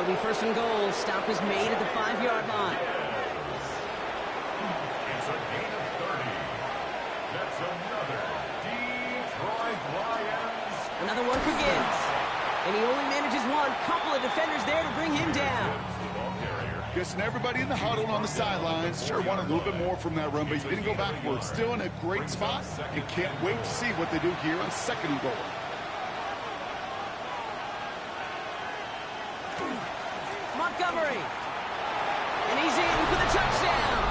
it'll be first and goal. Stop is made at the 5-yard line. It's a gain of 30. That's another Detroit Lions. Another one for Gibbs. And he only manages one. Couple of defenders there to bring him down. Guessing everybody in the huddle on the sidelines sure wanted a little bit more from that run, but he didn't go backwards. Still in a great spot, and can't wait to see what they do here on second and goal. Montgomery. And he's in for the touchdown.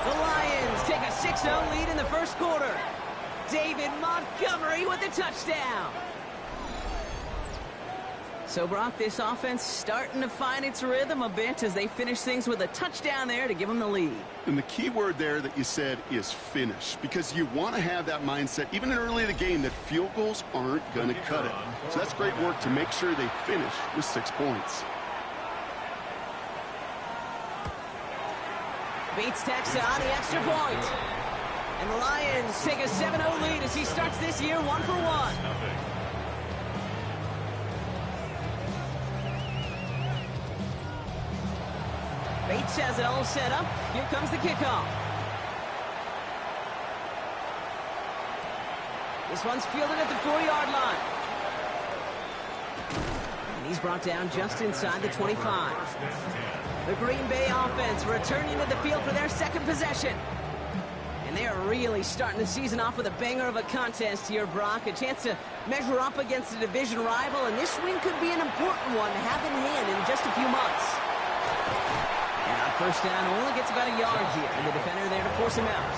The Lions take a 6-0 lead in the first quarter. David Montgomery with the touchdown. So, Brock, this offense starting to find its rhythm a bit as they finish things with a touchdown there to give them the lead. And the key word there that you said is finish, because you want to have that mindset, even early in the game, that field goals aren't going to cut it. So that's great work to make sure they finish with 6 points. Bates tacks on the extra point. And the Lions take a 7-0 lead as he starts this year 1-for-1. Bates has it all set up. Here comes the kickoff. This one's fielded at the 4-yard line. And he's brought down just inside the 25. The Green Bay offense returning to the field for their second possession. And they are really starting the season off with a banger of a contest here, Brock. A chance to measure up against a division rival, and this win could be an important one to have in hand in just a few months. And on first down, only gets about a yard here, and the defender there to force him out.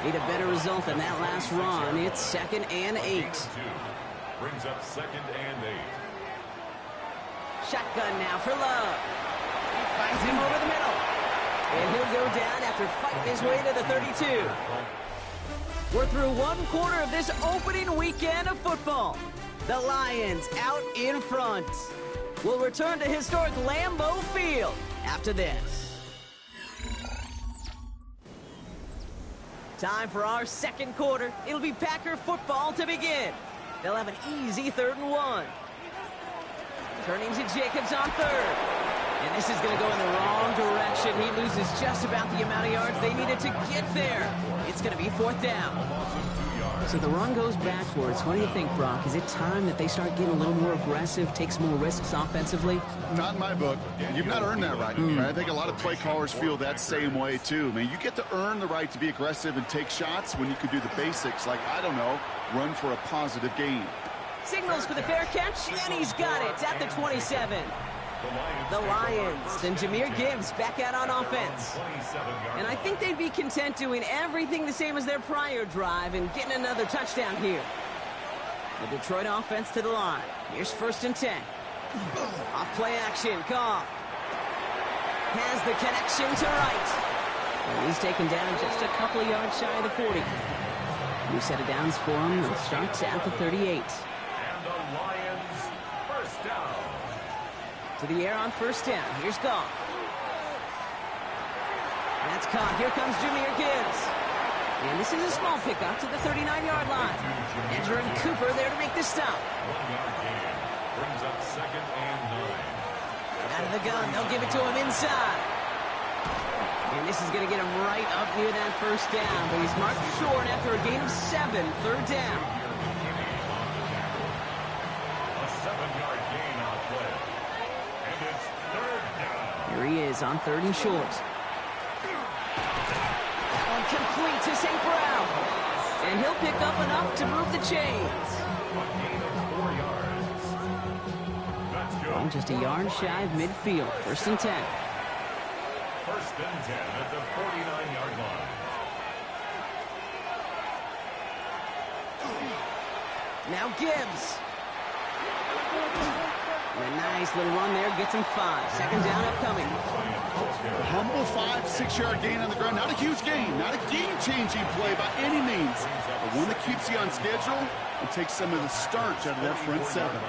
Need a better result than that last run. It's 2nd and 8. Brings up 2nd and 8. Shotgun now for Love. Finds him over the middle. And he'll go down after fighting his way to the 32. We're through one quarter of this opening weekend of football. The Lions out in front. We'll return to historic Lambeau Field after this. Time for our second quarter. It'll be Packer football to begin. They'll have an easy 3rd and 1. Turning to Jacobs on 3rd. And this is going to go in the wrong direction. He loses just about the amount of yards they needed to get there. It's going to be 4th down. So the run goes backwards. What do you think, Brock? Is it time that they start getting a little more aggressive, take some more risks offensively? Not in my book. You've not earned that right. I think a lot of play callers feel that same way, too. I mean, you get to earn the right to be aggressive and take shots when you can do the basics, like, I don't know, run for a positive gain. Signals for the fair catch, and he's got it at the 27. The Lions and Jahmyr Gibbs back out on offense. And I think they'd be content doing everything the same as their prior drive and getting another touchdown here. The Detroit offense to the line. Here's 1st and 10. Off play action, Goff. Has the connection to right. And he's taken down just a couple of yards shy of the 40. New set of downs for him. It starts at the 38. And the Lions first down. To the air on 1st down. Here's Goff. That's caught. Here comes Jahmyr Gibbs. And this is a small pickup to the 39-yard line. Andrew and Cooper there to make the stop. 1-yard gain. Brings up 2nd and 9. Out of the gun. They'll give it to him inside. And this is going to get him right up near that 1st down. But he's marked short after a gain of 7. 3rd down. A 7-yard gain on play. And it's 3rd down. Here he is on 3rd and short. Complete to St. Brown. And he'll pick up enough to move the chains. A gain of 4 yards. That's good. Well, just a yard shy of midfield. 1st and 10. 1st and 10 at the 49-yard line. Now Gibbs. And a nice little run there gets him 5. 2nd down upcoming. A humble 5-6-yard gain on the ground. Not a huge gain. Not a game-changing play by any means. But one that keeps you on schedule and takes some of the starch out of that front 7.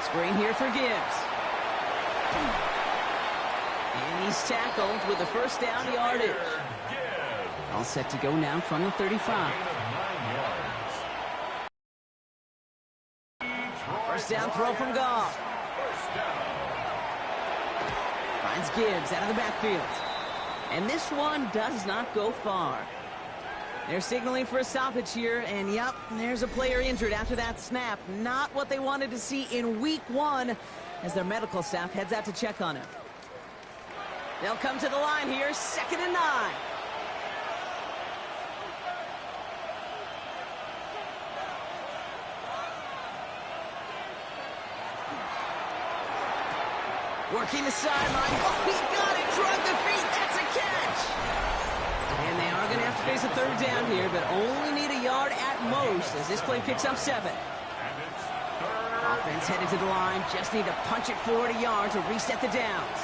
Screen here for Gibbs. And he's tackled with the 1st down yardage. All set to go now from the 35. 1st down throw from Goff. down. Finds Gibbs out of the backfield. And this one does not go far. They're signaling for a stoppage here, and yep, there's a player injured after that snap. Not what they wanted to see in week 1 as their medical staff heads out to check on him. They'll come to the line here, 2nd and 9. Working the sideline. Oh, he got it. Drug the feet. That's a catch. And they are going to have to face a 3rd down here, but only need a yard at most as this play picks up 7. Offense headed to the line. Just need to punch it forward a yard to reset the downs.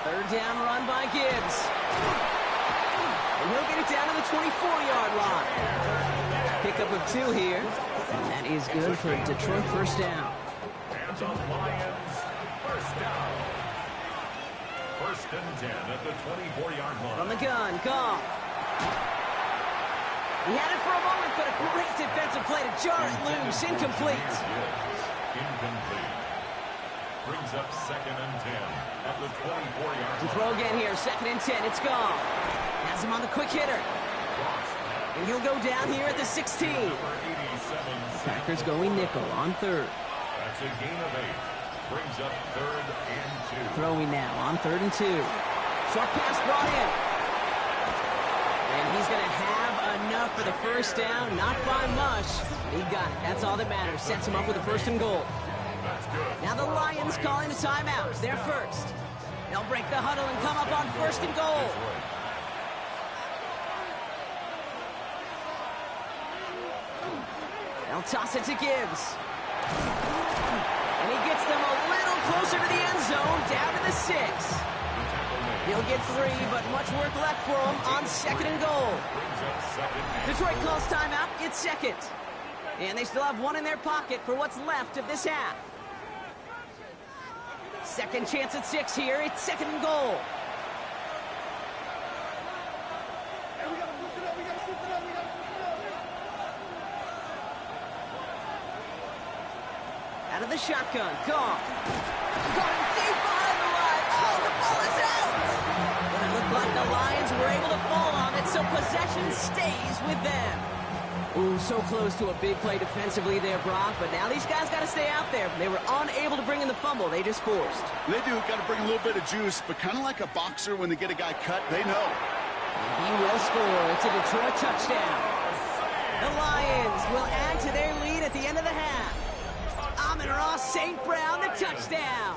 3rd down run by Gibbs. And he'll get it down to the 24-yard line. Pickup of 2 here. And that is good for Detroit 1st down. And the Lions 1st down. 1st and 10 at the 24-yard line. From the gun, Goff. He had it for a moment, but a great defensive play to jar it loose. Incomplete. Incomplete. Brings up 2nd and 10 at the 24-yard line. To throw again here, 2nd and 10. It's Goff. Has him on the quick hitter. And he'll go down here at the 16. Packers going nickel on 3rd. That's a gain of 8. Brings up 3rd and 2. Throwing now on 3rd and 2. Short pass brought in. And he's going to have enough for the 1st down. Not by much. He got it. That's all that matters. Sets him up with a 1st and goal. Now the Lions calling a timeout. They're first. They'll break the huddle and come up on 1st and goal. They'll toss it to Gibbs. And he gets them a little closer to the end zone, down to the 6. He'll get 3, but much work left for him on 2nd and goal. Detroit calls timeout. It's 2nd. And they still have 1 in their pocket for what's left of this half. 2nd chance at 6 here. It's 2nd and goal. Out of the shotgun, Goff. Caught him deep behind the line. Oh, the ball is out! But it looked like the Lions were able to fall on it, so possession stays with them. Ooh, so close to a big play defensively there, Brock, but now these guys got to stay out there. They were unable to bring in the fumble they just forced. They do, got to bring a little bit of juice, but kind of like a boxer when they get a guy cut, they know. And he will score. It's a Detroit touchdown. The Lions will add to their lead at the end of the half. Amon-Ross St. Brown, the touchdown.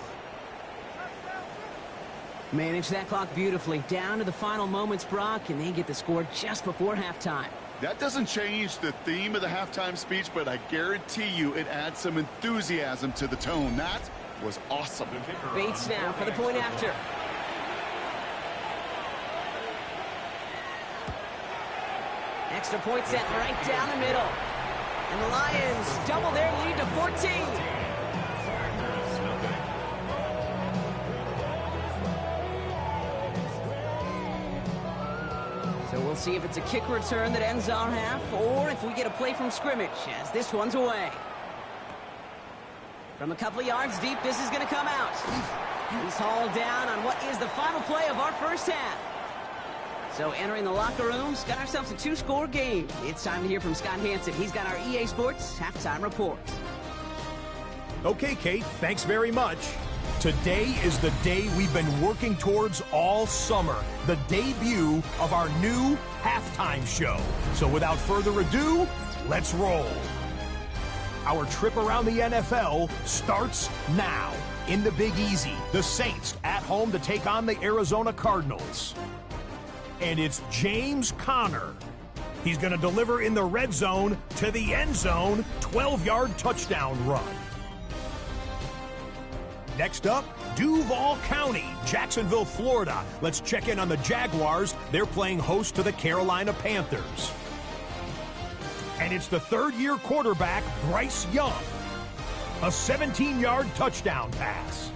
Manage that clock beautifully. Down to the final moments, Brock, and they get the score just before halftime. That doesn't change the theme of the halftime speech, but I guarantee you it adds some enthusiasm to the tone. That was awesome. Bates now for the point after. Extra point set right down the middle. And the Lions double their lead to 14. So we'll see if it's a kick return that ends our half, or if we get a play from scrimmage, as this one's away. From a couple of yards deep, this is going to come out. He's hauled down on what is the final play of our first half. So entering the locker rooms, got ourselves a 2-score game. It's time to hear from Scott Hansen. He's got our EA Sports halftime report. Okay, Kate, thanks very much. Today is the day we've been working towards all summer, the debut of our new halftime show. So without further ado, let's roll. Our trip around the NFL starts now. In the Big Easy, the Saints at home to take on the Arizona Cardinals. And it's James Conner. He's going to deliver in the red zone to the end zone, 12-yard touchdown run. Next up, Duval County, Jacksonville, Florida. Let's check in on the Jaguars. They're playing host to the Carolina Panthers. And it's the third-year quarterback, Bryce Young. A 17-yard touchdown pass.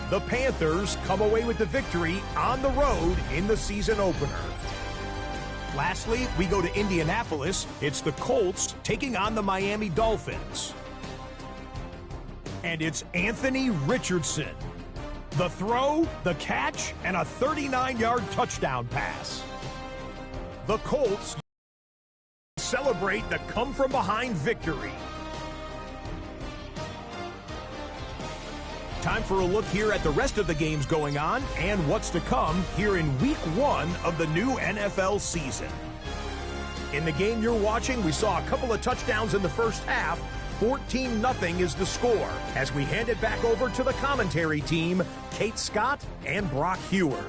The Panthers come away with the victory on the road in the season opener. Lastly, we go to Indianapolis. It's the Colts taking on the Miami Dolphins. And it's Anthony Richardson. The throw, the catch, and a 39-yard touchdown pass. The Colts celebrate the come-from-behind victory. Time for a look here at the rest of the games going on and what's to come here in Week 1 of the new NFL season. In the game you're watching, we saw a couple of touchdowns in the first half. 14-0 is the score as we hand it back over to the commentary team, Kate Scott and Brock Heward.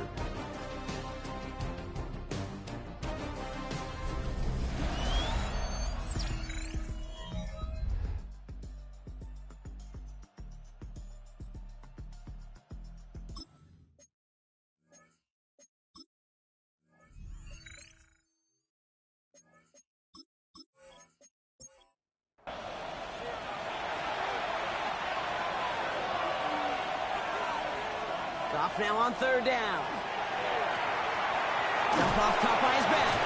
Goff now on third down. Dump off caught by his back.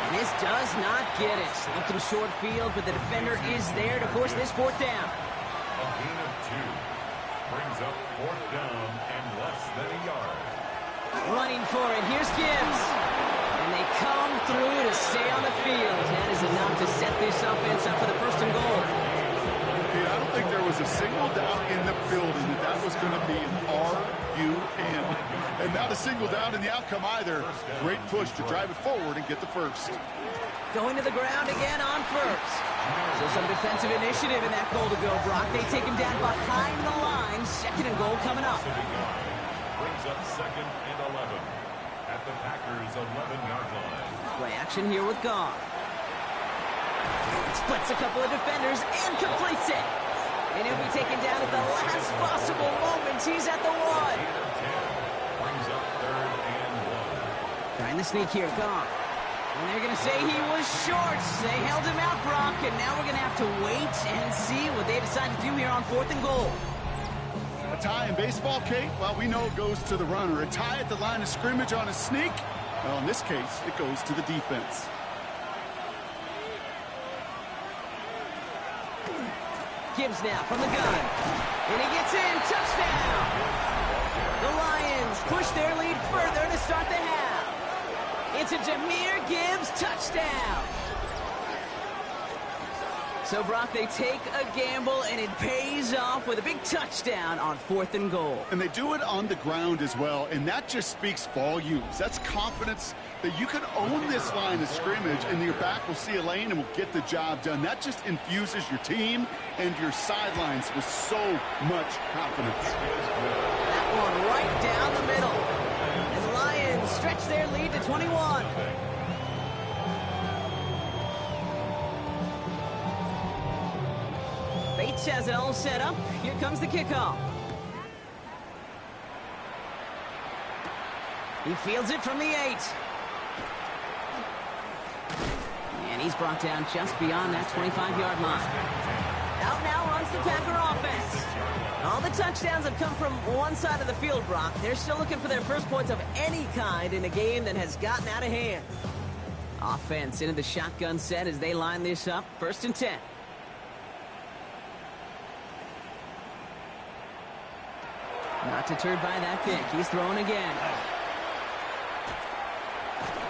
And this does not get it. Looking short field, but the defender is there to force this fourth down. A gain of 2 brings up fourth down and less than a yard. Running for it. Here's Gibbs. And they come through to stay on the field. That is enough to set this offense up for the first and goal. I don't think there was a single doubt in the building that was going to be an R-U-N. And not a single doubt in the outcome either. Great push to drive it forward and get the first. Going to the ground again on first. So some defensive initiative in that goal to go, Brock. They take him down behind the line. Second and goal coming up. Brings up second and 11 at the Packers' 11-yard line. Play action here with Goff. Splits a couple of defenders and completes it. And he'll be taken down at the last possible moment. He's at the 1. Brings up third and 1. Trying to sneak here, Goff. And they're going to say he was short. They held him out, Brock, and now we're going to have to wait and see what they decide to do here on fourth and goal. A tie in baseball, Kate? Well, we know it goes to the runner. A tie at the line of scrimmage on a sneak? Well, in this case, it goes to the defense. Gibbs now from the gun. And he gets in. Touchdown! The Lions push their lead further to start the half. It's a Jahmyr Gibbs touchdown. So, Brock, they take a gamble, and it pays off with a big touchdown on fourth and goal. And they do it on the ground as well, and that just speaks volumes. That's confidence that you can own this line of scrimmage, and your back will see a lane and will get the job done. That just infuses your team and your sidelines with so much confidence. That one right down the middle. And the Lions stretch their lead to 21. Bates has it all set up. Here comes the kickoff. He fields it from the 8. And he's brought down just beyond that 25-yard line. Out now runs the Packer offense. All the touchdowns have come from one side of the field, Brock. They're still looking for their first points of any kind in a game that has gotten out of hand. Offense into the shotgun set as they line this up. First and 10. Not deterred by that pick. He's throwing again.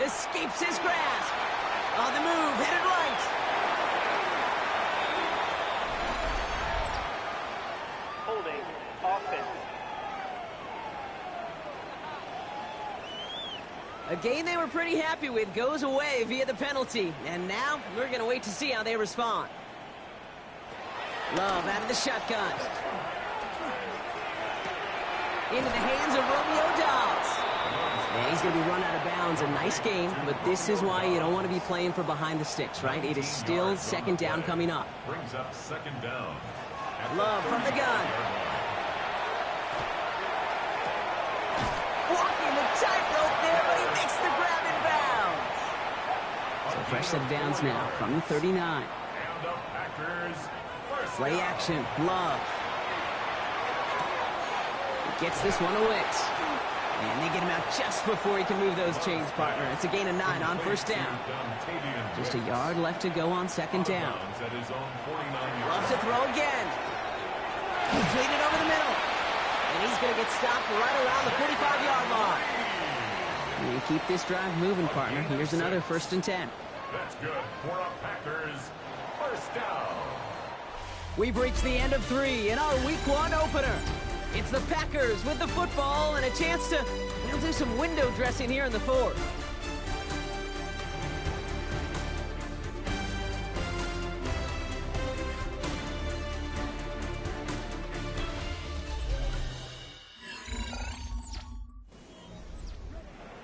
Escapes his grasp. On the move, headed right. Holding offense. A game they were pretty happy with goes away via the penalty. And now we're going to wait to see how they respond. Love out of the shotgun. Into the hands of Romeo Dobbs. And he's going to be run out of bounds. A nice game, but this is why you don't want to be playing for behind the sticks, right? It is still second down coming up. Brings up second down. Love from the gun. Walking the tightrope there, but he makes the grab in bounds. So fresh set of downs now from the 39. And the Packers Play action. Love. Gets this one to Wicks. And they get him out just before he can move those chains, partner. It's a gain of 9 on first down. Just a yard left to go on second down. Loves to throw again. Completed over the middle. And he's going to get stopped right around the 45-yard line. You keep this drive moving, partner. Here's another 1st and 10. That's good for a Packers first down. We've reached the end of 3 in our Week 1 opener. It's the Packers with the football and a chance to do some window dressing here in the 4th.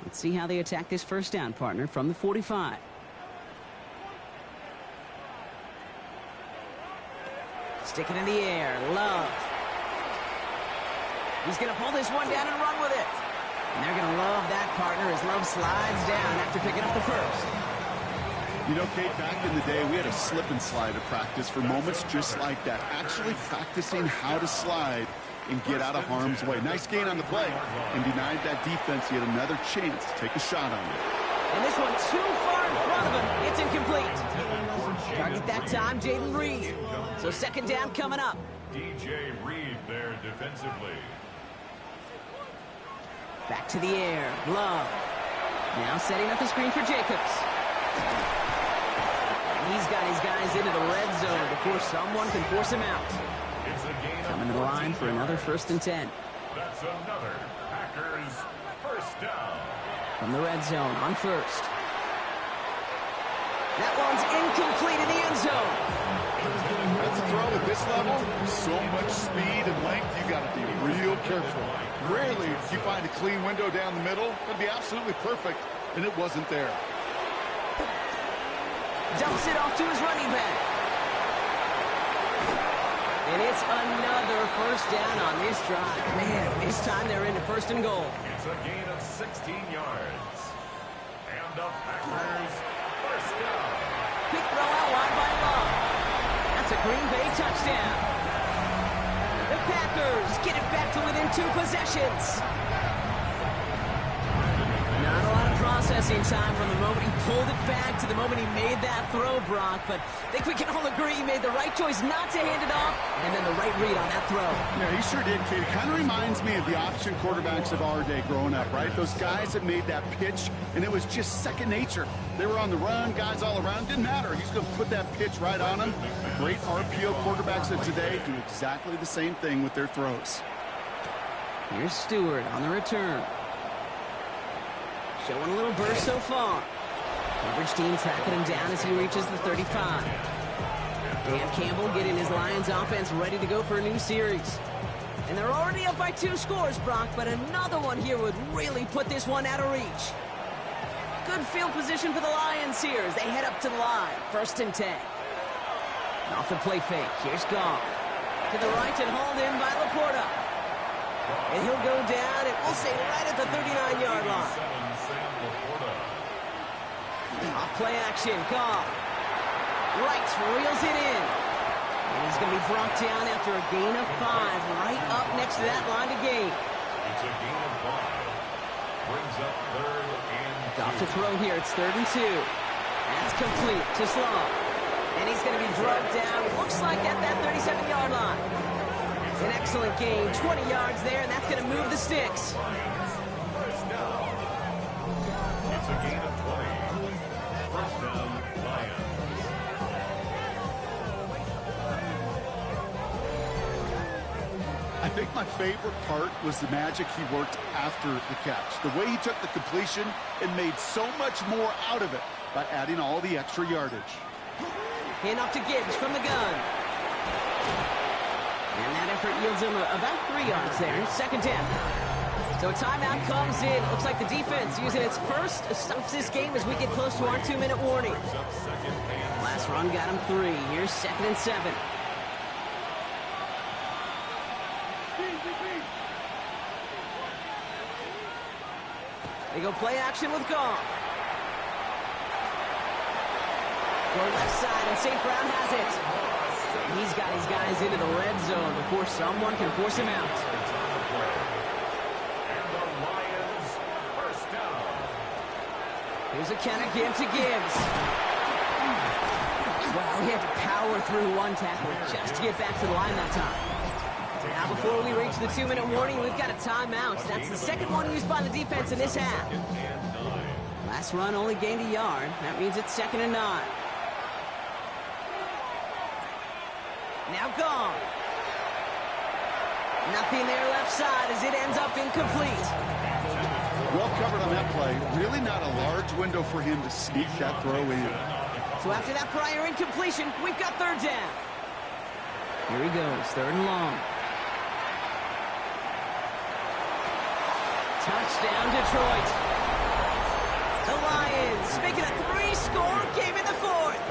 Let's see how they attack this first down, partner, from the 45. Stick it in the air. Love. He's going to pull this one down and run with it. And they're going to love that, partner, as Love slides down after picking up the first. You know, Kate, back in the day, we had a slip and slide at practice for moments just like that. Actually practicing how to slide and get out of harm's way. Nice gain on the play, and denied that defense yet another chance to take a shot on it. And this one too far in front of him. It's incomplete. Target that time, Jaden Reed. So second down coming up. DJ Reed there defensively. Back to the air. Love. Now setting up the screen for Jacobs. And he's got his guys into the red zone before someone can force him out. Coming to the line for another 1st and 10. That's another Packers first down. From the red zone on 1st. That one's incomplete in the end zone. That's a throw at this level. So much speed and length, you got to be real careful. Rarely do you find a clean window down the middle. It'd be absolutely perfect, and it wasn't there. Dumps it off to his running back. And it's another first down on this drive. Man, this time they're into 1st and goal. It's a gain of 16 yards. And the Packers first down. Quick throw out wide by Love. That's a Green Bay touchdown. The Packers get it back to within 2 possessions. Not a lot of processing time from the moment he pulled it back to the moment he made that throw, Brock. But I think we can all agree he made the right choice not to hand it off, and then the right read on that throw. Yeah, he sure did, Kate. It kind of reminds me of the option quarterbacks of our day growing up, right? Those guys that made that pitch, and it was just second nature. They were on the run, guys all around. Didn't matter. He's going to put that pitch right on them. Great RPO quarterbacks of today do exactly the same thing with their throws. Here's Stewart on the return. Showing a little burst so far. Coverage team tracking him down as he reaches the 35. Dan Campbell getting his Lions offense ready to go for a new series. And they're already up by 2 scores, Brock, but another one here would really put this one out of reach. Good field position for the Lions here as they head up to the line. 1st and 10. Off the play fake. Here's Goff. To the right and hauled in by Laporta. And he'll go down, and we'll say right at the 39-yard line. Off play action, Goff. Right, reels it in. And he's going to be brought down after a gain of 5, right up next to that line to gain. It's a gain of 5. Brings up 3rd and 2. Goff to throw here, it's 3rd and 2. That's complete to Slaw. And he's going to be drugged down, looks like at that 37-yard line. It's an excellent gain, 20 yards there, and that's going to move the sticks. First down. It's a gain of 20. First down, Lions. I think my favorite part was the magic he worked after the catch. The way he took the completion and made so much more out of it by adding all the extra yardage. Hand off to Gibbs from the gun. And that effort yields him about 3 yards there. 2nd down. So a timeout comes in. Looks like the defense using its first stops this game as we get close to our 2-minute warning. Last run got him 3. Here's 2nd and 7. They go play action with Goff. Go left side, and St. Brown has it. And he's got his guys into the red zone before someone can force him out. And the Lions Here's a counter give to Gibbs. Wow, he had to power through one tackle just to get back to the line that time. Now, before we reach the 2-minute warning, we've got a timeout. That's the second one used by the defense in this half. Last run only gained a yard. That means it's 2nd and 9. Now gone. Nothing there left side as it ends up incomplete. Well covered on that play. Really not a large window for him to sneak that throw in. So after that prior incompletion, we've got 3rd down. Here he goes, 3rd and long. Touchdown, Detroit. The Lions making a 3-score game in the 4th.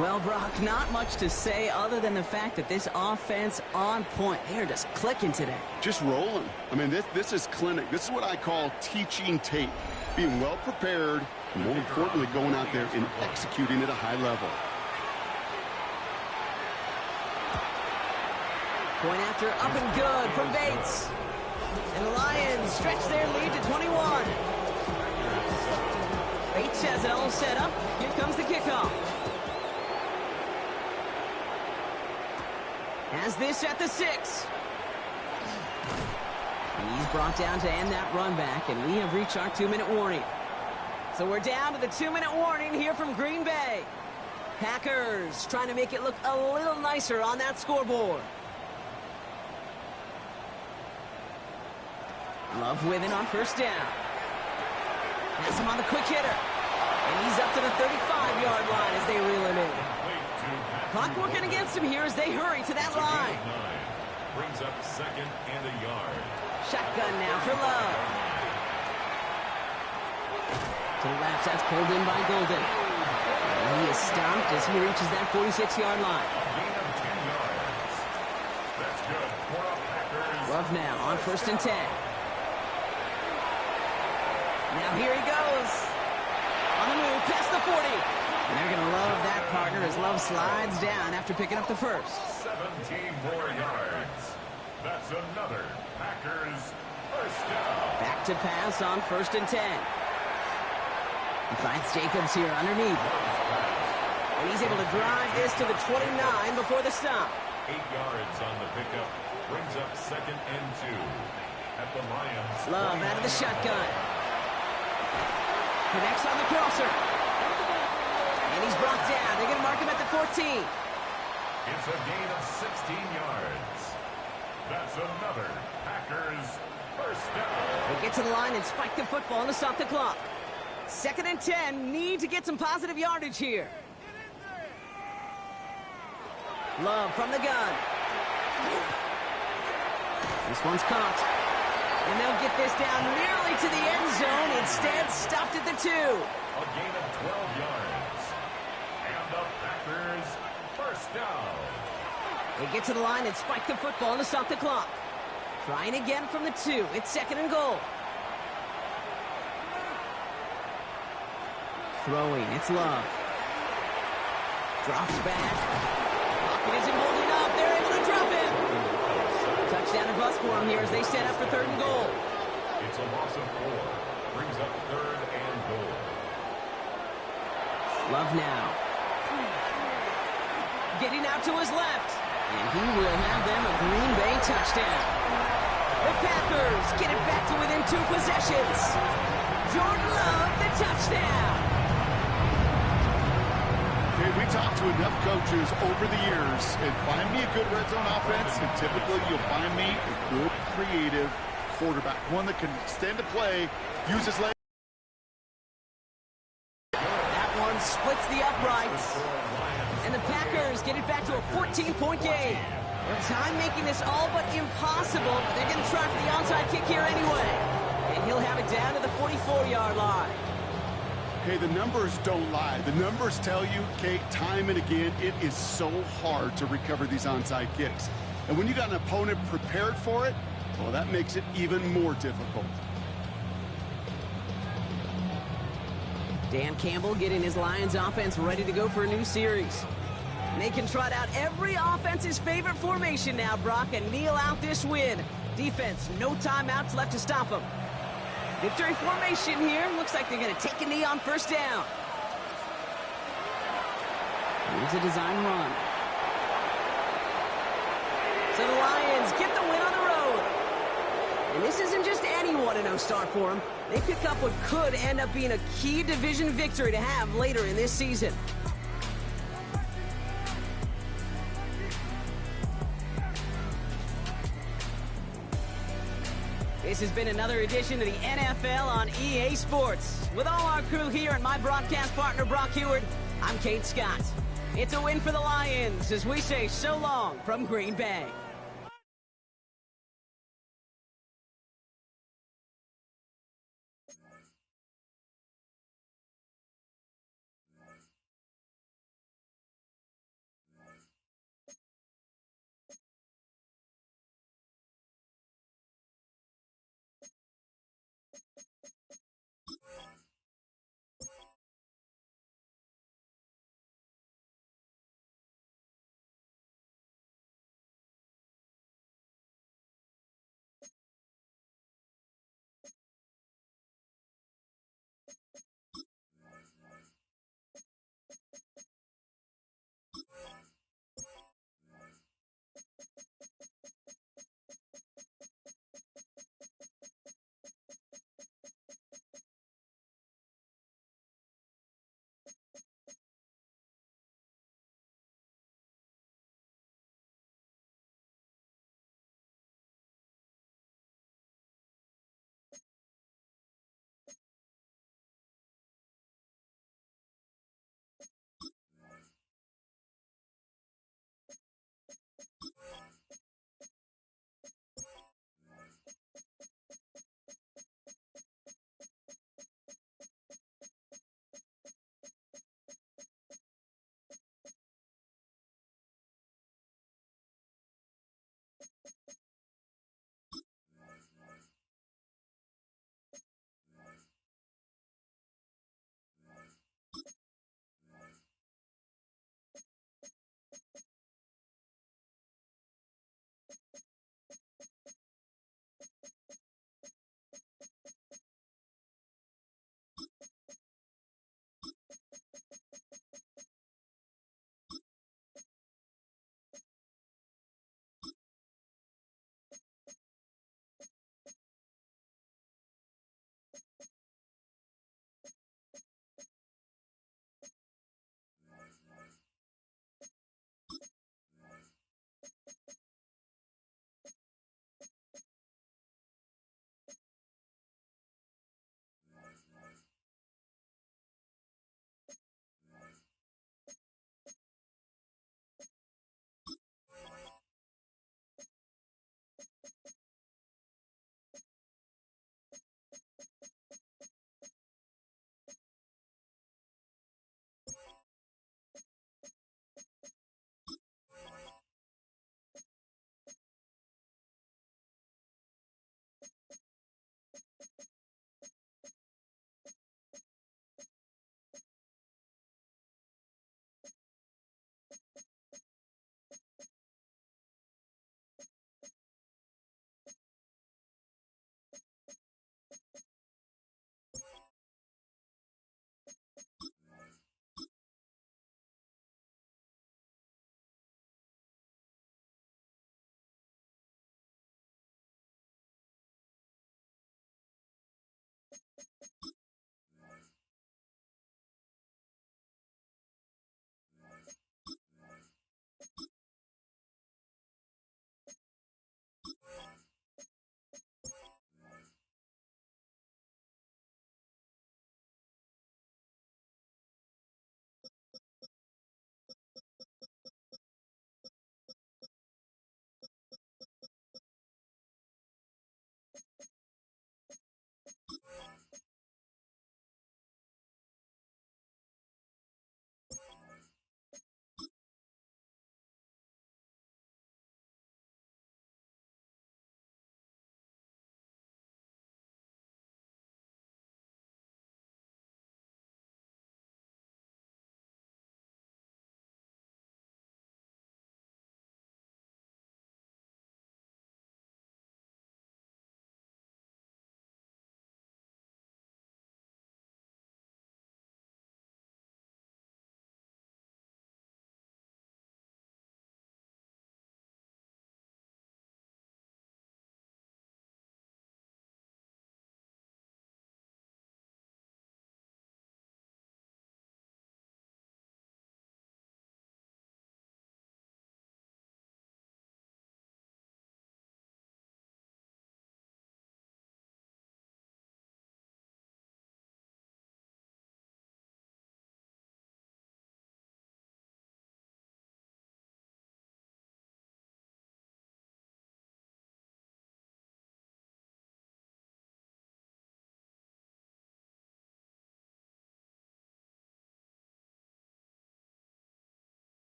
Well, Brock, not much to say other than the fact that this offense on point. They're just clicking today. Just rolling. I mean, this is clinic. This is what I call teaching tape. Being well prepared, and more importantly, going out there and executing at a high level. Point after up and good from Bates. And the Lions stretch their lead to 21. Bates has it all set up. Here comes the kickoff. Has this at the 6. And he's brought down to end that run back, and we have reached our 2-minute warning. So we're down to the 2-minute warning here from Green Bay. Packers trying to make it look a little nicer on that scoreboard. Love with it on 1st down. Has him on the quick hitter. And he's up to the 35-yard line as they reel him in. Clock working against him here as they hurry to that line. Brings up 2nd and a yard. Shotgun now for Love. To the left, that's pulled in by Golden. And he is stopped as he reaches that 46-yard line. Gain of 10 yards. That's good for a Packers. Love now on 1st and 10. Now here he goes. On the move, past the 40. And they're going to love that partner as Love slides down after picking up the 1st. 17 more yards. That's another Packers 1st down. Back to pass on 1st and 10. He finds Jacobs here underneath. And he's able to drive this to the 29 before the stop. 8 yards on the pickup. Brings up 2nd and 2. At the Lions. Love out of the shotgun. Connects on the crosser. And he's brought down. They're going to mark him at the 14. It's a gain of 16 yards. That's another Packers 1st down. They get to the line and spike the football to stop the clock. 2nd and 10. Need to get some positive yardage here. Love from the gun. This one's caught. And they'll get this down nearly to the end zone. Instead, stopped at the 2. A gain of 12 yards. And the Packers 1st down. They get to the line and spike the football to stop the clock. Trying again from the 2. It's 2nd and goal. Throwing, it's Love. Drops back. Pocket isn't holding up. They're able to drop him. Touchdown or bust for him here as they set up for 3rd and goal. It's a loss of 4. Brings up 3rd and goal. Love now. Getting out to his left. And he will have them a Green Bay touchdown. The Packers get it back to within 2 possessions. Jordan Love, the touchdown. Okay, we talked to enough coaches over the years, and find me a good red zone offense, and typically you'll find me a good, creative quarterback. One that can stand to play, use his legs. That one splits the uprights. And the Packers get it back to a 14-point game. Their time making this all but impossible, but they're going to try for the onside kick here anyway. And he'll have it down to the 44-yard line. Hey, the numbers don't lie. The numbers tell you, Kate, time and again, it is so hard to recover these onside kicks. And when you got an opponent prepared for it, well, that makes it even more difficult. Dan Campbell getting his Lions offense ready to go for a new series. And they can trot out every offense's favorite formation now, Brock, and kneel out this win. Defense, no timeouts left to stop them. Victory formation here. Looks like they're going to take a knee on first down. Here's a design run. So the Lions get the win on the road. And this isn't just any 1-0 start for them. They pick up what could end up being a key division victory to have later in this season. This has been another edition of the NFL on EA Sports. With all our crew here and my broadcast partner, Brock Heward, I'm Kate Scott. It's a win for the Lions as we say so long from Green Bay.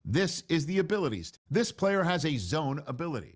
This is the abilities. This player has a zone ability.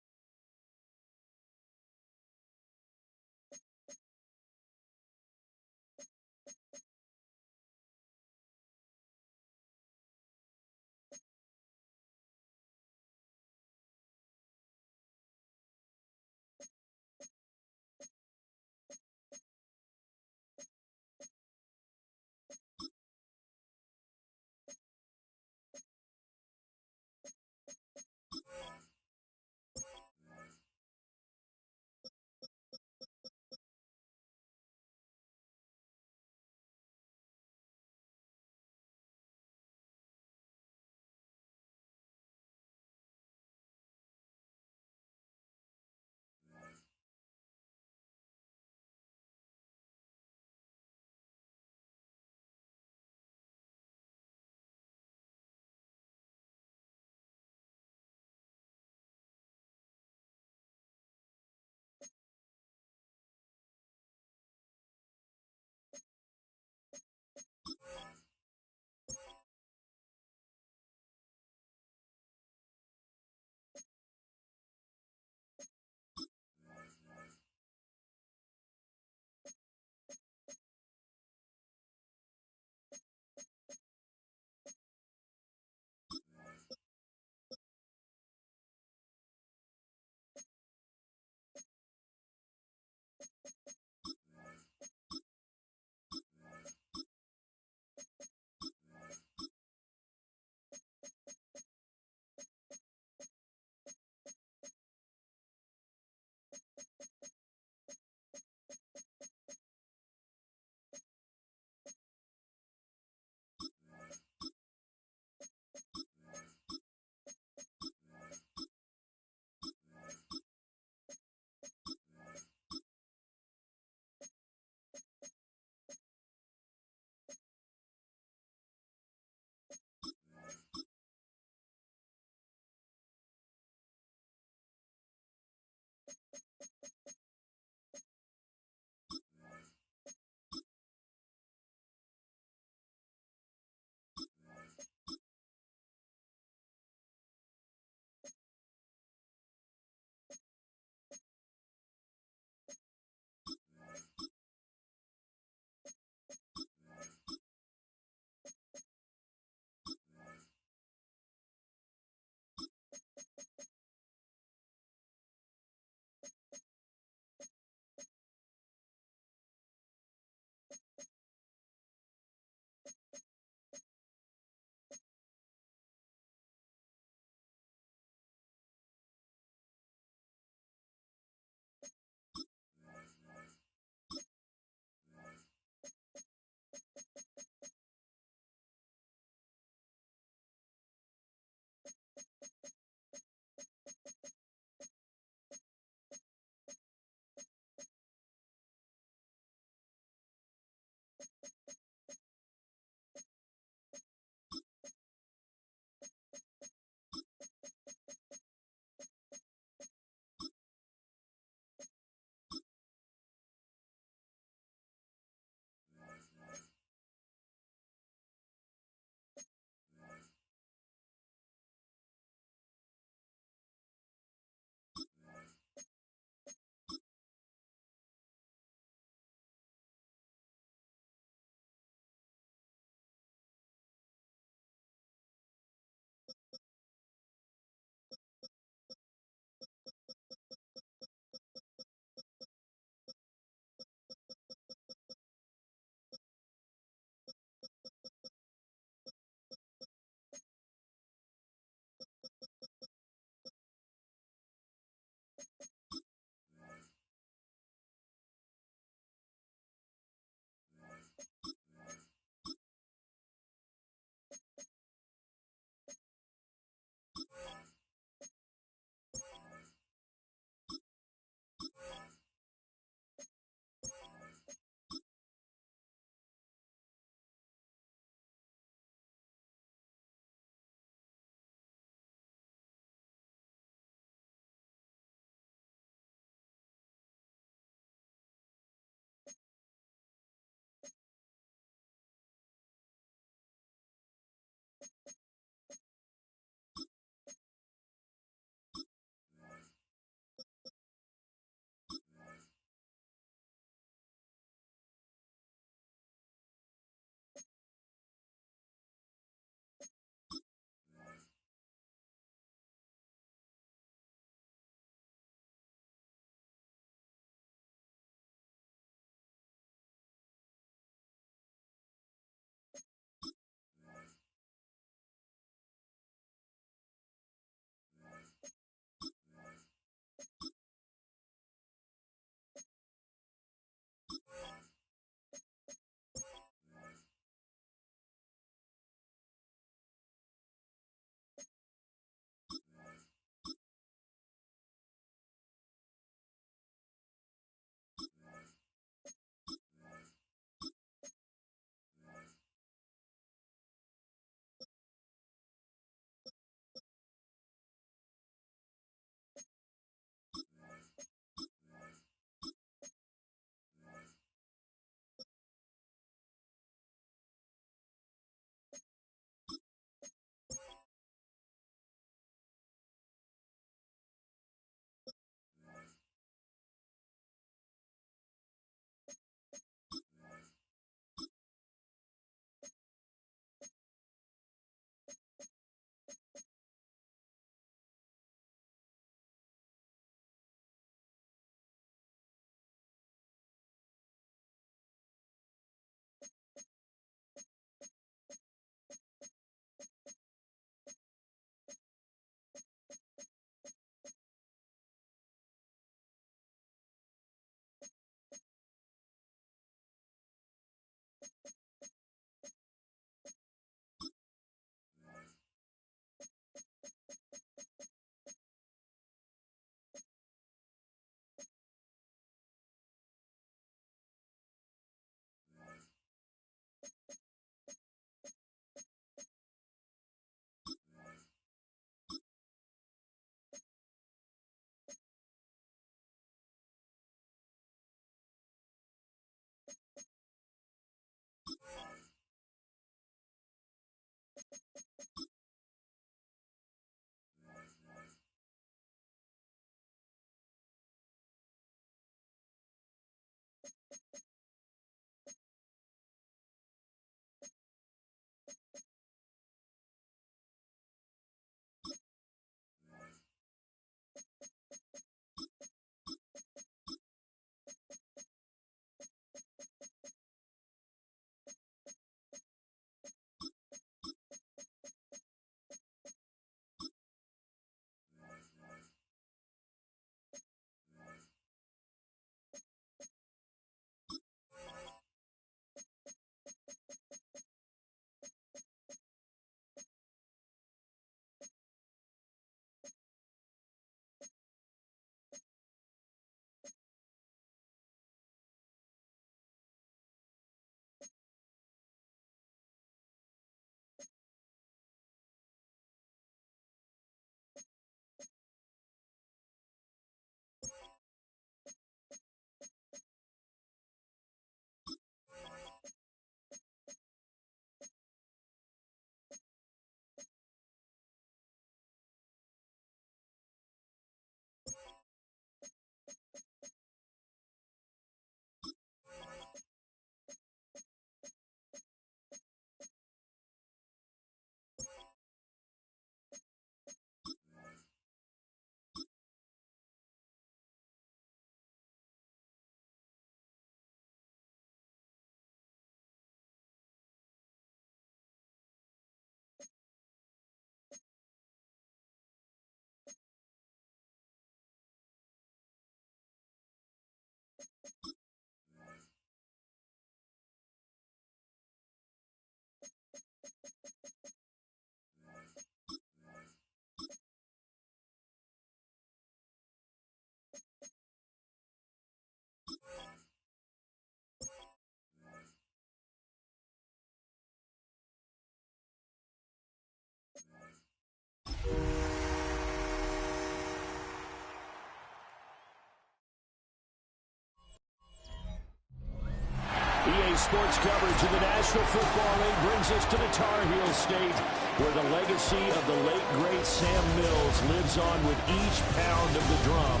EA Sports coverage of the National Football League brings us to the Tar Heel State, where the legacy of the late, great Sam Mills lives on with each pound of the drum.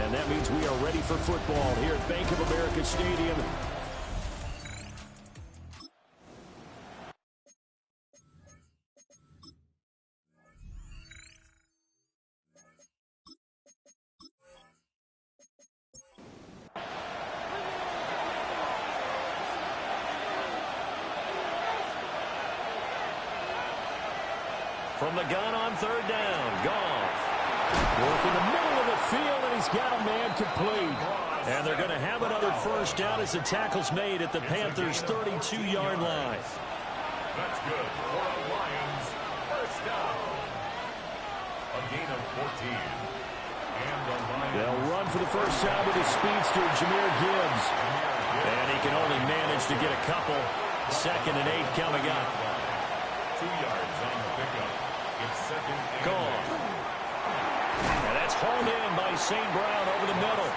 And that means we are ready for football here at Bank of America Stadium. From the gun on third down, Goff. Work in the middle of the field, and he's got a man complete. And they're going to have another first down as the tackle's made at the Panthers' 32-yard line. That's good for the Lions. First down. A gain of 14. And the Lions. They'll run for the first time with his speedster, Jahmyr Gibbs. And he can only manage to get a couple. 2nd and 8 coming up. 2 yards on the pickup. It's 2nd and Gone. And that's hauled in by St. Brown over the middle.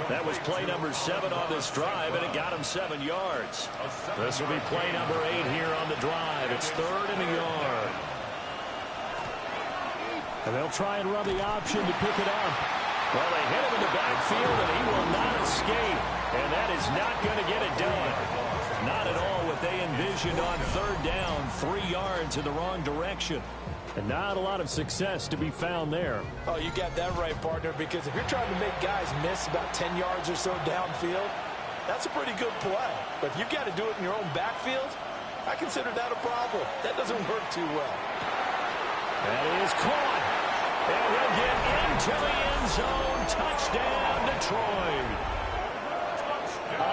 That was play number 7 on this drive, and it got him 7 yards. This will be play number 8 here on the drive. It's 3rd and a yard. And they'll try and run the option to pick it up. Well, they hit him in the backfield, and he will not escape. And that is not going to get it done. Not at all what they envisioned on 3rd down, 3 yards in the wrong direction. And not a lot of success to be found there. Oh, you got that right, partner, because if you're trying to make guys miss about 10 yards or so downfield, that's a pretty good play. But if you've got to do it in your own backfield, I consider that a problem. That doesn't work too well. That is caught. And he'll get into the end zone. Touchdown, Detroit.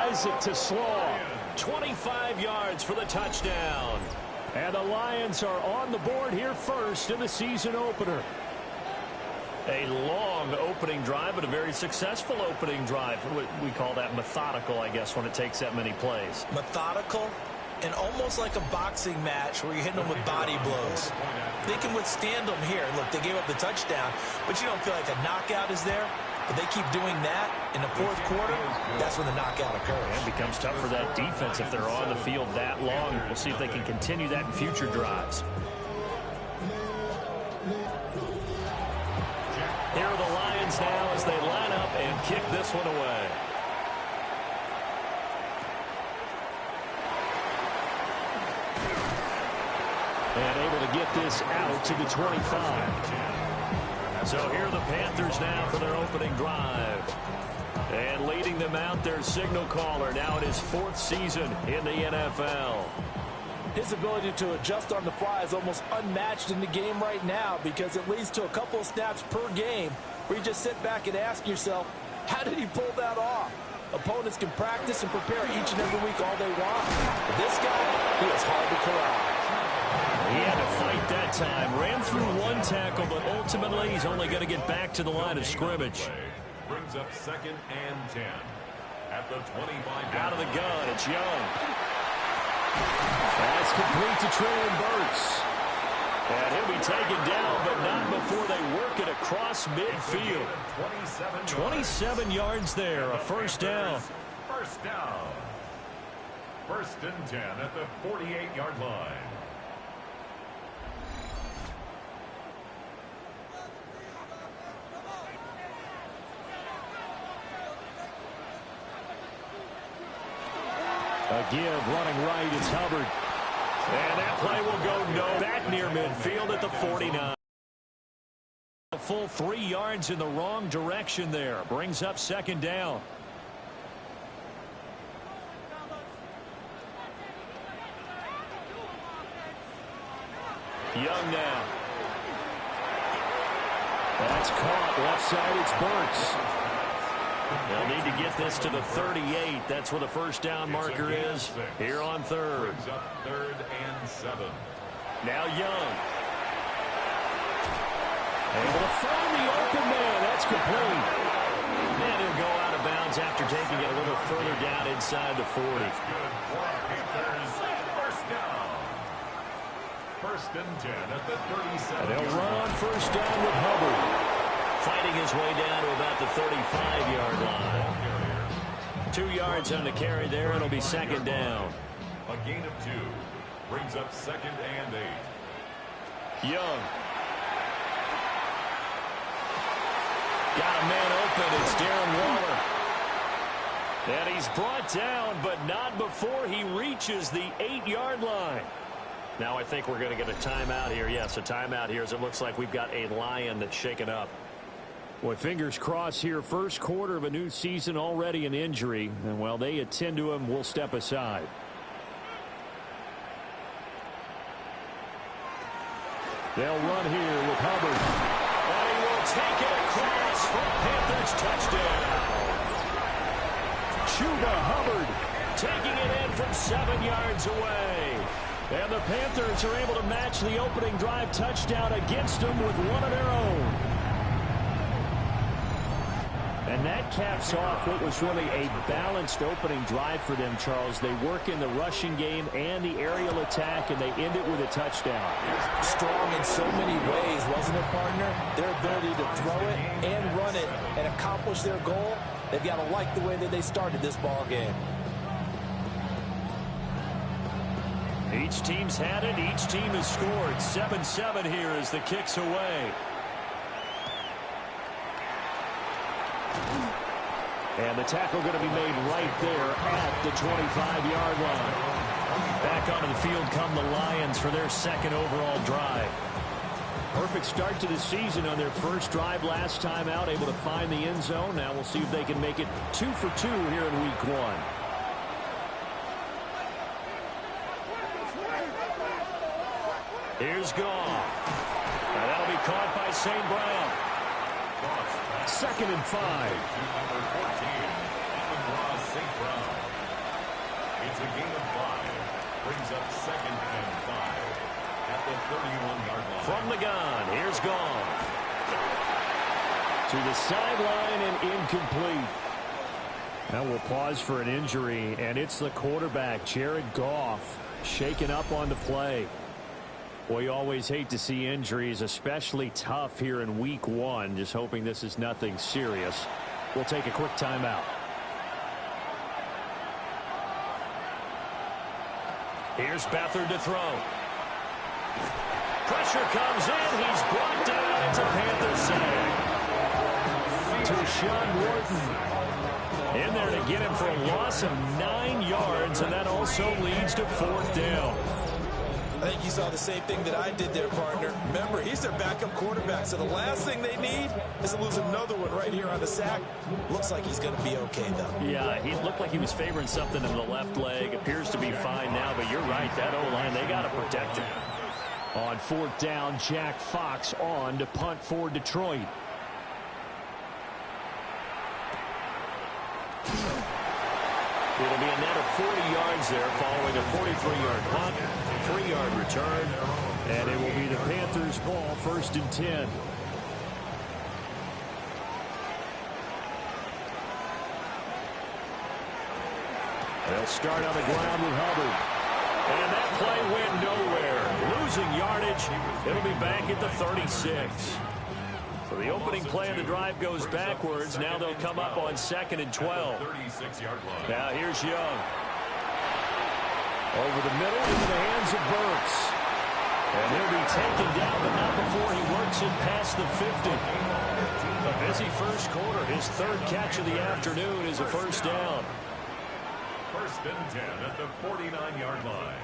Isaac to Slaw. 25 yards for the touchdown. And the Lions are on the board here first in the season opener. A long opening drive, but a very successful opening drive. We call that methodical, I guess, when it takes that many plays. Methodical and almost like a boxing match where you're hitting them with body blows. They can withstand them here. Look, they gave up the touchdown, but you don't feel like a knockout is there. But they keep doing that in the 4th quarter, that's when the knockout occurs. And it becomes tough for that defense if they're on the field that long. We'll see if they can continue that in future drives. Here are the Lions now as they line up and kick this one away. And able to get this out to the 25. So here are the Panthers now for their opening drive. And leading them out, their signal caller, now in his 4th season in the NFL. His ability to adjust on the fly is almost unmatched in the game right now because it leads to a couple of snaps per game where you just sit back and ask yourself, how did he pull that off? Opponents can practice and prepare each and every week all they want. But this guy, he is hard to corral. He had to fight that time. Ran through 1 tackle, but ultimately he's only going to get back to the line of scrimmage. Brings up 2nd and 10. At the 25. Out of the gun, it's Young. That's complete to Traylon Burks. And he'll be taken down, but not before they work it across midfield. 27 yards there, a first down. First down. 1st and 10 at the 48-yard line. A give running right, it's Hubbard. And that play will go back near midfield at the 49. A full 3 yards in the wrong direction there. Brings up 2nd down. Young now. That's caught. Left side, it's Burks. They'll need to get this to the 38. That's where the first down marker is here on 3rd. 3rd and 7. Now Young. Able to find the open man. That's complete. And he'll go out of bounds after taking it a little further down inside the 40. First down. 1st and 10 at the 37. And they'll run on first down with Hubbard. Fighting his way down to about the 35-yard line. 2 yards on the carry there. It'll be second down. A gain of 2 brings up 2nd and 8. Young. Got a man open. It's Darren Waller. And he's brought down, but not before he reaches the 8-yard line. Now I think we're going to get a timeout here. Yes, a timeout here as it looks like we've got a Lion that's shaken up. Boy, fingers crossed here. First quarter of a new season, already an injury. And while they attend to him, we'll step aside. They'll run here with Hubbard. And he will take it across for Panthers touchdown. Chuba Hubbard taking it in from 7 yards away. And the Panthers are able to match the opening drive touchdown against them with one of their own. And that caps off what was really a balanced opening drive for them, Charles. They work in the rushing game and the aerial attack, and they end it with a touchdown. Strong in so many ways, wasn't it, partner? Their ability to throw it and run it and accomplish their goal, they've got to like the way that they started this ball game. Each team's had it. Each team has scored. 7-7 here as the kick's away. And the tackle going to be made right there at the 25-yard line. Back onto the field come the Lions for their second overall drive. Perfect start to the season on their first drive last time out, able to find the end zone. Now we'll see if they can make it 2 for 2 here in week 1. Here's Goff. And that'll be caught by St. Brown. 2nd and 5. Number 14, St. Brown. It's a gain of 5. Brings up 2nd and 5 at the 31-yard line. From the gun, here's Goff. To the sideline and incomplete. Now we'll pause for an injury, and it's the quarterback, Jared Goff, shaken up on the play. Well, you always hate to see injuries, especially tough here in week 1. Just hoping this is nothing serious. We'll take a quick timeout. Here's Beathard to throw. Pressure comes in. He's brought down. It's a Panther save. To Sean Wharton. In there to get him for a loss of 9 yards, and that also leads to 4th down. I think you saw the same thing that I did there, partner. Remember, he's their backup quarterback, so the last thing they need is to lose another one right here on the sack. Looks like he's going to be okay, though. Yeah, he looked like he was favoring something in the left leg. Appears to be fine now, but you're right. That O-line, they got to protect him. On 4th down, Jack Fox on to punt for Detroit. It'll be a net of 40 yards there following a 43-yard punt, 3-yard return, and it will be the Panthers' ball, 1st and 10. They'll start on the ground with Hubbard. And that play went nowhere. Losing yardage. It'll be back at the 36. So the opening play of the drive goes backwards. Now they'll come up on 2nd and 12. Now here's Young. Over the middle into the hands of Burks. And he'll be taken down, but not before he works it past the 50. A busy first quarter. His 3rd catch of the afternoon is a 1st down. 1st and 10 at the 49-yard line.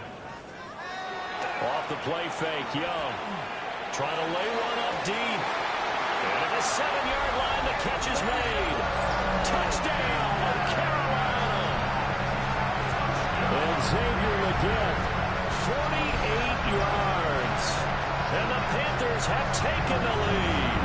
Off the play fake, Young. Trying to lay one up deep. And at the 7-yard line, the catch is made. Touchdown, Carolina. And Xavier Legette, 48 yards. And the Panthers have taken the lead.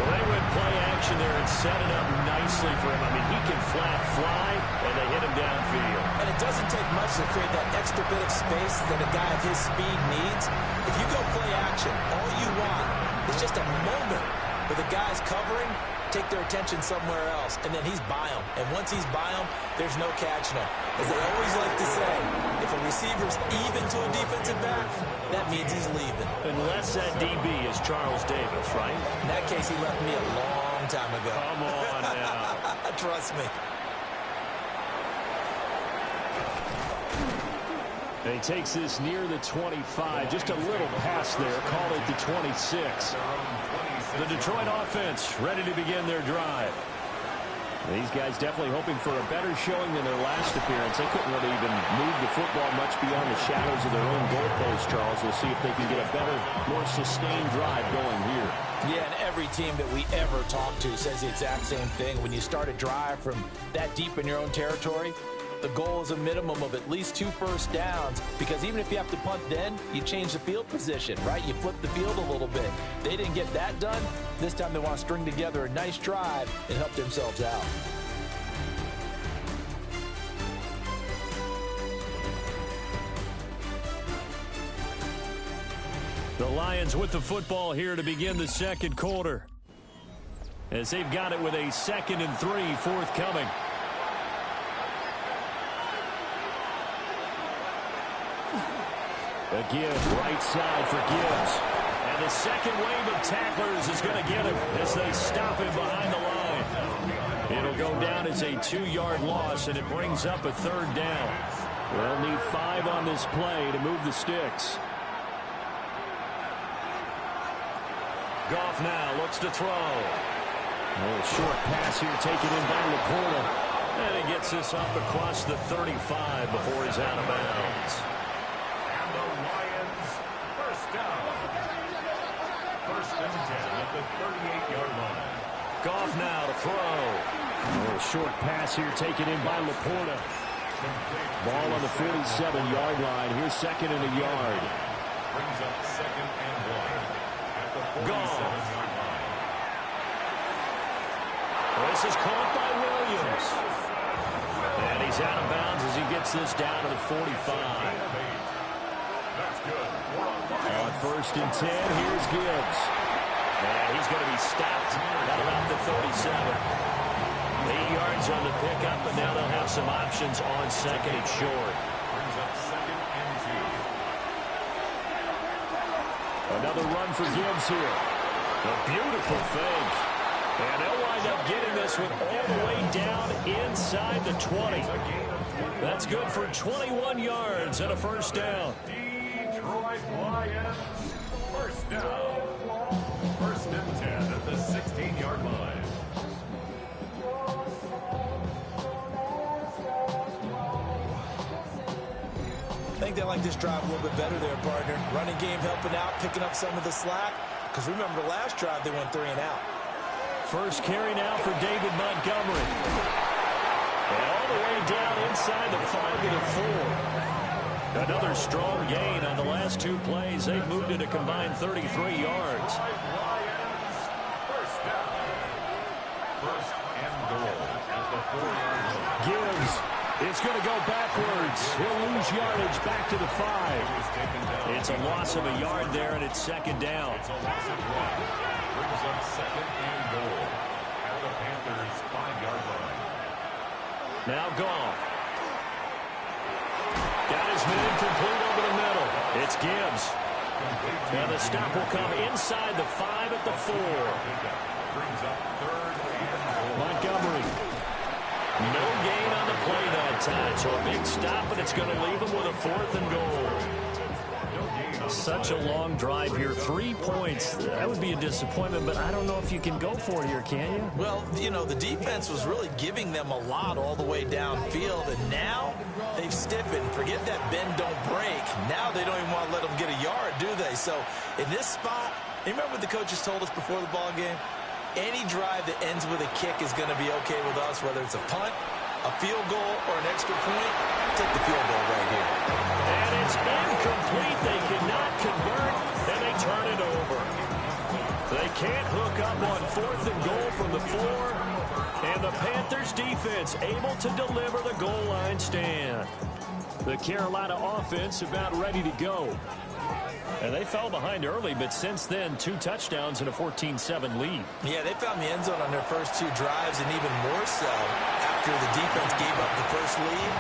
Well, they went play action there and set it up nicely for him. I mean, he can flat fly, and they hit him downfield. And it doesn't take much to create that extra bit of space that a guy of his speed needs. If you go play action, all you want is just a moment where the guy's covering, take their attention somewhere else, and then he's by him. And once he's by him, there's no catching him. As they always like to say, if a receiver's even to a defensive back, that means he's leaving. Unless that DB is Charles Davis, right? In that case, he left me a long time ago. Come on now. Trust me. He takes this near the 25. Just a little pass there. Call it the 26. The Detroit offense ready to begin their drive. These guys definitely hoping for a better showing than their last appearance. They couldn't really even move the football much beyond the shadows of their own goalpost, Charles. We'll see if they can get a better, more sustained drive going here. Yeah, and every team that we ever talk to says the exact same thing. When you start a drive from that deep in your own territory, the goal is a minimum of at least 2 first downs, because even if you have to punt then, you change the field position, right? You flip the field a little bit. They didn't get that done. This time they want to string together a nice drive and help themselves out. The Lions with the football here to begin the second quarter, as they've got it with a 2nd and 3 forthcoming. A give, right side for Gibbs. And the second wave of tacklers is going to get him as they stop him behind the line. It'll go down as a 2-yard loss, and it brings up a 3rd down. They'll need 5 on this play to move the sticks. Goff now looks to throw. A little short pass here taken in by Laporta. And he gets this up across the 35 before he's out of bounds. And the Lions first down. 1st and 10 at the 38-yard line. Goff now to throw. A little short pass here taken in by Laporta. Ball on the 47-yard line. Here's 2nd and a yard. Brings up 2nd and 1 at the 47-yard line. This is caught by Williams. And he's out of bounds as he gets this down to the 45. That's good. On 1st and 10, here's Gibbs. And he's going to be stopped at about the 37. 8 yards on the pickup, and now they'll have some options on 2nd and short. Brings up 2nd and 2. Another run for Gibbs here. A beautiful fake. And they'll wind up getting this one all the way down inside the 20. That's good for 21 yards and a 1st down. Detroit Lions, 1st down. 1st and 10 at the 16-yard line. I think they like this drive a little bit better there, partner. Running game helping out, picking up some of the slack. Because remember, last drive they went 3 and out. First carry now for David Montgomery. And all the way down inside the 5 to the 4. Another strong gain on the last 2 plays. They've moved it a combined 33 yards. Lions, 1st down. 1st and goal at the 4-yard line. Gibbs is going to go backwards. He'll lose yardage back to the 5. It's a loss of a yard there, and it's 2nd down. It's a loss of 1. Brings up 2nd and goal at the Panthers' 5-yard line. Now Goff. Got his man complete over the middle. It's Gibbs. Now the stop will come inside the 5 at the 4. Brings up 3rd and 4. Montgomery. No gain on the play that time, so a big stop, and it's going to leave him with a 4th and goal. Such a long drive here. 3 points. That would be a disappointment, but I don't know if you can go for it here, can you? Well, you know, the defense was really giving them a lot all the way downfield, and now they've stiffened. Forget that bend, don't break. Now they don't even want to let them get a yard, do they? So in this spot, you remember what the coaches told us before the ball game? Any drive that ends with a kick is going to be okay with us, whether it's a punt, a field goal, or an extra point. Take the field goal right here. And it's incomplete. They cannot convert, and they turn it over. They can't hook up on 4th and goal from the 4. And the Panthers defense able to deliver the goal line stand. The Carolina offense about ready to go. And they fell behind early, but since then, 2 touchdowns and a 14-7 lead. Yeah, they found the end zone on their first 2 drives, and even more so after the defense gave up the first lead.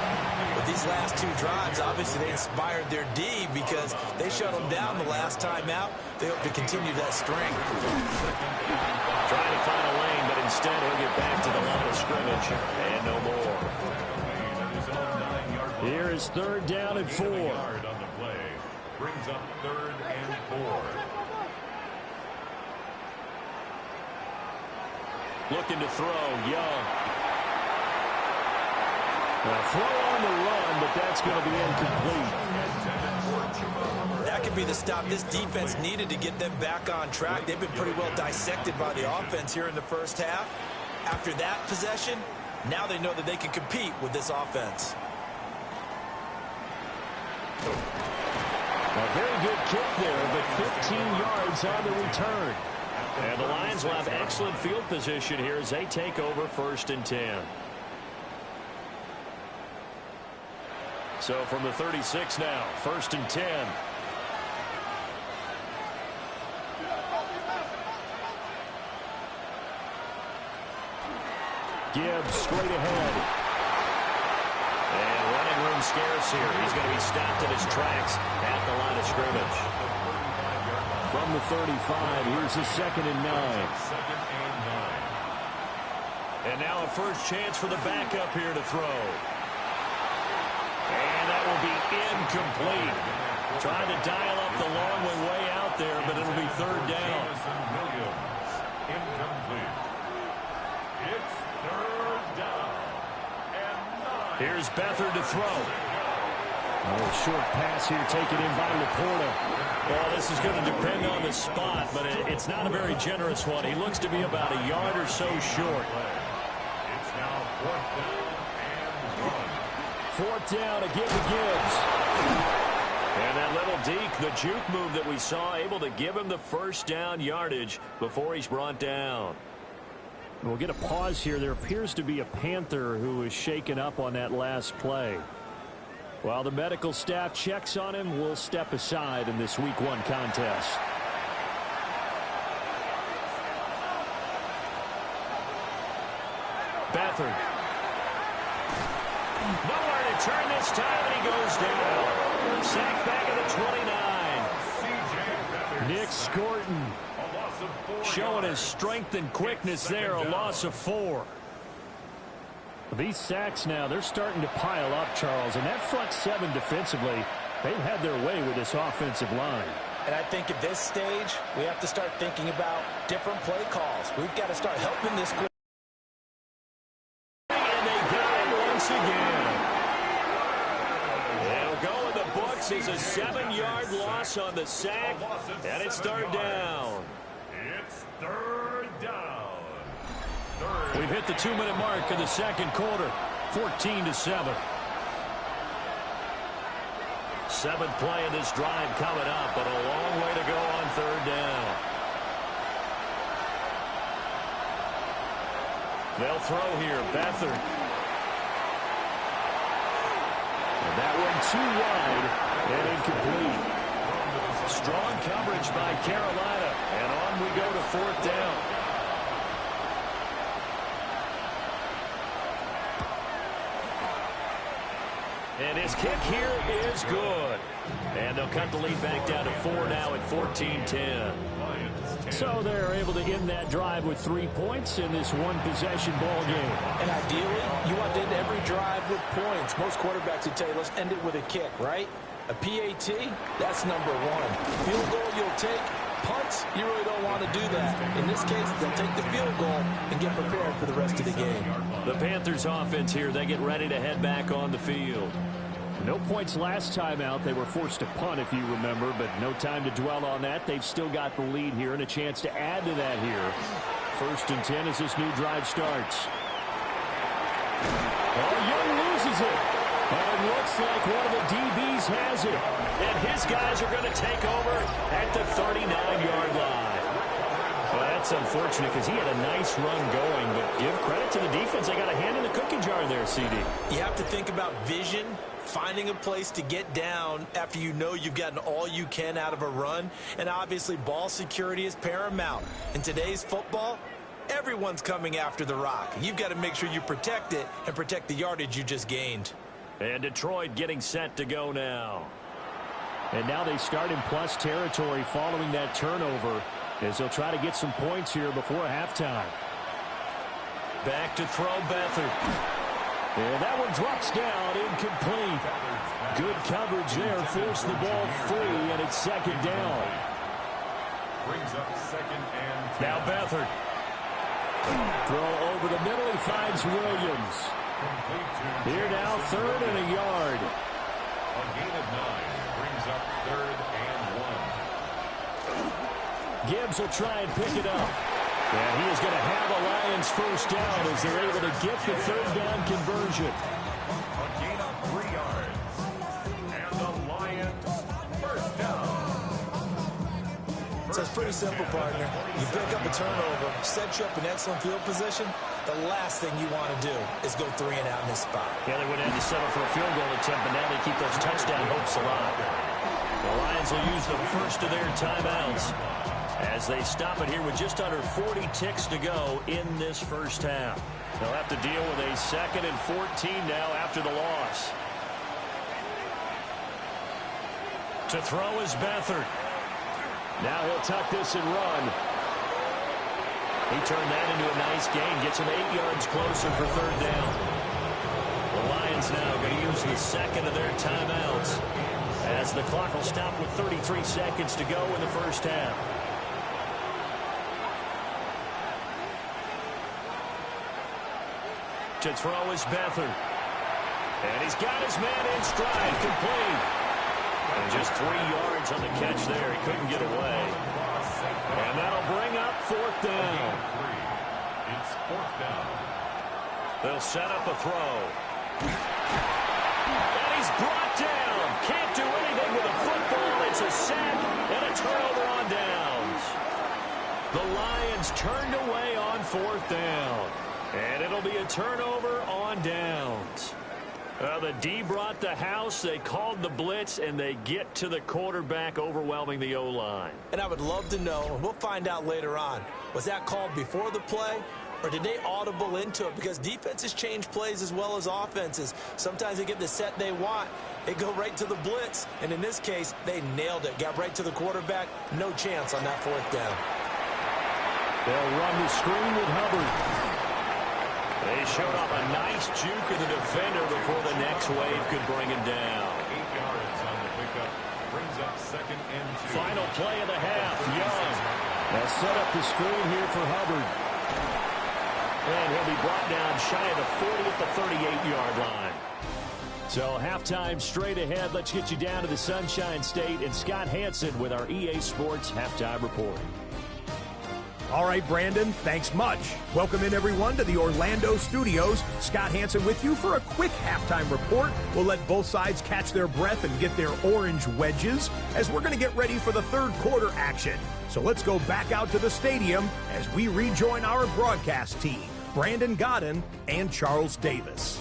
But these last 2 drives, obviously they inspired their D because they shut them down the last time out. They hope to continue that string. Trying to find a lane, but instead he'll get back to the line of scrimmage, and no more. Here is 3rd down and 4. Yard on the play. Brings up 3rd and 4. Looking to throw, Young. Throw on the run, but that's going to be incomplete. That could be the stop this defense needed to get them back on track. They've been pretty well dissected by the offense here in the first half. After that possession, now they know that they can compete with this offense. A very good kick there, but 15 yards on the return. And the Lions will have excellent field position here as they take over 1st and 10. So from the 36 now, 1st and 10. Gibbs straight ahead. And running room scarce here. He's going to be stopped in his tracks at the line of scrimmage. From the 35, here's his 2nd and 9. And now a first chance for the backup here to throw. And that will be incomplete. Trying to dial up the long way out there, but it'll be 3rd down. Incomplete. It's 3rd down. And 9. Here's Beathard to throw. A short pass here taken in by Laporta. Well, this is going to depend on the spot, but it's not a very generous one. He looks to be about a yard or so short. It's now 4th down and 1. 4th down to give to Gibbs. And that little deke, the juke move that we saw, able to give him the 1st down yardage before he's brought down. We'll get a pause here. There appears to be a Panther who is shaken up on that last play. While the medical staff checks on him, we'll step aside in this Week 1 contest. Beathard. Nowhere to turn this time, and he goes down. Sack back at the 29. Nick Scorton showing his strength and quickness there, a loss of 4. These sacks now, they're starting to pile up, Charles, and that front 7 defensively, they've had their way with this offensive line. And I think at this stage, we have to start thinking about different play calls. We've got to start helping this group. And they got him once again. They'll go in the books as a 7-yard loss on the sack, and it's 3rd down. It's 3rd down. We've hit the 2-minute mark in the 2nd quarter, 14-7. 7th play of this drive coming up, but a long way to go on 3rd down. They'll throw here, Beathard. And that one too wide and incomplete. Strong coverage by Carolina, and on we go to 4th down. And his kick here is good. And they'll cut the lead back down to 4 now at 14-10. So they're able to end that drive with 3 points in this one-possession ball game. And ideally, you want to end every drive with points. Most quarterbacks would tell you, let's end it with a kick, right? A PAT, that's number 1. Field goal you'll take. Punts, you really don't want to do that. In this case, they'll take the field goal and get prepared for the rest of the game. The Panthers offense here, they get ready to head back on the field. No points last time out. They were forced to punt, if you remember, but no time to dwell on that. They've still got the lead here and a chance to add to that here. 1st and 10 as this new drive starts. Oh, Young loses it. And it looks like one of the DBs has it. And his guys are going to take over at the 39-yard line. Well, that's unfortunate because he had a nice run going, but give credit to the defense. They got a hand in the cookie jar there, CD. You have to think about vision, finding a place to get down after you know you've gotten all you can out of a run. And obviously, ball security is paramount. In today's football, everyone's coming after the rock. You've got to make sure you protect it and protect the yardage you just gained. And Detroit getting set to go now. And now they start in plus territory following that turnover as they'll try to get some points here before halftime. Back to throw Beathard. And that one drops down, incomplete. Good coverage there, forced the ball free, and it's second down. Brings up second and 10. Now Beathard. Throw over the middle, he finds Williams. Here now, third and a yard. A gain of 9 brings up third and 1. Gibbs will try and pick it up. And he is going to have a Lions first down as they're able to get the third down conversion. A gain of 3 yards. And the Lions first down. So it's pretty simple, partner. You pick up a turnover, set you up in excellent field position. The last thing you want to do is go 3 and out in this spot. Yeah, they would have to settle for a field goal attempt, but now they keep those touchdown hopes alive. The Lions will use the first of their timeouts as they stop it here with just under 40 ticks to go in this first half. They'll have to deal with a 2nd and 14 now after the loss. To throw is Beathard. Now he'll tuck this and run. He turned that into a nice gain, gets him 8 yards closer for third down. The Lions now going to use the second of their timeouts as the clock will stop with 33 seconds to go in the first half. To throw is Beathard. And he's got his man in stride, complete. And just 3 yards on the catch there. He couldn't get away. And that'll bring up fourth down. It's fourth down. They'll set up a throw. And he's brought down. Can't do anything with a football. It's a sack and a turnover on downs. The Lions turned away on fourth down. And it'll be a turnover on downs. The D brought the house. They called the blitz, and they get to the quarterback, overwhelming the O-line. And I would love to know, and we'll find out later on, was that called before the play, or did they audible into it? Because defenses change plays as well as offenses. Sometimes they get the set they want. They go right to the blitz, and in this case, they nailed it. Got right to the quarterback. No chance on that fourth down. They'll run the screen with Hubbard. They showed off a nice juke of the defender before the next wave could bring him down. 8 yards on the pickup. Brings up second and 2. Final play of the half. Young. They'll set up the screen here for Hubbard. And he'll be brought down shy of the 40 at the 38-yard line. So halftime straight ahead. Let's get you down to the Sunshine State and Scott Hansen with our EA Sports Halftime Report. All right, Brandon, thanks much. Welcome in, everyone, to the Orlando studios. Scott Hansen with you for a quick halftime report. We'll let both sides catch their breath and get their orange wedges as we're going to get ready for the third quarter action. So let's go back out to the stadium as we rejoin our broadcast team, Brandon Godden and Charles Davis.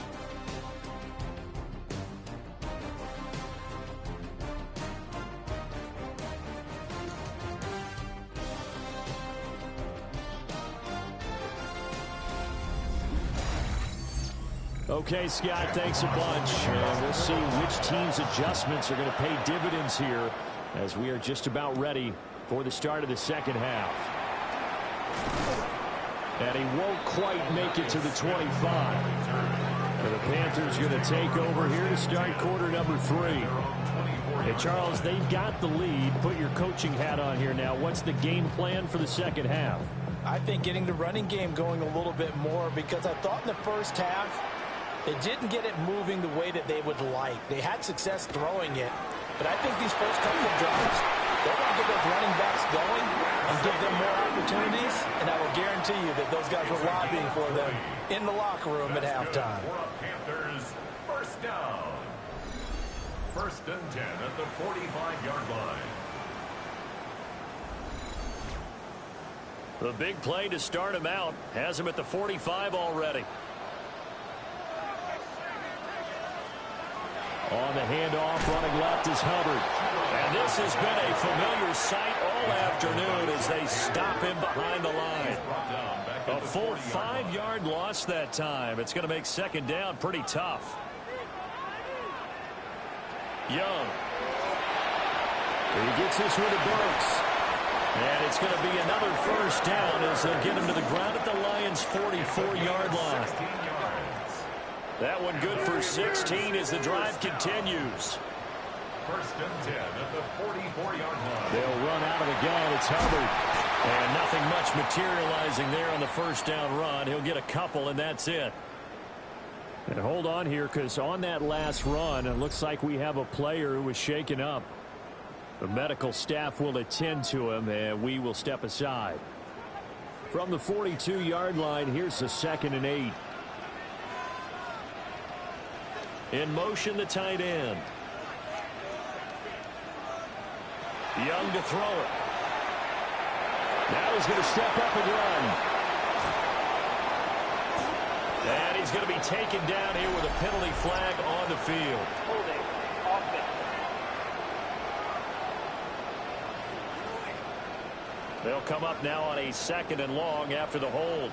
Okay, Scott, thanks a bunch. We'll see which team's adjustments are going to pay dividends here as we are just about ready for the start of the second half. And he won't quite make it to the 25. And the Panthers going to take over here to start quarter number 3. Hey, Charles, they've got the lead. Put your coaching hat on here now. What's the game plan for the second half? I think getting the running game going a little bit more, because I thought in the first half they didn't get it moving the way that they would like. They had success throwing it, but I think these first couple of drives, they want to get those running backs going and give them more opportunities, and I will guarantee you that those guys were lobbying for them in the locker room at halftime. Panthers first down. First and 10 at the 45-yard line. The big play to start him out has him at the 45 already. On the handoff, running left is Hubbard. And this has been a familiar sight all afternoon as they stop him behind the line. A full 5-yard loss that time. It's going to make second down pretty tough. Young. He gets this one to Burks. And it's going to be another first down as they'll get him to the ground at the Lions' 44-yard line. That one good for 16 as the drive continues. First and 10 at the 44-yard line. They'll run out of the gun. It's Hubbard. And nothing much materializing there on the first down run. He'll get a couple, and that's it. And hold on here, because on that last run, it looks like we have a player who was shaken up. The medical staff will attend to him, and we will step aside. From the 42-yard line, here's the 2nd and 8. In motion, the tight end. Young to throw it. Now he's going to step up and run. And he's going to be taken down here with a penalty flag on the field. Holding. Offense. They'll come up now on a 2nd and long after the hold.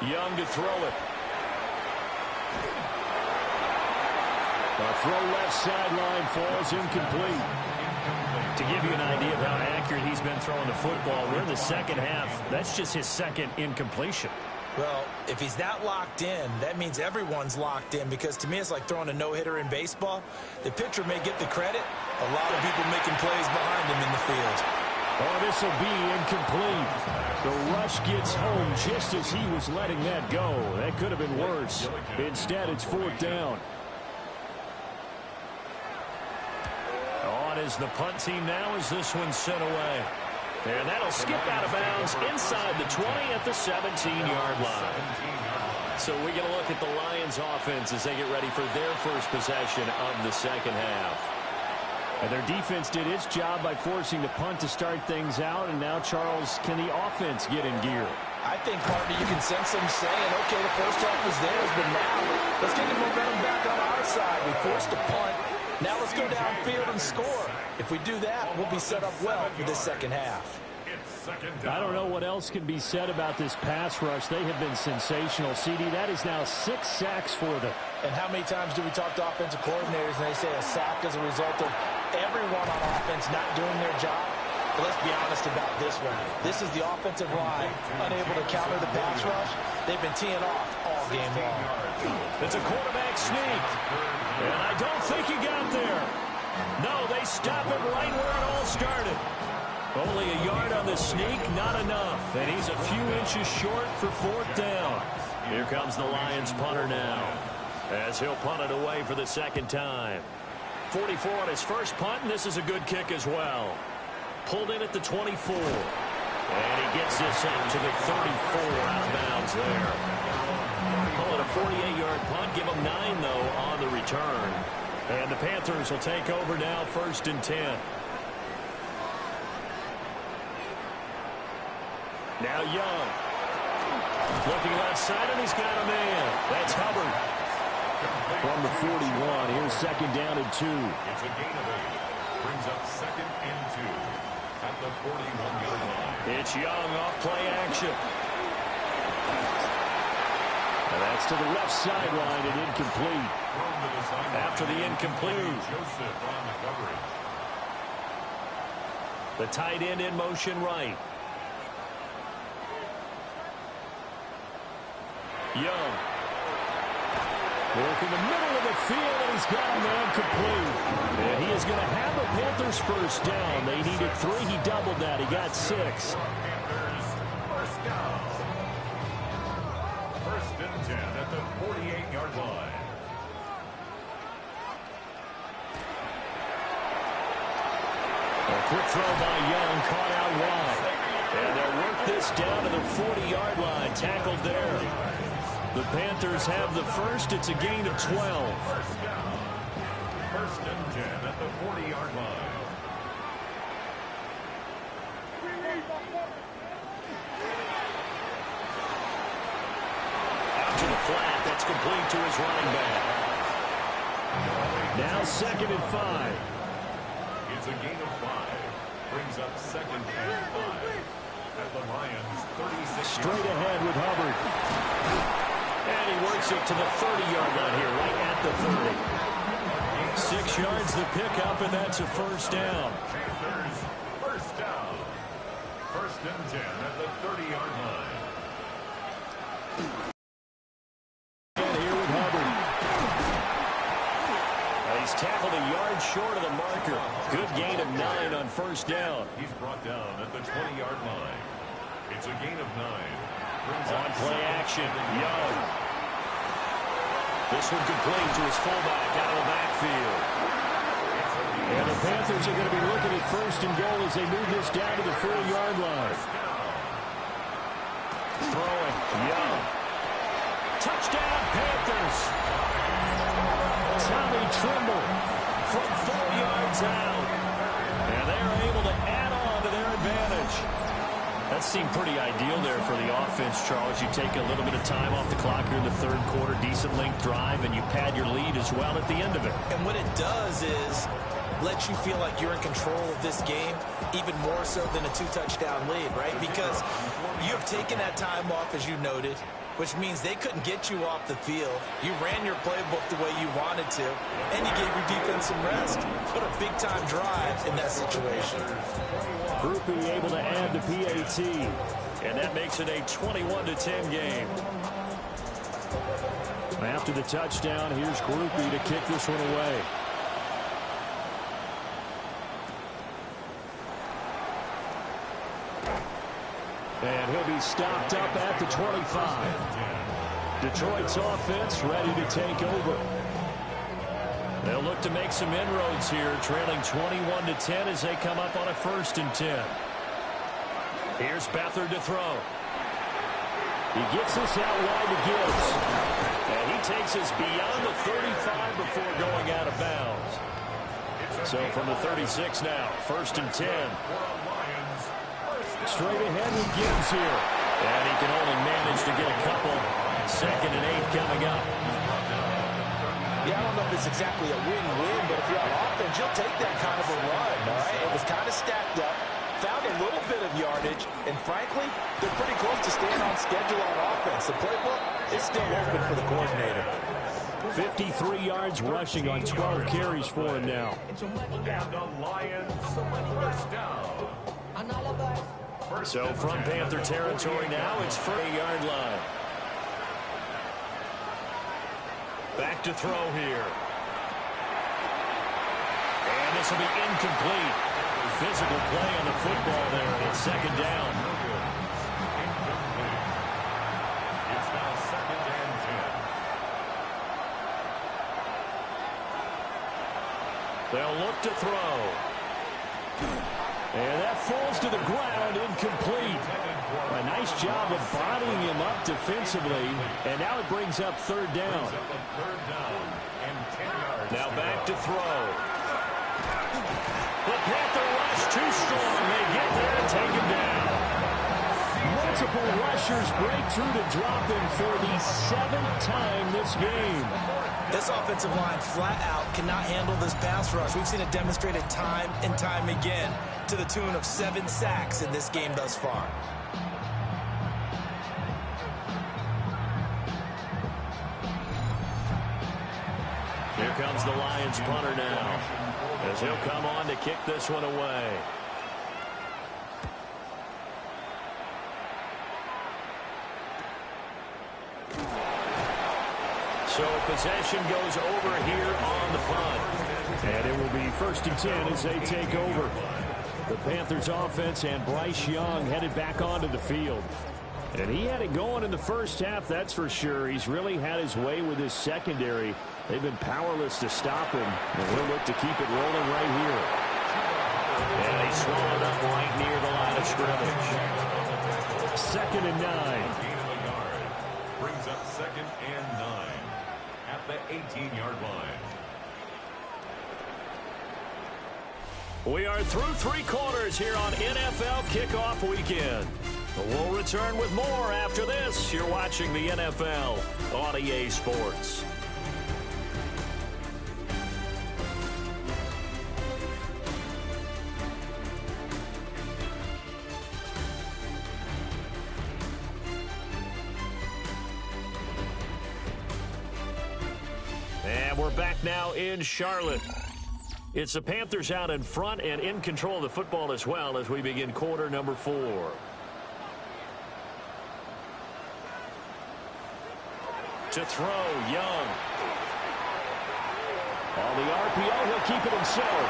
Young to throw it. The throw left sideline falls incomplete. To give you an idea of how accurate he's been throwing the football, we're in the second half. That's just his 2nd incompletion. Well, if he's that locked in, that means everyone's locked in, because to me it's like throwing a no-hitter in baseball. The pitcher may get the credit. A lot of people making plays behind him in the field. Oh, this will be incomplete. The rush gets home just as he was letting that go. That could have been worse. Instead, it's 4th down. On is the punt team now as this one's sent away. And that'll skip out of bounds inside the 20 at the 17-yard line. So we get a look at the Lions offense as they get ready for their first possession of the second half. And their defense did its job by forcing the punt to start things out. And now, Charles, can the offense get in gear? I think, partner, you can sense them saying, okay, the first half was theirs, but now let's get the momentum back on our side. We forced a punt. Now let's go downfield and score. If we do that, we'll be set up well for this second half. I don't know what else can be said about this pass rush. They have been sensational. CD, that is now 6 sacks for them. And how many times do we talk to offensive coordinators and they say a sack is a result of everyone on offense not doing their job? But let's be honest about this one. This is the offensive line unable to counter the pass rush. They've been teeing off all game long. It's a quarterback sneak. And I don't think he got there. No, they stop him right where it all started. Only a yard on the sneak, not enough. And he's a few inches short for 4th down. Here comes the Lions punter now, as he'll punt it away for the 2nd time. 44 on his first punt, and this is a good kick as well. Pulled in at the 24. And he gets this up to the 34 out of bounds there. Call it a 48-yard punt. Give him 9, though, on the return. And the Panthers will take over now, 1st and 10. Now Young. Looking left side, and he's got a man. That's Hubbard. From the 41, here's 2nd down and 2. It's a gain of 8. Brings up 2nd and 2 at the 41-yard line. It's Young off play action. And that's to the left sideline and incomplete. After the incomplete. Joseph on the coverage. The tight end in motion right. Young. Working the middle of the field, and he's got a man complete. And he is going to have the Panthers first down. They needed 3. He doubled that. He got 6. Panthers first down. 1st and 10 at the 48-yard line. A quick throw by Young, caught out wide. And they'll work this down to the 40-yard line. Tackled there. The Panthers have the first. It's a gain of 12. First down. 1st and 10 at the 40-yard line. Out to the flat. That's complete to his running back. Now 2nd and 5. It's a gain of 5. Brings up 2nd and 5 at the Lions' 36. Straight ahead with Hubbard. And he works it to the 30-yard line here, right at the 30. 6 yards the pickup, and that's a first down. Panthers, first down. 1st and 10 at the 30-yard line. short of the marker. Good gain of 9 on first down. He's brought down at the 20-yard line. It's a gain of 9. On play action, Young. This one complete to his fullback out of the backfield. And the Panthers are going to be looking at first and goal as they move this down to the 4-yard line. Throwing, Young. Touchdown, Panthers. Tommy Trimble from 4 yards out. And they are able to add on to their advantage. That seemed pretty ideal there for the offense, Charles. You take a little bit of time off the clock here in the third quarter, decent length drive, and you pad your lead as well at the end of it. And what it does is let you feel like you're in control of this game, even more so than a 2-touchdown lead, right? Because you have taken that time off, as you noted, which means they couldn't get you off the field. You ran your playbook the way you wanted to, and you gave your defense some rest. Put a big-time drive in that situation. Groupie able to add the PAT, and that makes it a 21-10 game. After the touchdown, here's Groupie to kick this one away. And he'll be stopped up at the 25. Detroit's offense ready to take over. They'll look to make some inroads here, trailing 21-10 as they come up on a 1st and 10. Here's Beathard to throw. He gets this out wide to Gibbs. And he takes us beyond the 35 before going out of bounds. So from the 36 now, 1st and 10. Straight ahead with Gibbs here. And he can only manage to get a couple. 2nd and 8 coming up. Yeah, I don't know if it's exactly a win-win, but if you're on offense, you'll take that kind of a run, all right? It was kind of stacked up, found a little bit of yardage, and frankly, they're pretty close to staying on schedule on offense. The playbook is still open for the coordinator. 53 yards rushing on 12 carries for him now. And the Lions first down. So from Panther territory now, it's 40-yard line. Back to throw here. And this will be incomplete. Physical play on the football there. It's 2nd down. It's now 2nd and 10. They'll look to throw. And that falls to the ground, incomplete. A nice job of bodying him up defensively, and now it brings up 3rd down. Now back to throw. The Panther rush too strong. They get there and take him down. Multiple rushers break through to drop him for the 7th time this game. This offensive line flat out cannot handle this pass rush. We've seen it demonstrated time and time again to the tune of 7 sacks in this game thus far. Here comes the Lions punter now, as he'll come on to kick this one away. So possession goes over here on the punt. And it will be 1st and 10 as they take over. The Panthers offense and Bryce Young headed back onto the field. And he had it going in the first half, that's for sure. He's really had his way with his secondary. They've been powerless to stop him. And he'll look to keep it rolling right here. And he swallowed up right near the line of scrimmage. 2nd and 9. Brings up 2nd and 9 at the 18-yard line. We are through 3 quarters here on NFL Kickoff Weekend. We'll return with more after this. You're watching the NFL on EA Sports. And we're back now in Charlotte. It's the Panthers out in front and in control of the football as well as we begin quarter number 4. To throw, Young. On the RPO, he'll keep it himself.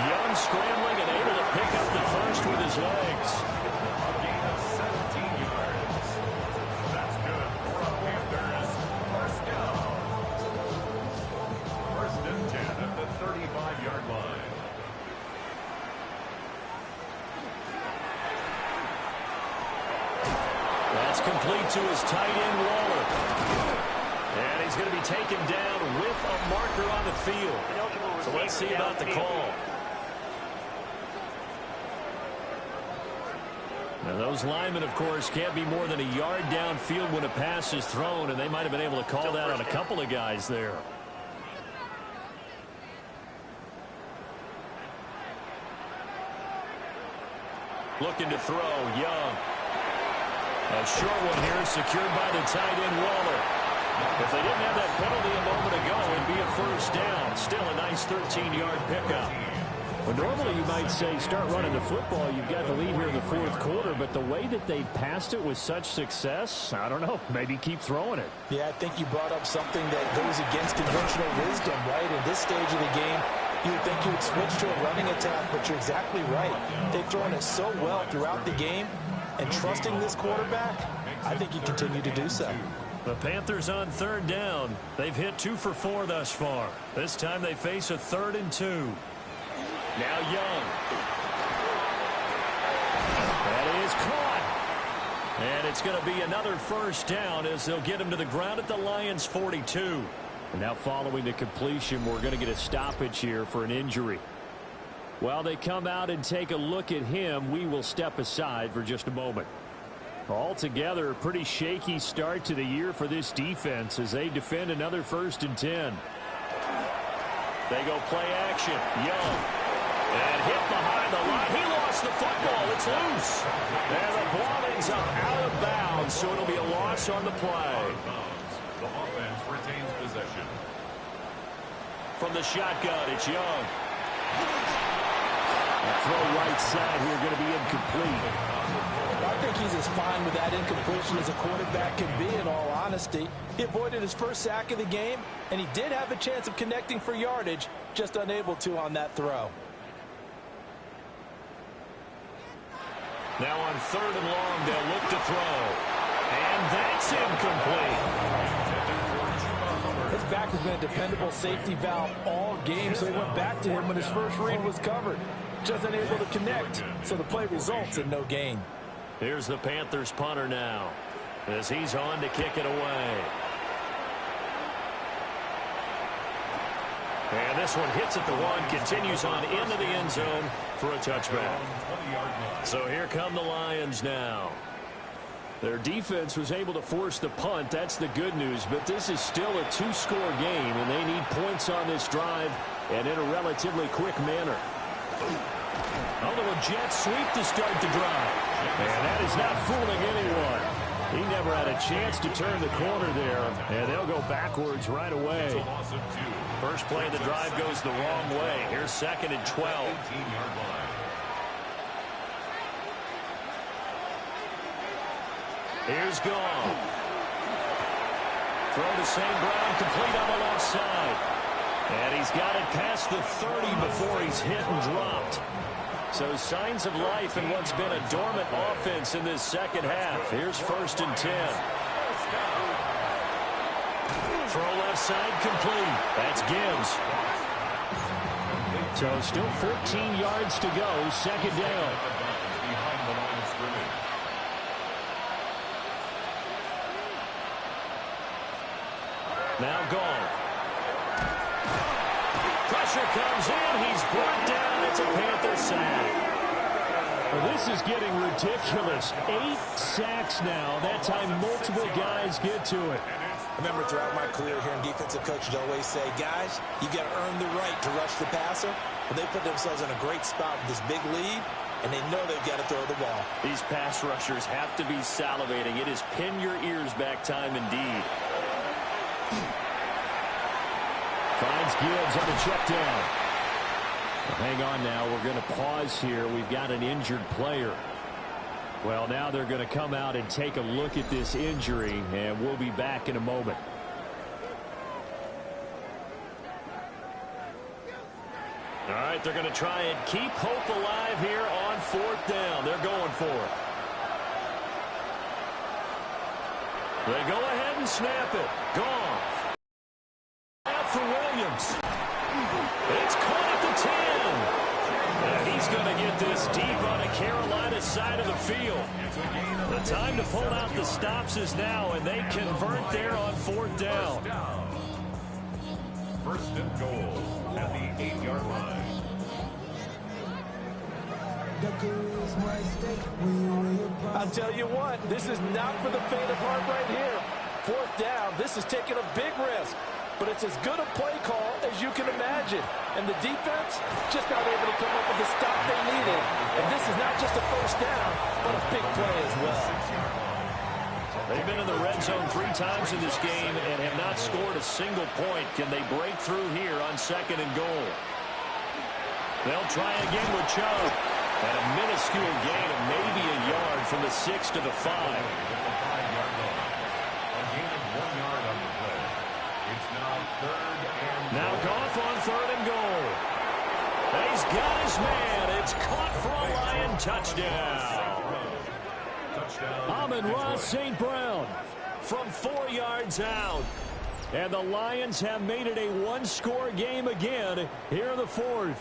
Young scrambling and able to pick up the first with his legs. A gain of 17 yards. That's good for a Panthers first down. First and 10 at the 35-yard line. That's complete to his tight end, Waller. And he's going to be taken down with a marker on the field. So let's see about the call. Now those linemen, of course, can't be more than a yard downfield when a pass is thrown, and they might have been able to call that on a couple of guys there. Looking to throw, Young. A short one here, secured by the tight end, Waller. If they didn't have that penalty a moment ago, it'd be a first down. Still a nice 13-yard pickup. Well, normally you might say start running the football. You've got the lead here in the fourth quarter, but the way that they've passed it with such success, I don't know, maybe keep throwing it. Yeah, I think you brought up something that goes against conventional wisdom, right? In this stage of the game, you would think you would switch to a running attack, but you're exactly right. They've thrown it so well throughout the game, and trusting this quarterback, I think you continue to do so. The Panthers on third down. They've hit 2 for 4 thus far. This time they face a 3rd and 2. Now Young. That is caught. And it's going to be another first down as they'll get him to the ground at the Lions' 42. And now following the completion, we're going to get a stoppage here for an injury. While they come out and take a look at him, we will step aside for just a moment. Altogether, a pretty shaky start to the year for this defense as they defend another 1st and 10. They go play action. Young. And hit behind the line. He lost the football. It's loose. And the ball ends up out of bounds, so it'll be a loss on the play. The offense retains possession. From the shotgun, it's Young. The throw right side here going to be incomplete. I think he's as fine with that incompletion as a quarterback can be, in all honesty. He avoided his first sack of the game, and he did have a chance of connecting for yardage, just unable to on that throw. Now on 3rd and long, they'll look to throw. And that's incomplete. His back has been a dependable safety valve all game, so he went back to him when his first read was covered. Just unable to connect, so the play results in no gain. Here's the Panthers punter now as he's on to kick it away. And this one hits at the 1, continues on into the end zone for a touchback. So here come the Lions now. Their defense was able to force the punt. That's the good news, but this is still a 2-score game, and they need points on this drive and in a relatively quick manner. A little jet sweep to start the drive. And that is not fooling anyone. He never had a chance to turn the corner there, and they'll go backwards right away. First play of the drive goes the wrong way. Here's 2nd and 12. Here's Goff. Throw to St. Brown, complete on the left side. And he's got it past the 30 before he's hit and dropped. So signs of life in what's been a dormant offense in this second half. Here's 1st and 10. Throw left side complete. That's Gibbs. So still 14 yards to go. 2nd down. Behind the line of scrimmage. Now Goff. Pressure comes in. He's brought down. It's a Panther sack. Well, this is getting ridiculous. 8 sacks now. That time multiple guys get to it. I remember throughout my career hearing defensive coaches always say, guys, you got to earn the right to rush the passer. But they put themselves in a great spot with this big lead, and they know they've got to throw the ball. These pass rushers have to be salivating. It is pin your ears back time indeed. Finds Gibbs on the check down. Well, hang on now. We're going to pause here. We've got an injured player. Well, now they're going to come out and take a look at this injury, and we'll be back in a moment. All right, they're going to try and keep hope alive here on 4th down. They're going for it. They go ahead and snap it. Gone. Out for Williams. It's caught at the 10. And he's going to get this deep on the Carolina side of the field. The time to pull out the stops is now, and they convert there on 4th down. 1st and goal at the 8-yard line. I'll tell you what, this is not for the faint of heart right here. 4th down, this is taking a big risk. But it's as good a play call as you can imagine. And the defense just not able to come up with the stop they needed. And this is not just a 1st down, but a big play as well. They've been in the red zone 3 times in this game and have not scored a single point. Can they break through here on 2nd and goal? They'll try again with Chubb. And a minuscule gain of maybe a yard from the 6 to the 5. A gain of 1 yard on the play. It's now 3rd and goal. Now Goff on 3rd and goal. He's got his man. It's caught for a Lion touchdown. Amon-Ra St. Brown from 4 yards out. And the Lions have made it a 1-score game again here in the 4th.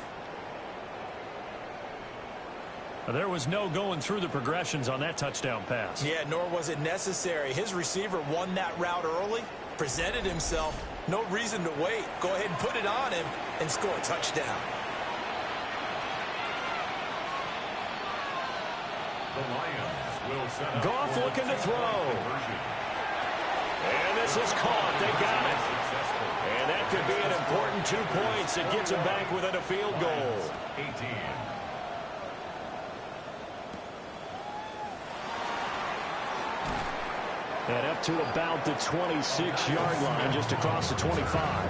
There was no going through the progressions on that touchdown pass. Yeah, nor was it necessary. His receiver won that route early, presented himself. No reason to wait. Go ahead and put it on him and score a touchdown. The Lions will set up. Goff looking to throw. And this is caught. They got it. And that could be an important 2 points. It gets them back within a field goal. 18. And up to about the 26-yard line, just across the 25.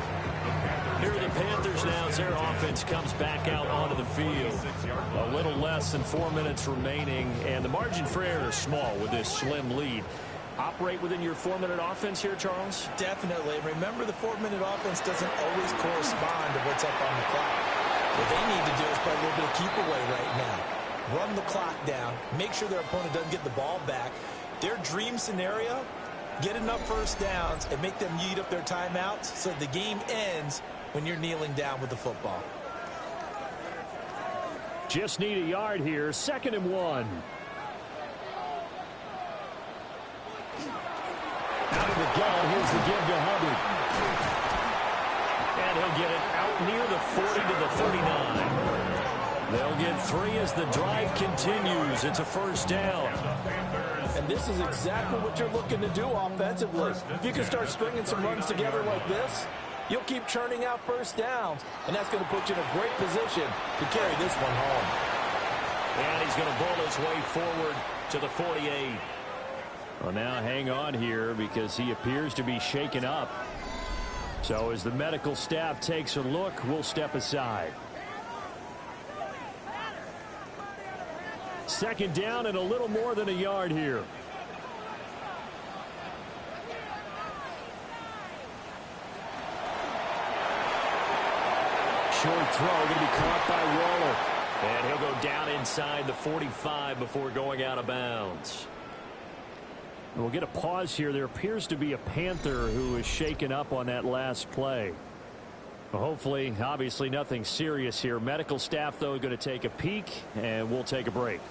Here are the Panthers now as their offense comes back out onto the field. A little less than 4 minutes remaining, and the margin for error is small with this slim lead. Operate within your 4-minute offense here, Charles? Definitely. Remember, the 4-minute offense doesn't always correspond to what's up on the clock. What they need to do is play a little bit of keep away right now. Run the clock down. Make sure their opponent doesn't get the ball back. Their dream scenario, get enough 1st downs and make them eat up their timeouts so the game ends when you're kneeling down with the football. Just need a yard here. 2nd and 1. Out of the gun, here's the give to Hubbard. And he'll get it out near the 40 to the 39. They'll get 3 as the drive continues. It's a 1st down. And this is exactly what you're looking to do offensively. If you can start stringing some runs together like this, you'll keep churning out 1st downs, and that's going to put you in a great position to carry this one home. And he's going to bull his way forward to the 48. Well, now hang on here because he appears to be shaken up. So as the medical staff takes a look, we'll step aside. 2nd down and a little more than a yard here. Short throw going to be caught by Waller. And he'll go down inside the 45 before going out of bounds. And we'll get a pause here. There appears to be a Panther who is shaken up on that last play. Well, hopefully, obviously nothing serious here. Medical staff, though, going to take a peek, and we'll take a break.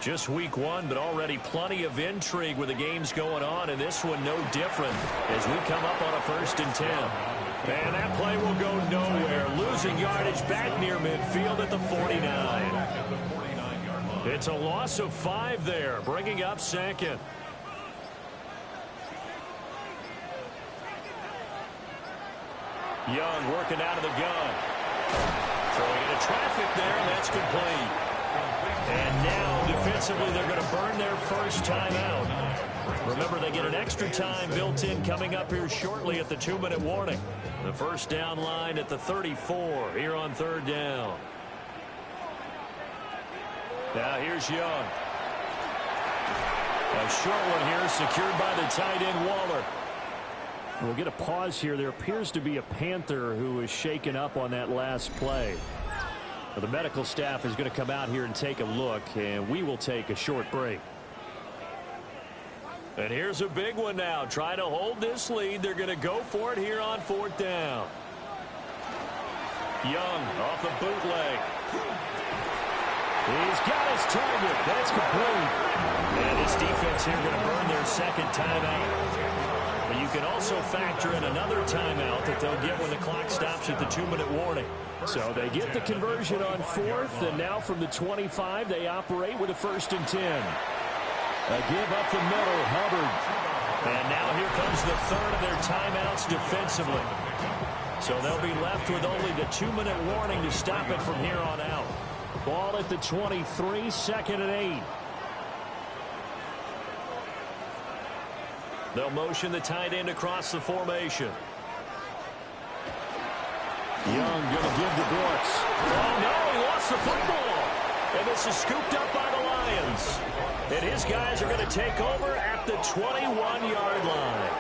Just week 1, but already plenty of intrigue with the games going on, and this one no different as we come up on a 1st and 10. And that play will go nowhere. Losing yardage back near midfield at the 49. It's a loss of 5 there, bringing up 2nd. Young working out of the gun. Throwing into traffic there, and that's complete. And now, defensively, they're going to burn their 1st time out. Remember, they get an extra time built in coming up here shortly at the 2-minute warning. The 1st down line at the 34 here on 3rd down. Now, here's Young. A short one here secured by the tight end Waller. We'll get a pause here. There appears to be a Panther who is shaken up on that last play. Well, the medical staff is going to come out here and take a look, and we will take a short break. And here's a big one now. Trying to hold this lead. They're going to go for it here on 4th down. Young off the bootleg. He's got his target. That's complete. And his defense here going to burn their second timeout. But you can also factor in another timeout that they'll get when the clock stops at the 2-minute warning. So they get the conversion on 4th, and now from the 25, they operate with a 1st and 10. A give up the middle, Hubbard. And now here comes the third of their timeouts defensively. So they'll be left with only the 2-minute warning to stop it from here on out. Ball at the 23, 2nd and 8. They'll motion the tight end across the formation. Young going to give to Brooks. Oh, no, he lost the football. And this is scooped up by the Lions. And his guys are going to take over at the 21-yard line.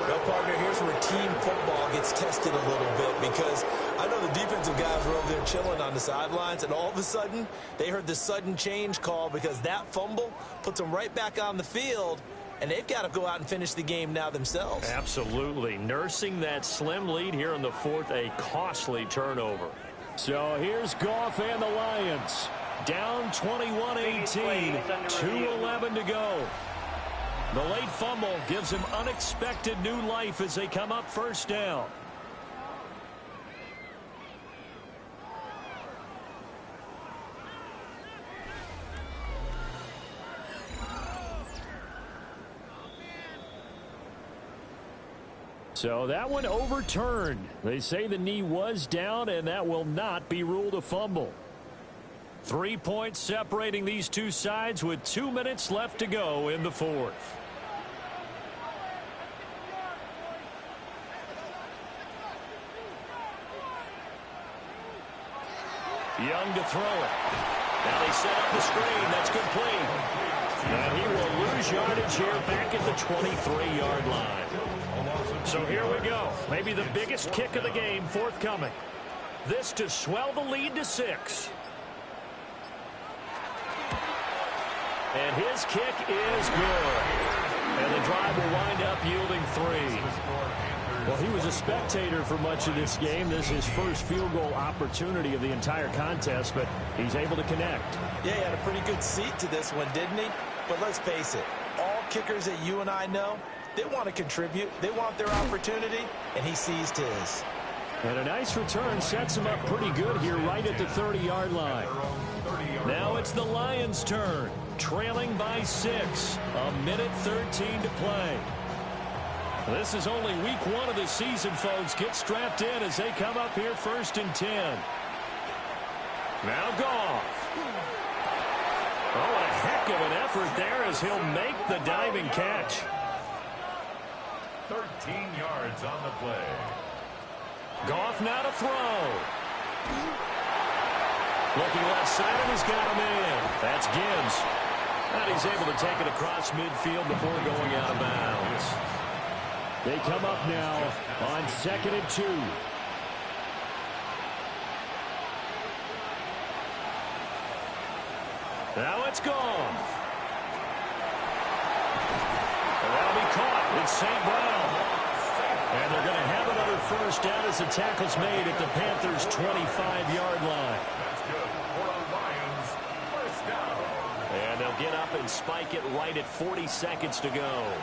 Well, partner, here's where team football gets tested a little bit, because I know the defensive guys were over there chilling on the sidelines, and all of a sudden, they heard the sudden change call because that fumble puts them right back on the field, and they've got to go out and finish the game now themselves. Absolutely. Nursing that slim lead here in the 4th, a costly turnover. So here's Goff and the Lions. Down 21-18, 2:11 to go. The late fumble gives him unexpected new life as they come up 1st down. So that one overturned. They say the knee was down, and that will not be ruled a fumble. 3 points separating these two sides with 2 minutes left to go in the 4th. Young to throw it. Now they set up the screen. That's complete. And he will lose yardage here back at the 23-yard line. So here we go. Maybe the biggest kick of the game forthcoming. This to swell the lead to 6. And his kick is good. And the drive will wind up yielding 3. Well, he was a spectator for much of this game. This is his first field goal opportunity of the entire contest, but he's able to connect. Yeah, he had a pretty good seat to this one, didn't he? But let's face it, all kickers that you and I know, they want to contribute. They want their opportunity, and he seized his. And a nice return sets him up pretty good here right at the 30-yard line. Now it's the Lions' turn, trailing by 6. 1:13 to play. This is only week 1 of the season, folks. Get strapped in as they come up here 1st and 10. Now Goff. Oh, a heck of an effort there as he'll make the diving catch. 13 yards on the play. Goff now to throw. Looking left side, and he's got a man. That's Gibbs. And he's able to take it across midfield before going out of bounds. They come up now on 2nd and 2. Now it's gone. And that'll be caught. It's St. Brown. And they're going to have another 1st down as the tackle's made at the Panthers' 25-yard line. That's good for the Lions. 1st down. And they'll get up and spike it right at 40 seconds to go.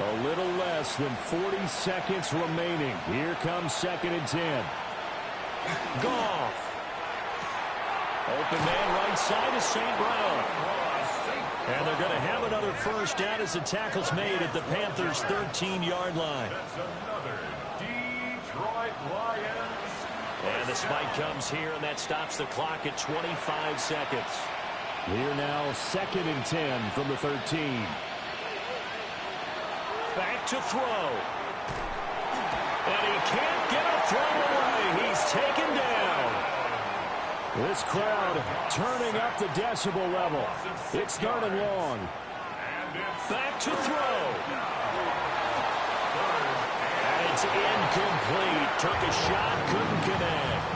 A little less than 40 seconds remaining. Here comes 2nd and 10. Goff. Open man right side is St. Brown. And they're going to have another 1st down as the tackle's made at the Panthers' 13-yard line. That's another Detroit Lions. And the spike comes here, and that stops the clock at 25 seconds. Here now 2nd and 10 from the 13. Back to throw. And he can't get a throw away. He's taken down. This crowd turning up the decibel level. It's 3rd and long. Back to throw. And it's incomplete. Took a shot, couldn't connect.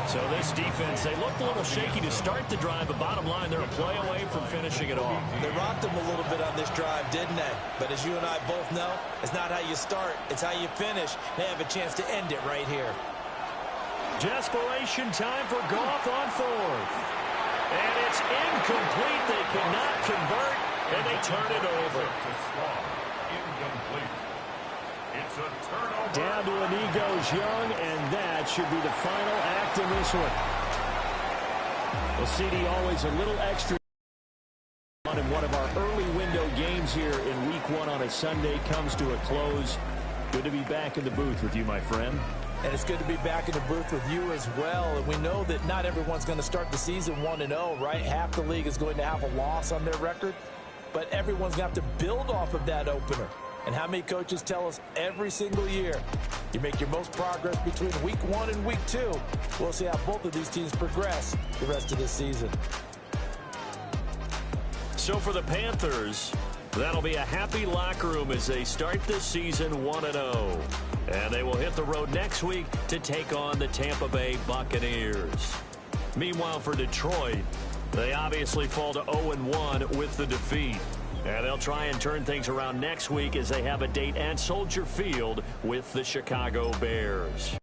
So this defense, they looked a little shaky to start the drive, but bottom line, they're a play away from finishing it off. They rocked them a little bit on this drive, didn't they? But as you and I both know, it's not how you start, it's how you finish. They have a chance to end it right here. Desperation time for Goff on fourth. And it's incomplete. They cannot convert, and they turn it over. Incomplete. It's a turnover. Down to Inigo's Young, and that should be the final act in this one. Well, CD, always a little extra in one of our early window games here in Week 1 on a Sunday comes to a close. Good to be back in the booth with you, my friend. And it's good to be back in the booth with you as well. And we know that not everyone's going to start the season 1-0, right? Half the league is going to have a loss on their record. But everyone's going to have to build off of that opener. And how many coaches tell us every single year, you make your most progress between Week 1 and Week 2. We'll see how both of these teams progress the rest of this season. So for the Panthers, that'll be a happy locker room as they start this season 1-0. And they will hit the road next week to take on the Tampa Bay Buccaneers. Meanwhile, for Detroit, they obviously fall to 0-1 with the defeat. And they'll try and turn things around next week as they have a date at Soldier Field with the Chicago Bears.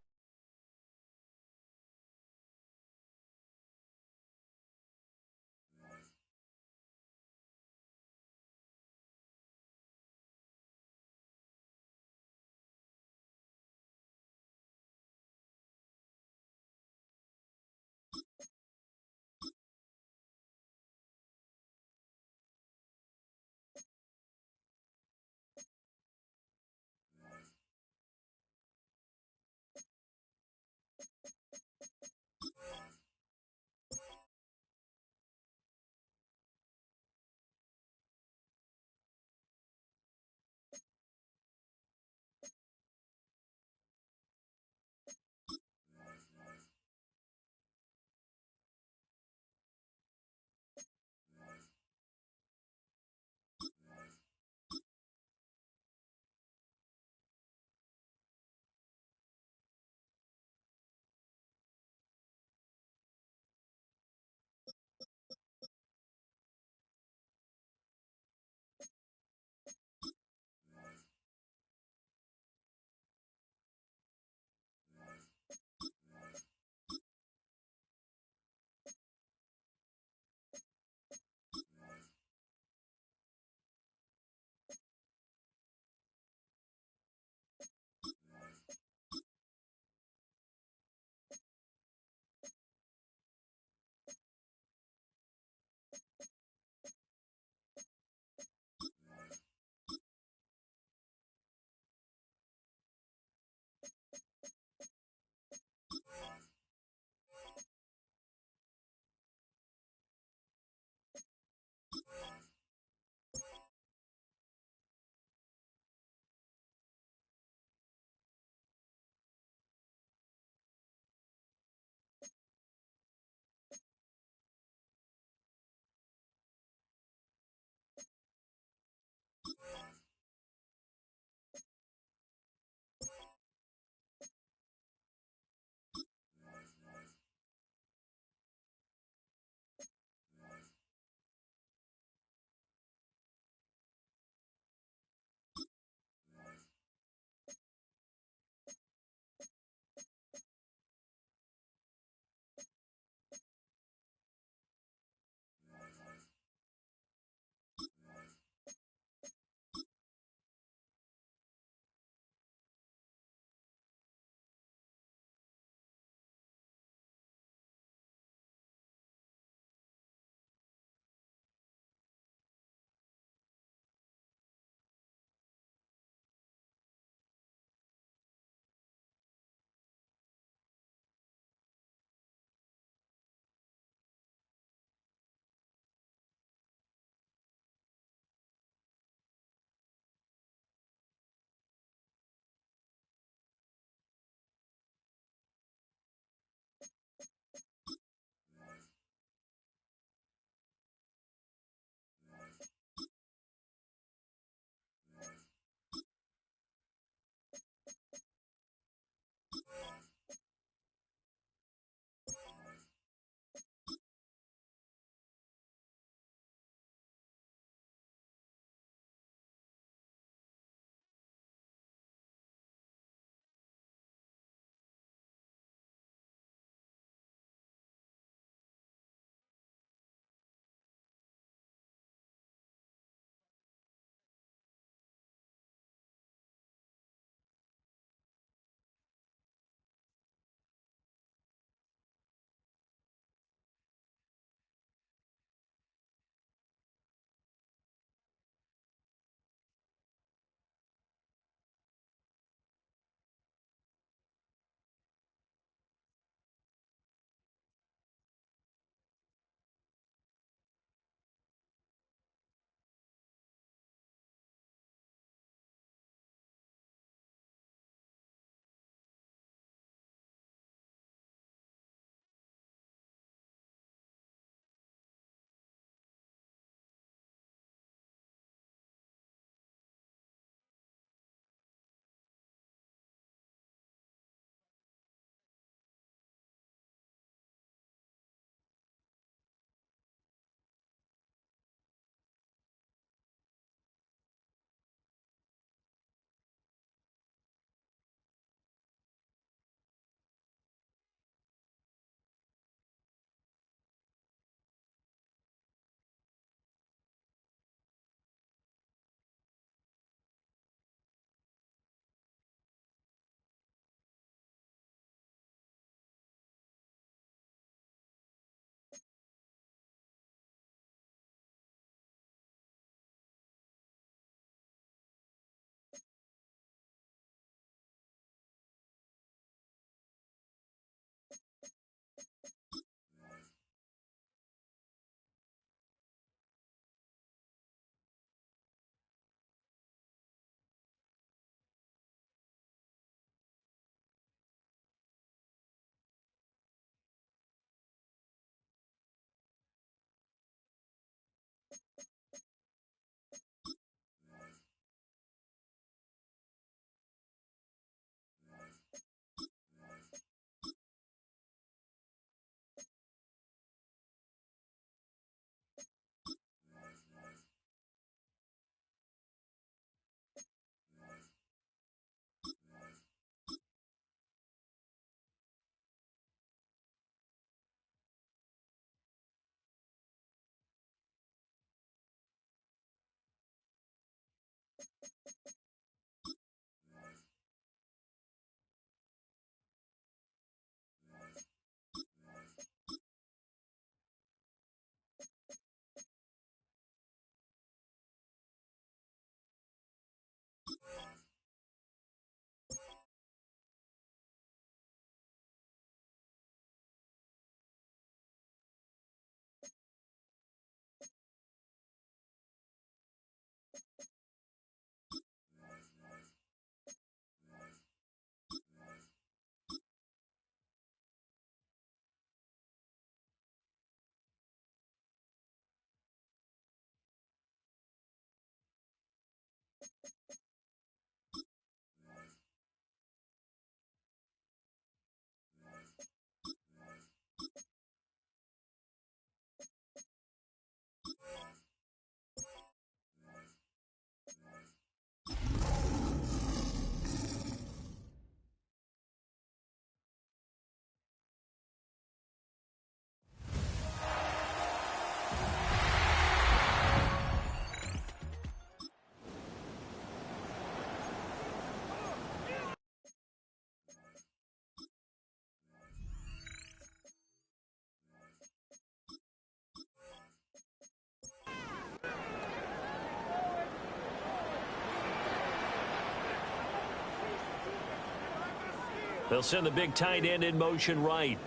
They'll send the big tight end in motion right.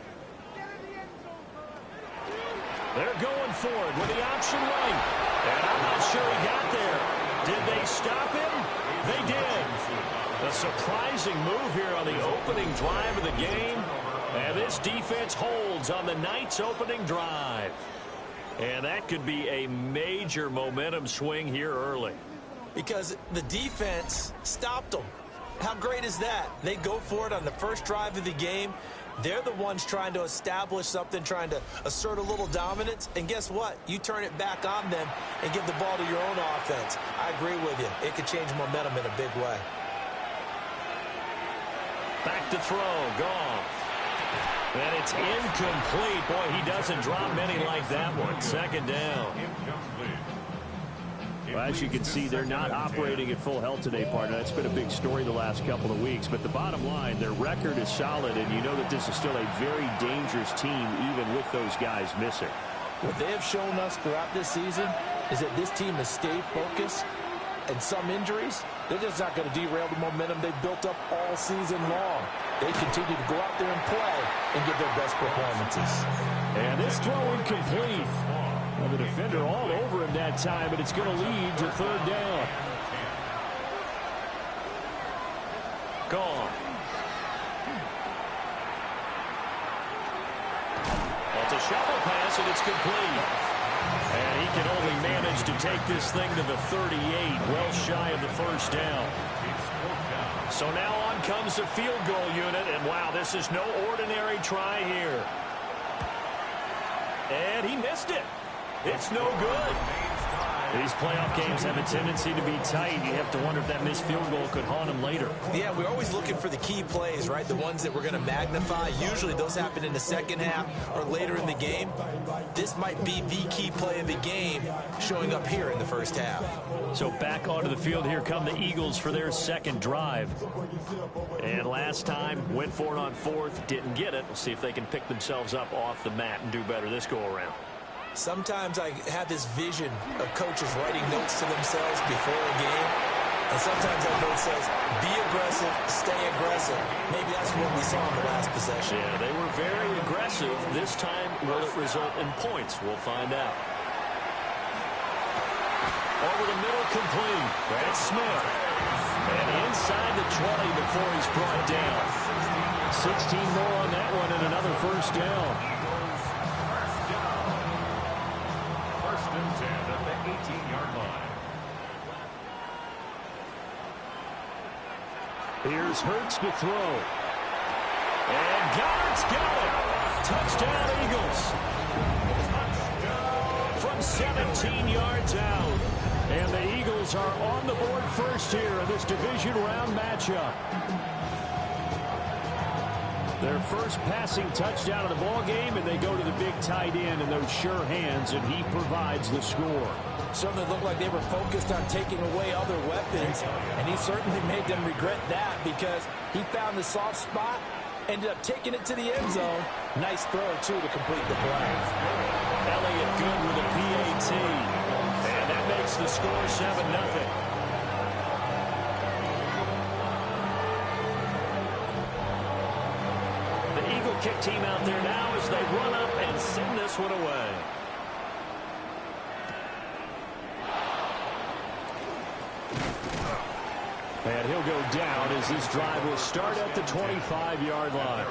They're going for it with the option right. And I'm not sure he got there. Did they stop him? They did. A surprising move here on the opening drive of the game. And this defense holds on the night's opening drive. And that could be a major momentum swing here early. Because the defense stopped them. How great is that? They go for it on the first drive of the game. They're the ones trying to establish something, trying to assert a little dominance. And guess what? You turn it back on them and give the ball to your own offense. I agree with you. It could change momentum in a big way. Back to throw. Goff. And it's incomplete. Boy, he doesn't drop many like that one. Second down. Well, as you can see, they're not operating at full health today, partner. That's been a big story the last couple of weeks. But the bottom line, their record is solid, and you know that this is still a very dangerous team, even with those guys missing. What they have shown us throughout this season is that this team has stayed focused, and some injuries, they're just not going to derail the momentum they've built up all season long. They continue to go out there and play and give their best performances. And this throw incomplete. Well, the defender all over him that time, but it's going to lead to third down. Gone. It's a shuffle pass, and it's complete. And he can only manage to take this thing to the 38, well shy of the first down. So now on comes the field goal unit, and wow, this is no ordinary try here. And he missed it. It's no good. These playoff games have a tendency to be tight. You have to wonder if that missed field goal could haunt him later. Yeah, we're always looking for the key plays, right? The ones that we're going to magnify. Usually those happen in the second half or later in the game. This might be the key play of the game showing up here in the first half. So back onto the field here come the Eagles for their second drive. And last time, went for it on fourth, didn't get it. We'll see if they can pick themselves up off the mat and do better this go-around. Sometimes I have this vision of coaches writing notes to themselves before a game. And sometimes that note says, be aggressive, stay aggressive. Maybe that's what we saw in the last possession. Yeah, they were very aggressive. This time, will it result in points? We'll find out. Over the middle, complete. That's Smith. And inside the 20 before he's brought down. 16 more on that one and another first down. First and 10 at the 18-yard line. Here's Hurts to throw. And Goddard's got it. Touchdown, Eagles. From 17 yards out. And the Eagles are on the board first here in this division round matchup. Their first passing touchdown of the ball game, and they go to the big tight end in those sure hands, and he provides the score. Certainly looked like they were focused on taking away other weapons, and he certainly made them regret that because he found the soft spot, ended up taking it to the end zone. Nice throw, too, to complete the play. Elliott good with a PAT. And that makes the score 7-0. Kick team out there now as they run up and send this one away. And he'll go down as this drive will start at the 25-yard line.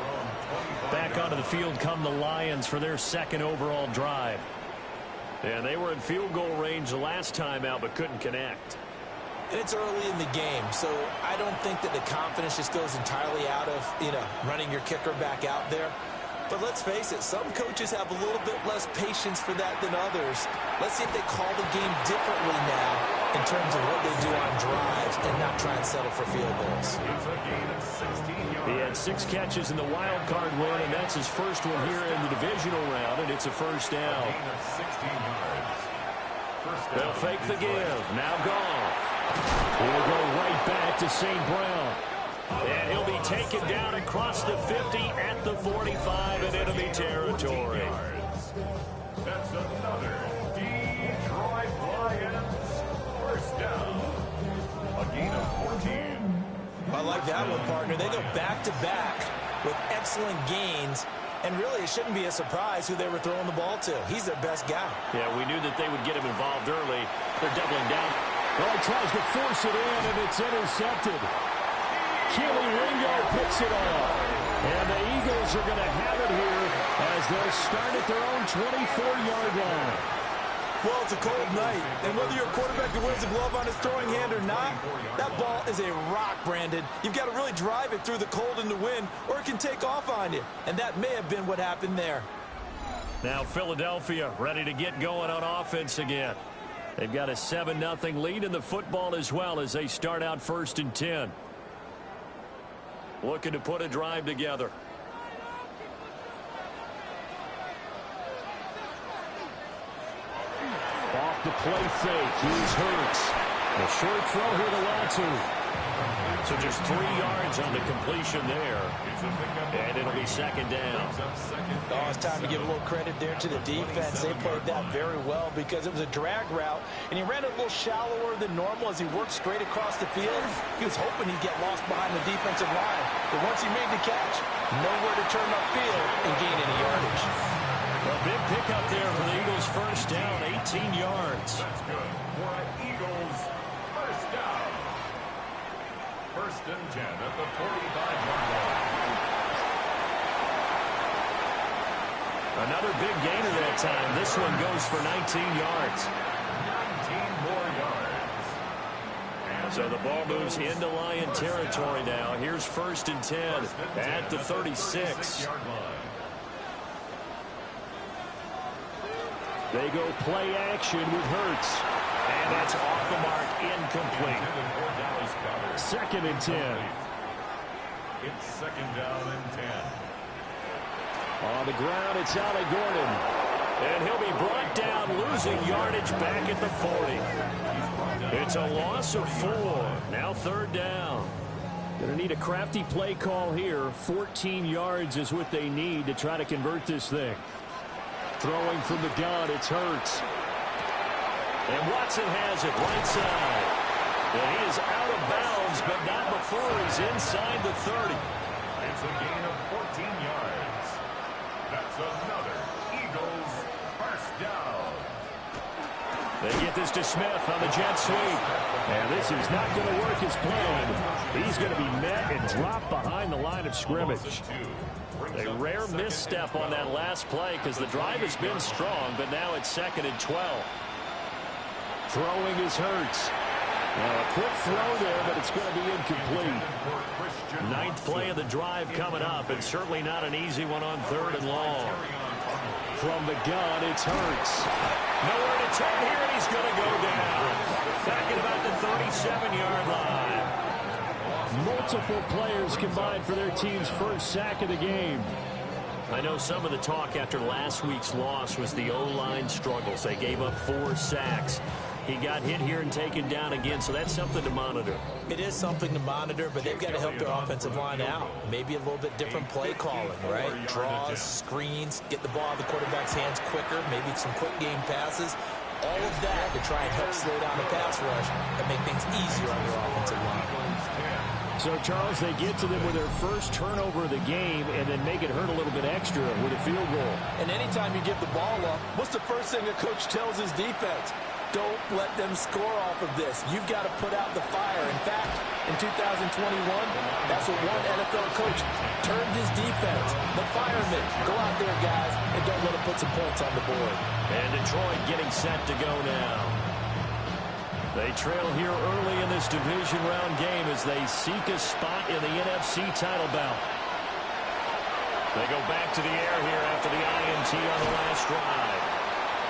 Back onto the field come the Lions for their second overall drive. And they were in field goal range the last time out but couldn't connect. And it's early in the game, so I don't think that the confidence just goes entirely out of, running your kicker back out there. But let's face it, some coaches have a little bit less patience for that than others. Let's see if they call the game differently now in terms of what they do on drives and not try and settle for field goals. He had 6 catches in the wild card win, and that's his first one here in the divisional round, and it's a first down. They'll fake the give. Now Goff. He'll go right back to St. Brown. And he'll be taken down across the 50 at the 45 in enemy territory. That's another Detroit Lions first down. A gain of 14. I like that one, partner. They go back-to-back with excellent gains. And really, it shouldn't be a surprise who they were throwing the ball to. He's their best guy. Yeah, we knew that they would get him involved early. They're doubling down. Well, he tries to force it in, and it's intercepted. Keely Ringo picks it off. And the Eagles are going to have it here as they'll start at their own 24-yard line. Well, it's a cold night, and whether you're a quarterback who wears a glove on his throwing hand or not, that ball is a rock, Brandon. You've got to really drive it through the cold and the wind, or it can take off on you. And that may have been what happened there. Now Philadelphia ready to get going on offense again. They've got a 7-0 lead in the football as well as they start out 1st and 10. Looking to put a drive together. Off the play fake. Here's Hurts. A short throw here to Latu. So just 3 yards on the completion there. And it'll be 2nd down. Oh, it's time to give a little credit there to the defense. They played that very well because it was a drag route, and he ran it a little shallower than normal as he worked straight across the field. He was hoping he'd get lost behind the defensive line, but once he made the catch, nowhere to turn upfield and gain any yardage. A big pickup there for the Eagles. 1st down, 18 yards. That's good for an Eagles 1st down. 1st and 10 at the 45-yard line. Another big gainer that time. This one goes for 19 yards. 19 more yards. So the ball moves into Lion territory now. Here's 1st and 10 at the 36. They go play action with Hurts. And that's off the mark, incomplete. 2nd and 10. It's 2nd down and 10. On the ground, it's Ali Gordon. And he'll be brought down, losing yardage back at the 40. It's a loss of 4. Now 3rd down. Going to need a crafty play call here. 14 yards is what they need to try to convert this thing. Throwing from the gun, it's Hurts. And Watson has it right side. And he is out of bounds, but not before he's inside the 30. It's a gain of 14 yards. That's another Eagles 1st down. They get this to Smith on the jet sweep. And this is not going to work as planned. He's going to be met and dropped behind the line of scrimmage. A rare misstep on that last play because the drive has been strong, but now it's 2nd and 12. Throwing is Hurts. A quick throw there, but it's going to be incomplete. 9th play of the drive coming up, and certainly not an easy one on 3rd and long. From the gun, it's Hurts. Nowhere to turn here, and he's going to go down. Back at about the 37-yard line. Multiple players combined for their team's 1st sack of the game. I know some of the talk after last week's loss was the O-line struggles. They gave up 4 sacks. He got hit here and taken down again, so that's something to monitor. It is something to monitor, but they've got to help their offensive line out. Maybe a little bit different play calling, right? Draws, screens, get the ball out of the quarterback's hands quicker, maybe some quick game passes. All of that to try and help slow down the pass rush and make things easier on their offensive line. So, Charles, they get to them with their first turnover of the game and then make it hurt a little bit extra with a field goal. And anytime you give the ball up, what's the first thing a coach tells his defense? Don't let them score off of this. You've got to put out the fire. In fact, in 2021, that's what one NFL coach turned his defense. The firemen. Go out there, guys, and don't let them put some points on the board. And Detroit getting set to go now. They trail here early in this division round game as they seek a spot in the NFC title bout. They go back to the air here after the INT on the last drive.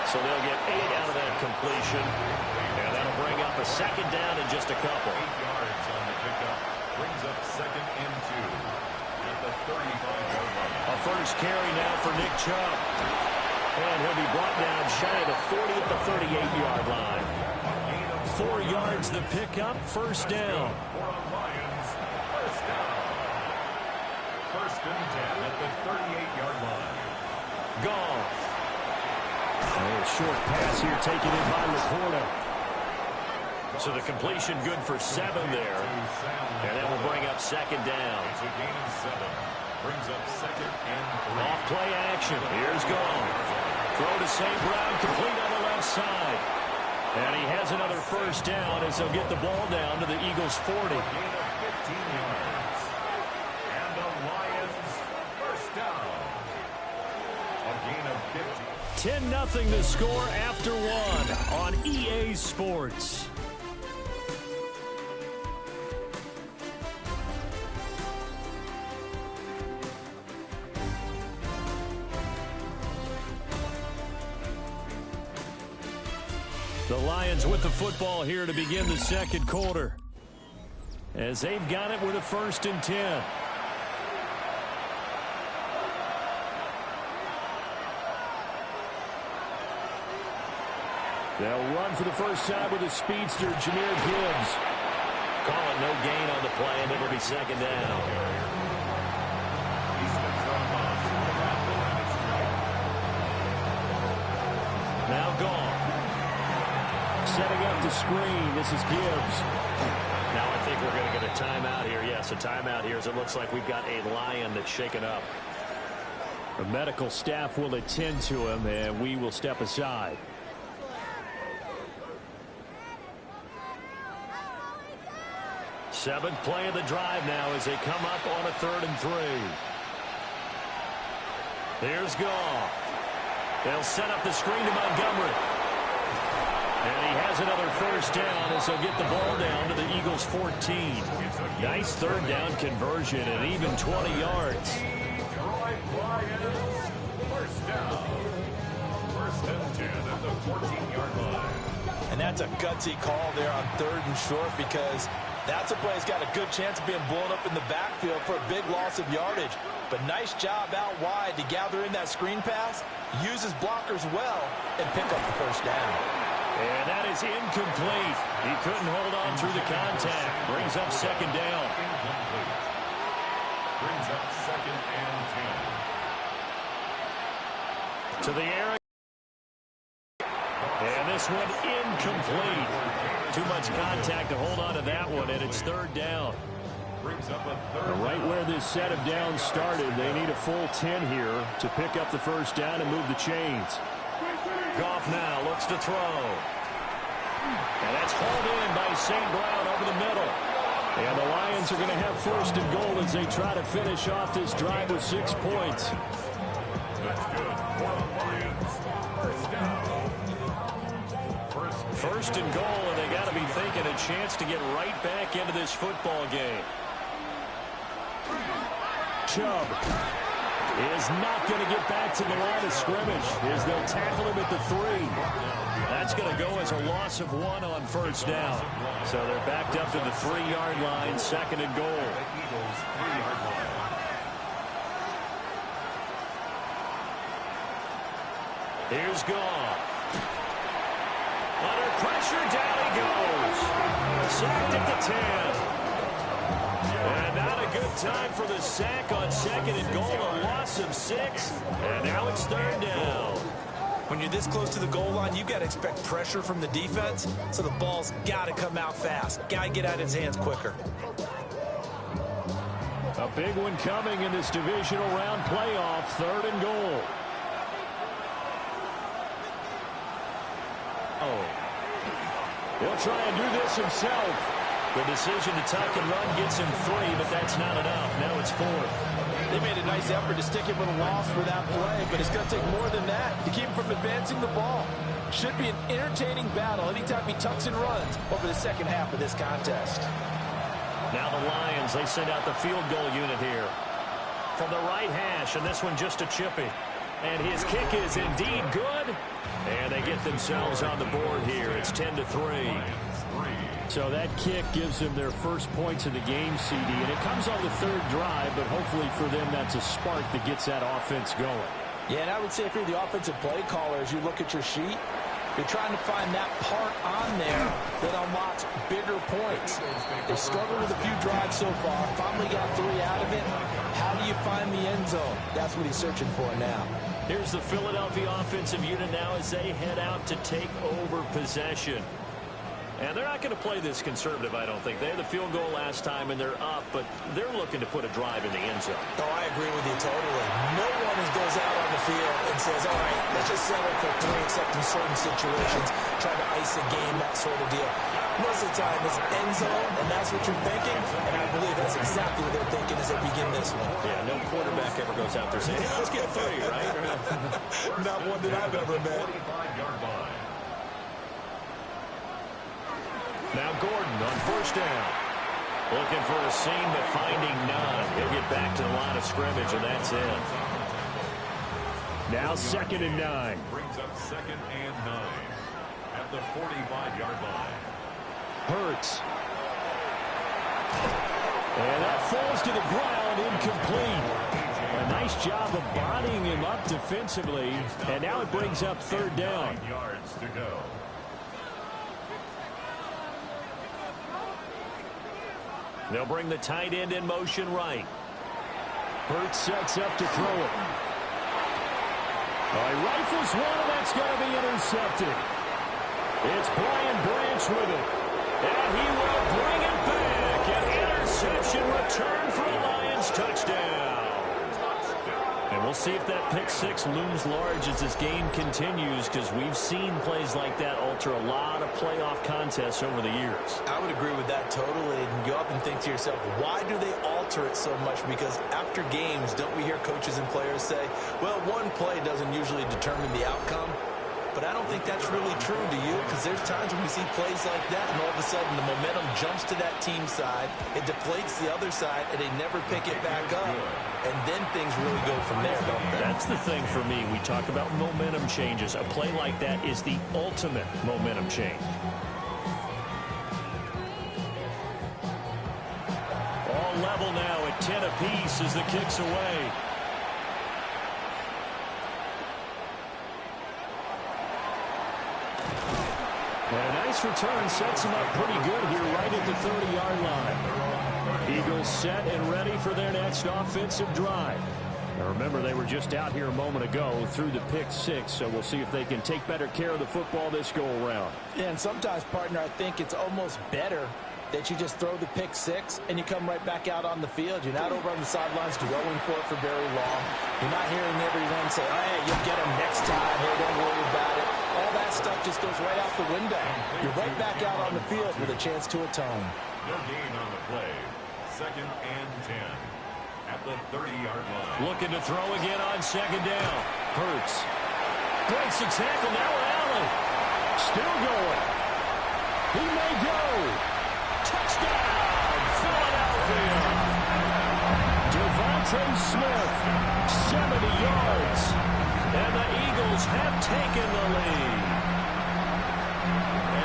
So they'll get 8 out of that completion. And that'll bring up a 2nd down in just a couple. 8 yards on the pickup. Brings up 2nd and 2 at the 35-yard line. A first carry now for Nick Chubb. And he'll be brought down shy of the 40 at the 38-yard line. 4 yards the pickup, 1st down. For a Lions 1st down. 1st and 10 at the 38-yard line. Goff. A short pass here taken in by Laporta. So the completion good for 7 there. And that will bring up 2nd down. It's a gain of 7. Brings up second and 3. Off play action. Here's Goff. Throw to St. Brown, complete on the left side. And he has another first down as they'll get the ball down to the Eagles' 40. A gain of 15 yards. And the Lions first down. A gain of 15. 10-0 the score after one on EA Sports. The Lions with the football here to begin the second quarter, as they've got it with a 1st and 10. They'll run for the first time with a speedster, Jahmyr Gibbs. Call it no gain on the play, and it'll be second down. Now Goff. Setting up the screen. This is Gibbs. Now I think we're going to get a timeout here. Yes, a timeout here as it looks like we've got a Lion that's shaken up. The medical staff will attend to him, and we will step aside. Seventh play of the drive now as they come up on a 3rd and 3. Here's Goff. They'll set up the screen to Montgomery. And he has another first down as they'll get the ball down to the Eagles' 14. Nice 3rd down conversion and even 20 yards. First down. 1st and 10 at the 14-yard line. And that's a gutsy call there on 3rd and short, because that's a play that's got a good chance of being blown up in the backfield for a big loss of yardage. But nice job out wide to gather in that screen pass, use his blockers well, and pick up the first down. And that is incomplete. He couldn't hold on through the contact. Brings up second down. Incomplete. Brings up 2nd and 10. To the air. And this one incomplete. Too much contact to hold on to that one, and it's 3rd down. Brings up a 3rd. Right where this set of downs started, they need a full 10 here to pick up the first down and move the chains. Goff now looks to throw. And that's hauled in by St. Brown over the middle. And the Lions are going to have 1st and goal as they try to finish off this drive with 6 points. That's good for the Lions. First down. 1st and goal, and they got to be thinking a chance to get right back into this football game. Chubb is not going to get back to the line of scrimmage as they'll tackle him at the 3. That's going to go as a loss of 1 on 1st down. So they're backed up to the 3-yard line, 2nd and goal. Eagles 3-yard line. Here's Goff. Under pressure, down he goes. Sacked at the 10. And not a good time for the sack on 2nd and goal. A loss of 6. And now it's 3rd down. When you're this close to the goal line, you've got to expect pressure from the defense, so the ball's got to come out fast. Got to get out of his hands quicker. A big one coming in this divisional round playoff, 3rd and goal. He'll try and do this himself. The decision to tuck and run gets him 3, but that's not enough. Now it's 4th. They made a nice effort to stick him with a loss for that play, but it's going to take more than that to keep him from advancing the ball. Should be an entertaining battle anytime he tucks and runs over the second half of this contest. Now the Lions, they send out the field goal unit here. From the right hash, and this one just a chippy. And his kick is indeed good. And they get themselves on the board here. It's 10-3. So that kick gives them their first points of the game, CD. And it comes on the 3rd drive, but hopefully for them that's a spark that gets that offense going. Yeah, and I would say if you're the offensive play caller, as you look at your sheet, you're trying to find that part on there that unlocks bigger points. They've struggled with a few drives so far. Finally got 3 out of it. How do you find the end zone? That's what he's searching for now. Here's the Philadelphia offensive unit now as they head out to take over possession. And they're not going to play this conservative, I don't think. They had the field goal last time, and they're up, but they're looking to put a drive in the end zone. Oh, I agree with you totally. No one goes out on the field and says, all right, let's just settle for 3, except in certain situations, try to ice a game, that sort of deal. Most of the time, it's end zone, and that's what you're thinking, and I believe that's exactly what they're thinking as they begin this one. Yeah, no quarterback ever goes out there saying, hey, let's get 3, right? Not one that I've ever met. 45-yard line. Now Gordon on first down. Looking for a seam, but finding none. He'll get back to the line of scrimmage, and that's it. Now 2nd and 9. Brings up 2nd and 9 at the 45-yard line. Hurts. And that falls to the ground, incomplete. A nice job of bodying him up defensively, and now it brings up 3rd down. 9 yards to go. They'll bring the tight end in motion right. Hurts sets up to throw it. He rifles one, and that's going to be intercepted. It's Brian Branch with it. And he will bring it back. An interception return for a Lions touchdown. And we'll see if that pick 6 looms large as this game continues, because we've seen plays like that alter a lot of playoff contests over the years. I would agree with that totally. And you often think to yourself, why do they alter it so much? Because after games, don't we hear coaches and players say, well, one play doesn't usually determine the outcome? But I don't think that's really true, do you? Because there's times when we see plays like that, and all of a sudden the momentum jumps to that team side, it deflates the other side, and they never pick it back up. And then things really go from there, don't they? That's the thing for me. We talk about momentum changes. A play like that is the ultimate momentum change. All level now at 10 apiece as the kick's away. And a nice return sets him up pretty good here right at the 30-yard line. Eagles set and ready for their next offensive drive. Now remember, they were just out here a moment ago through the pick 6, so we'll see if they can take better care of the football this go-around. Yeah, and sometimes, partner, I think it's almost better that you just throw the pick 6 and you come right back out on the field. You're not over on the sidelines going for it for very long. You're not hearing everyone say, oh, hey, you'll get him next time. Hey, don't worry about it. All that stuff just goes right out the window. You're right back out on the field with a chance to atone. No gain on the play. 2nd and 10 at the 30-yard line. Looking to throw again on 2nd down. Hurts. Breaks the tackle now with Allen. Still going. He may go. Touchdown, Philadelphia. Devontae Smith, 70 yards. And the Eagles have taken the lead.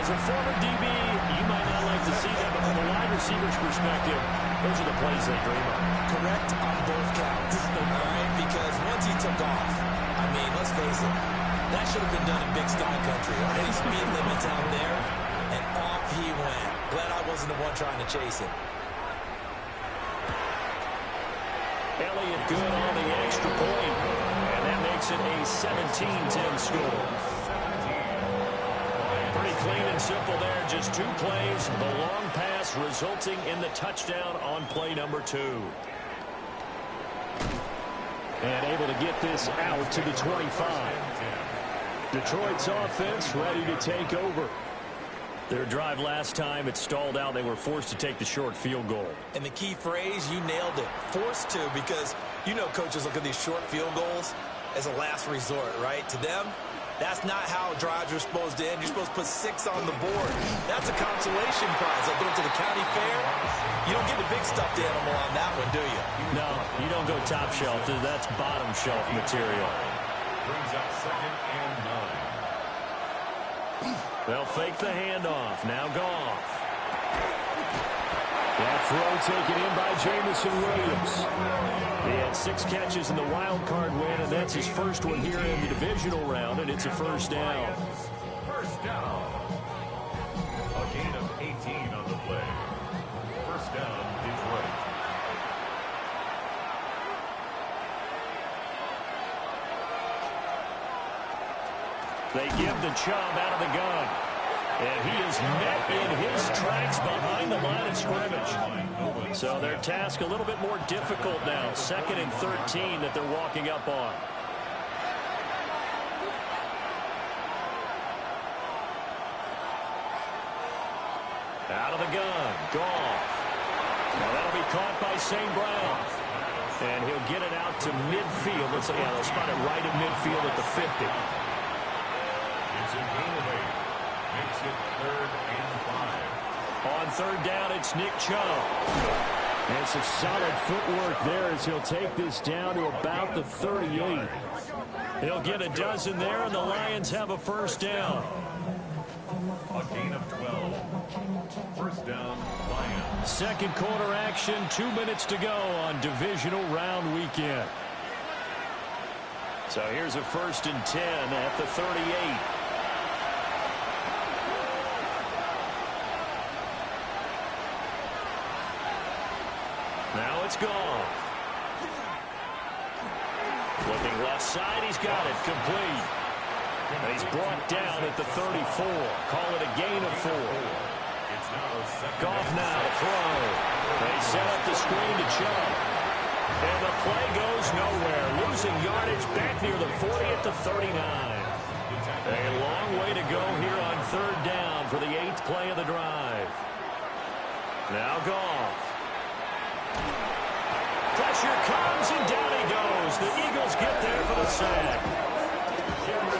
As a former DB, you might not like to see that, but from a wide receiver's perspective, those are the plays they dream of. Correct on both counts. All right, because once he took off, I mean, let's face it, that should have been done in Big Sky Country. All right, speed limits out there, and off he went. Glad I wasn't the one trying to chase him. Elliott good on the extra point, and that makes it a 17-10 score. Pretty clean and simple there, just 2 plays. The long pass resulting in the touchdown on play number 2. And able to get this out to the 25. Detroit's offense ready to take over. Their drive last time, it stalled out. They were forced to take the short field goal. And the key phrase, you nailed it. Forced to, because you know coaches look at these short field goals as a last resort, right? To them, that's not how drives are supposed to end. You're supposed to put 6 on the board. That's a consolation prize. Like going to the county fair, you don't get the big stuffed animal on that one, do you? No, you don't go top shelf. That's bottom shelf material. Brings up 2nd and 9. They'll fake the handoff. Now Goff. That throw taken in by Jamison Williams. He had 6 catches in the wild card win, and that's his first one here in the divisional round, and it's a first down. First down. A gain of 18 on the play. First down, Detroit. They give the Chubb out of the gun. And he is met in his tracks behind the line of scrimmage. So their task a little bit more difficult now. 2nd and 13 that they're walking up on. Out of the gun. Goff. Now that'll be caught by St. Brown. And he'll get it out to midfield. They'll spot it right at midfield at the 50. It's a gain of 8. Makes it 3rd and 5. On 3rd down, it's Nick Chubb. And some solid footwork there as he'll take this down to about the 38. He'll get a dozen there, and the Lions have a 1st down. A gain of 12. 1st down, Lions. 2nd quarter action, 2 minutes to go on divisional round weekend. So here's a 1st and 10 at the 38. Now it's Goff. Looking left side, he's got it complete. And he's brought down at the 34. Call it a gain of 4. Goff now to throw. They set up the screen to Chubb. And the play goes nowhere. Losing yardage back near the 40 at the 39. A long way to go here on 3rd down for the 8th play of the drive. Now Goff. Pressure comes, and down he goes. The Eagles get there for the sack.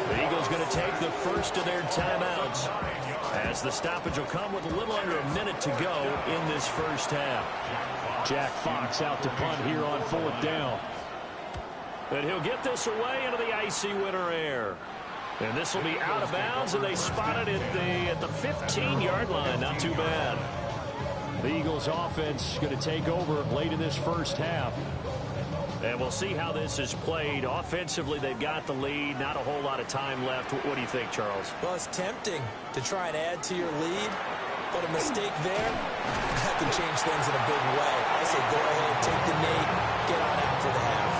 The Eagles going to take the first of their timeouts, as the stoppage will come with a little under a minute to go in this 1st half. Jack Fox out to punt here on 4th down. And he'll get this away into the icy winter air. And this will be out of bounds, and they spot it at the 15-yard line. Not too bad. The Eagles offense going to take over late in this 1st half. And we'll see how this is played. Offensively, they've got the lead. Not a whole lot of time left. What do you think, Charles? Well, it's tempting to try and add to your lead, but a mistake there, that can change things in a big way. I say go ahead, take the knee, get on out for the half.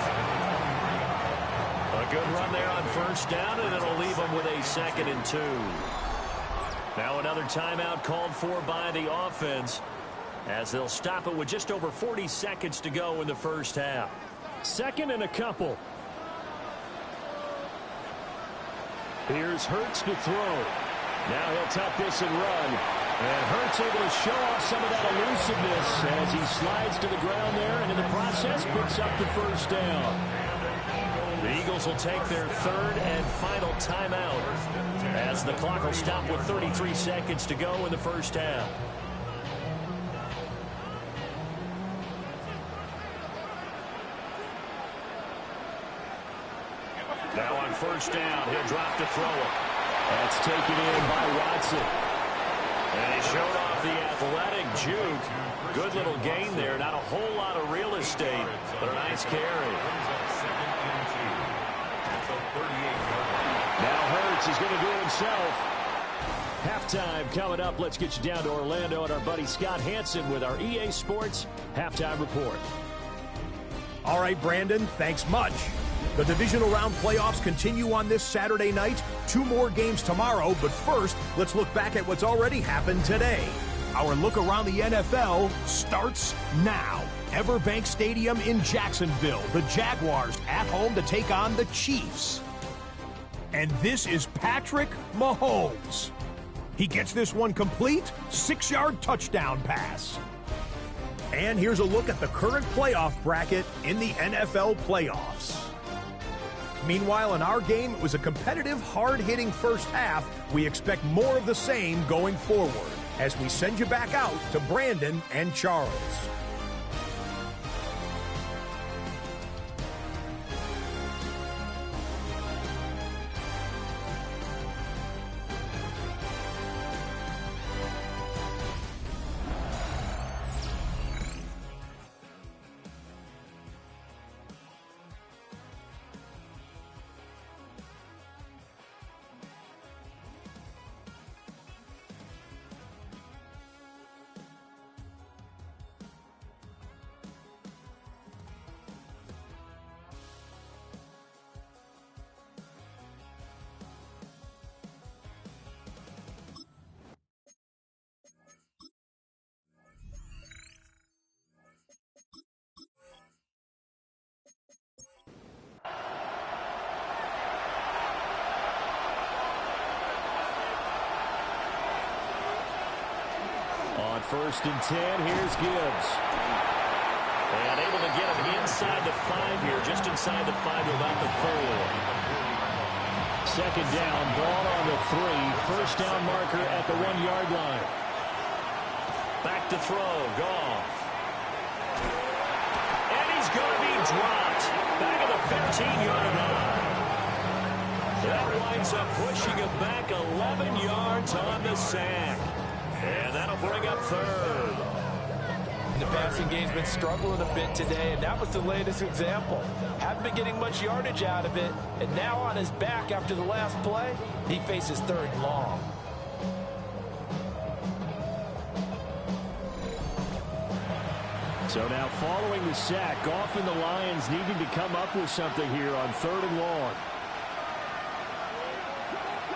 A good run there on 1st down, and it'll leave them with a 2nd and 2. Now another timeout called for by the offense, as they'll stop it with just over 40 seconds to go in the 1st half. 2nd and a couple. Here's Hurts to throw. Now he'll tuck this and run. And Hurts able to show off some of that elusiveness as he slides to the ground there, and in the process picks up the 1st down. The Eagles will take their 3rd and final timeout, as the clock will stop with 33 seconds to go in the 1st half. Now on 1st down, he'll drop to throw it. That's taken in by Watson. And he showed off the athletic juke. Good little gain there. Not a whole lot of real estate, but a nice carry. Now Hurts is going to do it himself. Halftime coming up. Let's get you down to Orlando and our buddy Scott Hansen with our EA Sports Halftime Report. All right, Brandon, thanks much. The divisional round playoffs continue on this Saturday night. 2 more games tomorrow, but first, let's look back at what's already happened today. Our look around the NFL starts now. Everbank Stadium in Jacksonville. The Jaguars at home to take on the Chiefs. And this is Patrick Mahomes. He gets this one complete, 6-yard touchdown pass. And here's a look at the current playoff bracket in the NFL playoffs. Meanwhile, in our game, it was a competitive, hard-hitting first half. We expect more of the same going forward as we send you back out to Brandon and Charles. 1st and 10. Here's Gibbs. And able to get him inside the 5 here, just inside the 5 to about the 4. 2nd down, ball on the 3. 1st down marker at the 1-yard line. Back to throw, Goff. And he's going to be dropped. Back at the 15-yard line. That winds up pushing him back 11 yards on the sack. And that'll bring up 3rd. The passing game's been struggling a bit today, and that was the latest example. Haven't been getting much yardage out of it, and now on his back after the last play, he faces 3rd and long. So now following the sack, Goff and the Lions needing to come up with something here on 3rd and long.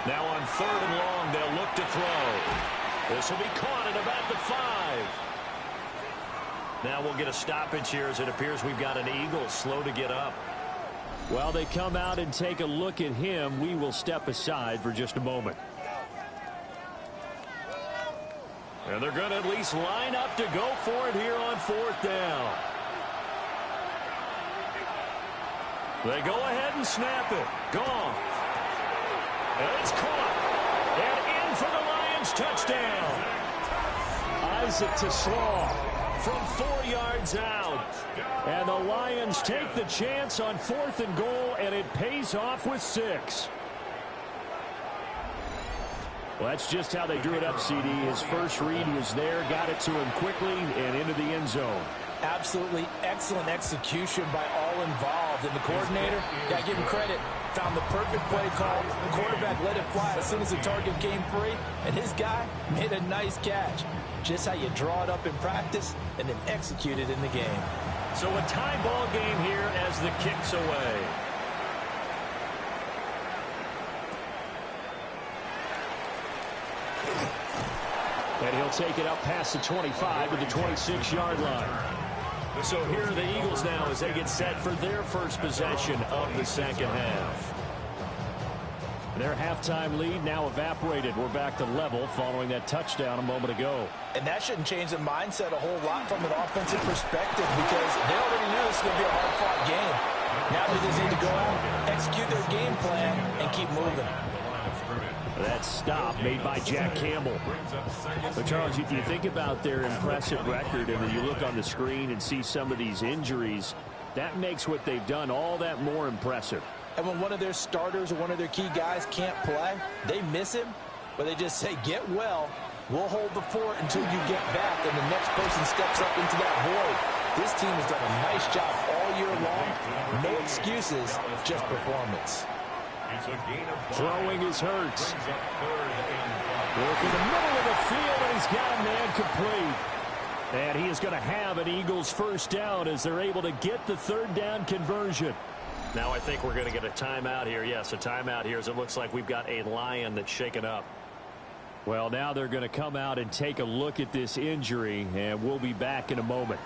Now on 3rd and long, they'll look to throw. This will be caught at about the 5. Now we'll get a stoppage here as it appears we've got an Eagle slow to get up. While they come out and take a look at him, we will step aside for just a moment. And they're going to at least line up to go for it here on 4th down. They go ahead and snap it. Gone. And it's caught. And in for the Lions touchdown. Isaac to Slaw. From 4 yards out. And the Lions take the chance on 4th and goal, and it pays off with 6. Well, that's just how they drew it up, CD. His first read was there, got it to him quickly, and into the end zone. Absolutely excellent execution by all involved. And the coordinator, got to give him credit, found the perfect play call. The quarterback let it fly as soon as the target came free, and his guy made a nice catch. Just how you draw it up in practice and then execute it in the game. So a tie ball game here as the kick's away. And he'll take it up past the 25 to the 26-yard line. So here are the Eagles now as they get set for their first possession of the second half. Their halftime lead now evaporated. We're back to level following that touchdown a moment ago. And that shouldn't change the mindset a whole lot from an offensive perspective because they already knew this was going to be a hard-fought game. Now they just need to go out, execute their game plan, and keep moving. That stop made by Jack Campbell. But, Charles, you think about their impressive record, and then you look on the screen and see some of these injuries, that makes what they've done all that more impressive. And when one of their starters or one of their key guys can't play, they miss him, but they just say, get well, we'll hold the fort until you get back, and the next person steps up into that void. This team has done a nice job all year long. No excuses, just performance. Throwing is Hurts. Work in the middle of the field, and he's got a man complete. And he is going to have an Eagles first down as they're able to get the 3rd down conversion. Now I think we're going to get a timeout here. Yes, a timeout here as it looks like we've got a Lion that's shaken up. Well, now they're going to come out and take a look at this injury, and we'll be back in a moment.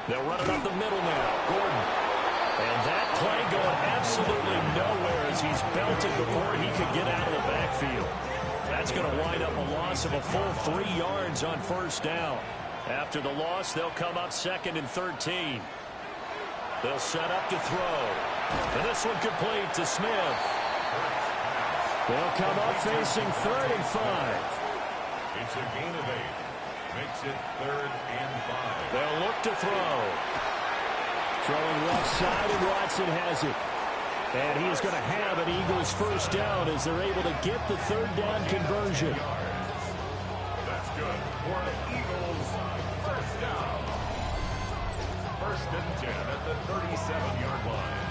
They'll run it up the middle now. Gordon. And that play going absolutely nowhere as he's belted before he could get out of the backfield. That's going to wind up a loss of a full 3 yards on 1st down. After the loss, they'll come up 2nd and 13. They'll set up to throw. And this one complete to Smith. They'll come up facing 3rd and 5. It's a gain of 8. Makes it 3rd and 5. They'll look to throw. Throwing left side, and Watson has it. And he is going to have an Eagles first down as they're able to get the 3rd down conversion. That's good for the Eagles. First down. 1st and 10 at the 37-yard line.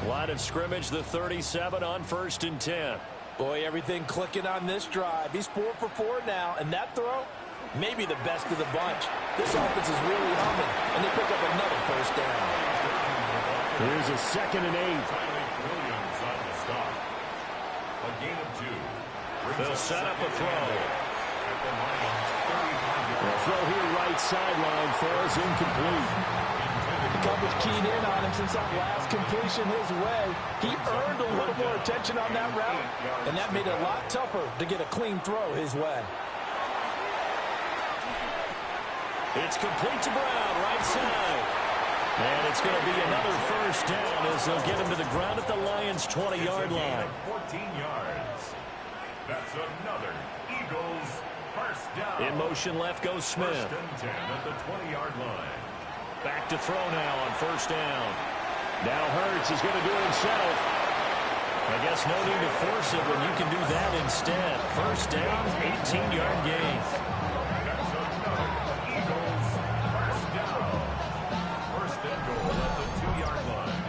Line of scrimmage, the 37 on 1st and 10. Boy, everything clicking on this drive. He's 4 for 4 now, and that throw, maybe the best of the bunch. This offense is really humming, and they pick up another first down. Here's a 2nd and 8. Williams on the stop. A gain of 2. They'll set up a throw. At the Lions' 35-yard The throw here right sideline falls incomplete. coverage keyed in on him since that last completion his way. He earned a little more attention on that route, and that made it a lot tougher to get a clean throw his way. It's complete to Brown, right side. And it's going to be another first down as they'll get him to the ground at the Lions' 20-yard line. 14 yards. That's another Eagles first down. In motion left goes Smith. First and 10 at the 20-yard line. Back to throw now on first down. Now Hurts is going to do it himself. I guess no need to force it when you can do that instead. First down, 18-yard gain. That's another Eagles first down. First and goal at the 2-yard line.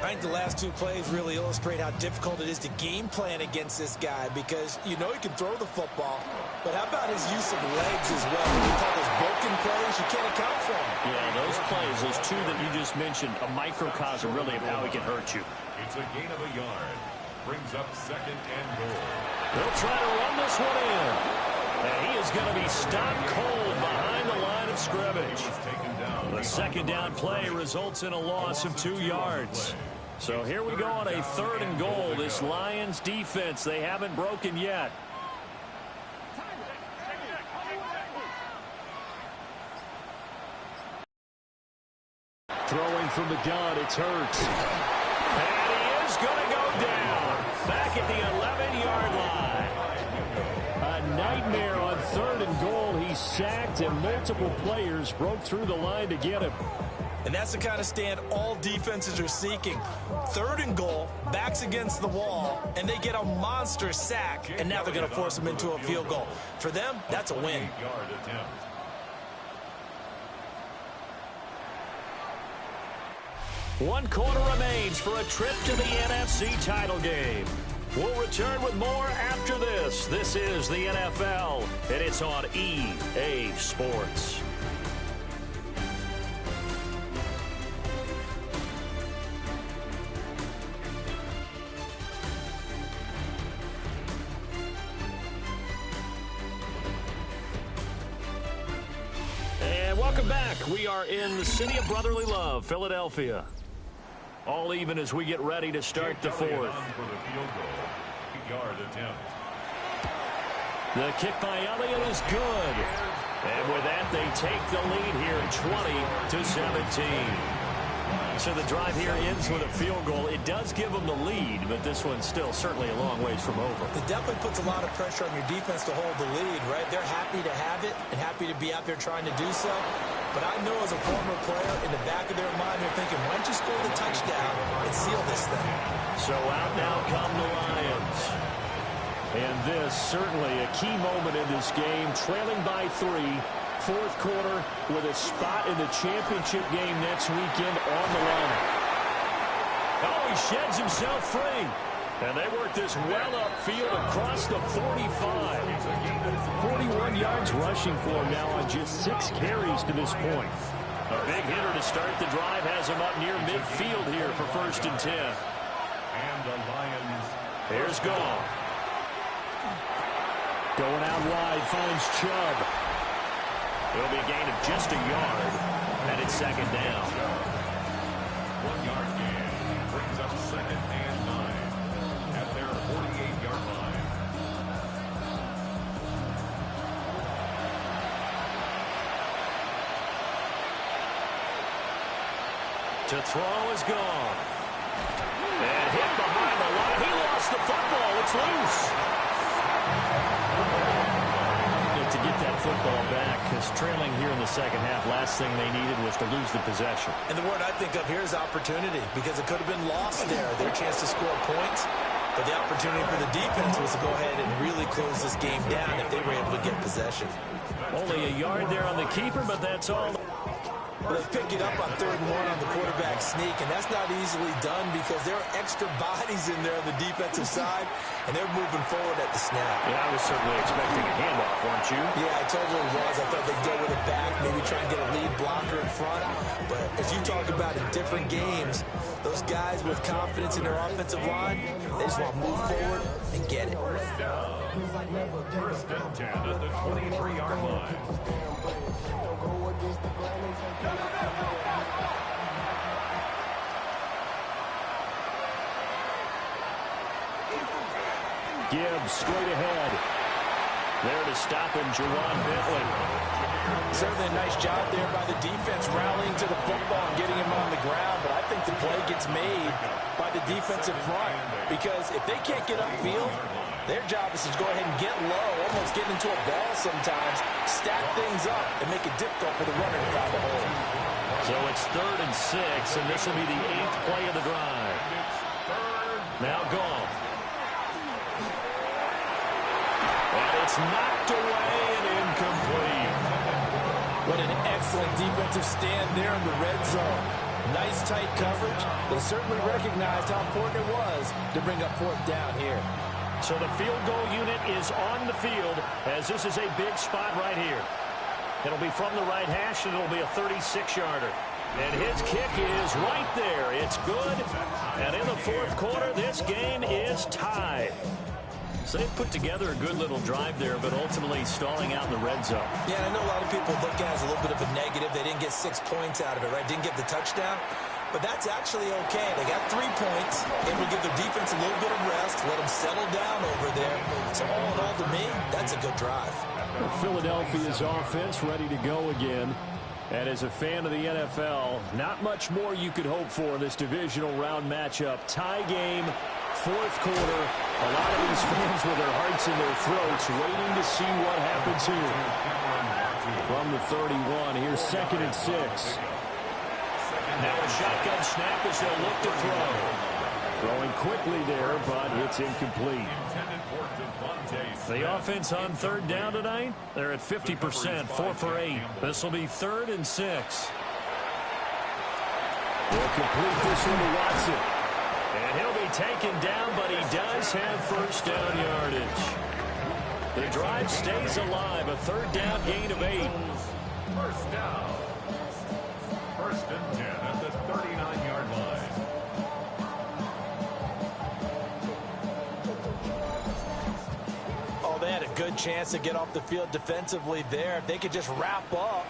I think the last two plays really illustrate how difficult it is to game plan against this guy because you know he can throw the football, but how about his use of legs as well? What we call those broken plays, you can't account for them. Yeah, those plays, those two that you just mentioned, a microcosm really of how he can hurt you. It's a gain of a yard. Brings up second and goal. They'll try to run this one in. And he is going to be stopped cold behind the line of scrimmage. The second down play results in a loss of 2 yards. So here we go on a third and goal. This Lions defense, they haven't broken yet. Throwing from the gun, it's Hurts. And he is going to go down. Back at the 11-yard line. A nightmare on third and goal. He sacked and multiple players broke through the line to get him. And that's the kind of stand all defenses are seeking. Third and goal, backs against the wall, and they get a monster sack, and now they're going to force them into a field goal. For them, that's a win. 8-yard attempt. One quarter remains for a trip to the NFC title game. We'll return with more after this. This is the NFL, and it's on EA Sports. Welcome back. We are in the city of brotherly love, Philadelphia. All even as we get ready to start the fourth. The kick by Elliott is good. And with that, they take the lead here at 20-17. So the drive here ends with a field goal. It does give them the lead, but this one's still certainly a long ways from over. It definitely puts a lot of pressure on your defense to hold the lead, right? They're happy to have it and happy to be out there trying to do so. But I know as a former player, in the back of their mind, they're thinking, why don't you score the touchdown and seal this thing? So out now come the Lions. And this certainly a key moment in this game, trailing by 3. Fourth quarter with a spot in the championship game next weekend on the line. Oh, he sheds himself free. And they work this well upfield across the 45. 41 yards rushing for him now on just 6 carries to this point. A big hitter to start the drive has him up near midfield here for first and 10. And the Lions. Here's Goff. Going out wide, finds Chubb. It'll be a gain of just a yard, and it's second down. 1-yard gain brings up second and 9 at their 48-yard line. To throw is gone. And hit behind the line. He lost the football. It's loose. To get that football back, because trailing here in the second half, last thing they needed was to lose the possession. And the word I think of here is opportunity, because it could have been lost there, their chance to score points. But the opportunity for the defense was to go ahead and really close this game down if they were able to get possession. Only a yard there on the keeper, but that's all. Well, they pick it up on 3rd and 1 on the quarterback quarterback sneak, and that's not easily done because there are extra bodies in there on the defensive side, and they're moving forward at the snap. Yeah, I was certainly expecting a handoff, weren't you? Yeah, I totally was. I thought they'd go with it back, maybe try and get a lead blocker in front. But as you talk about in different games, those guys with confidence in their offensive line, they just want to move forward and get it. First and 10 at the 23-yard line. Gibbs straight ahead. There to stop him, Juwan Bentley. Certainly a nice job there by the defense rallying to the football and getting him on the ground, but I think the play gets made by the defensive front because if they can't get upfield, their job is to go ahead and get low, almost get into a ball sometimes, stack things up, and make it difficult for the runner to find a hole. So it's 3rd and 6, and this will be the 8th play of the drive. Now Goff. And it's knocked away and incomplete. What an excellent defensive stand there in the red zone. Nice tight coverage. They certainly recognized how important it was to bring up 4th down here. So the field goal unit is on the field as this is a big spot right here. It'll be from the right hash, and it'll be a 36-yarder. And his kick is right there. It's good. And in the 4th quarter, this game is tied. So they put together a good little drive there, but ultimately stalling out in the red zone. Yeah, I know a lot of people look at it as a little bit of a negative. They didn't get 6 points out of it, right? Didn't get the touchdown. But that's actually okay. They got 3 points. Able to give their defense a little bit of rest, let them settle down over there. So all in all, to me, that's a good drive. Philadelphia's offense ready to go again. And as a fan of the NFL, not much more you could hope for in this divisional round matchup. Tie game, 4th quarter. A lot of these fans with their hearts in their throats waiting to see what happens here. From the 31, here's 2nd and 6. Now a shotgun snap as they'll look to throw. Throwing quickly there, but it's incomplete. The offense on 3rd down tonight, they're at 50%, 4 for 8. This will be 3rd and 6. They'll complete this one to Watson. And he'll be taken down, but he does have 1st down yardage. The drive stays alive, a 3rd down gain of 8. 1st down. 1st and 10 at the 39-yard line. Oh, they had a good chance to get off the field defensively there. If they could just wrap up,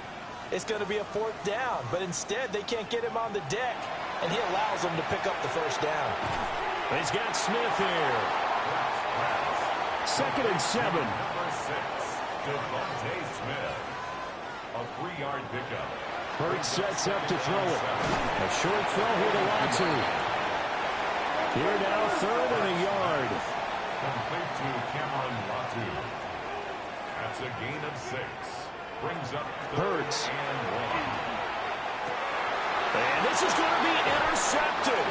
it's going to be a 4th down. But instead, they can't get him on the deck, and he allows them to pick up the 1st down. He's got Smith here. 2nd and 7. Number 6, Devontae Smith. A 3-yard pickup. Hurts sets up to throw it. A short throw here to Watson. Here now, 3rd and a yard. Complete to Cameron Latu. That's a gain of 6. Brings up 3rd Hurts. and 1. And this is going to be intercepted.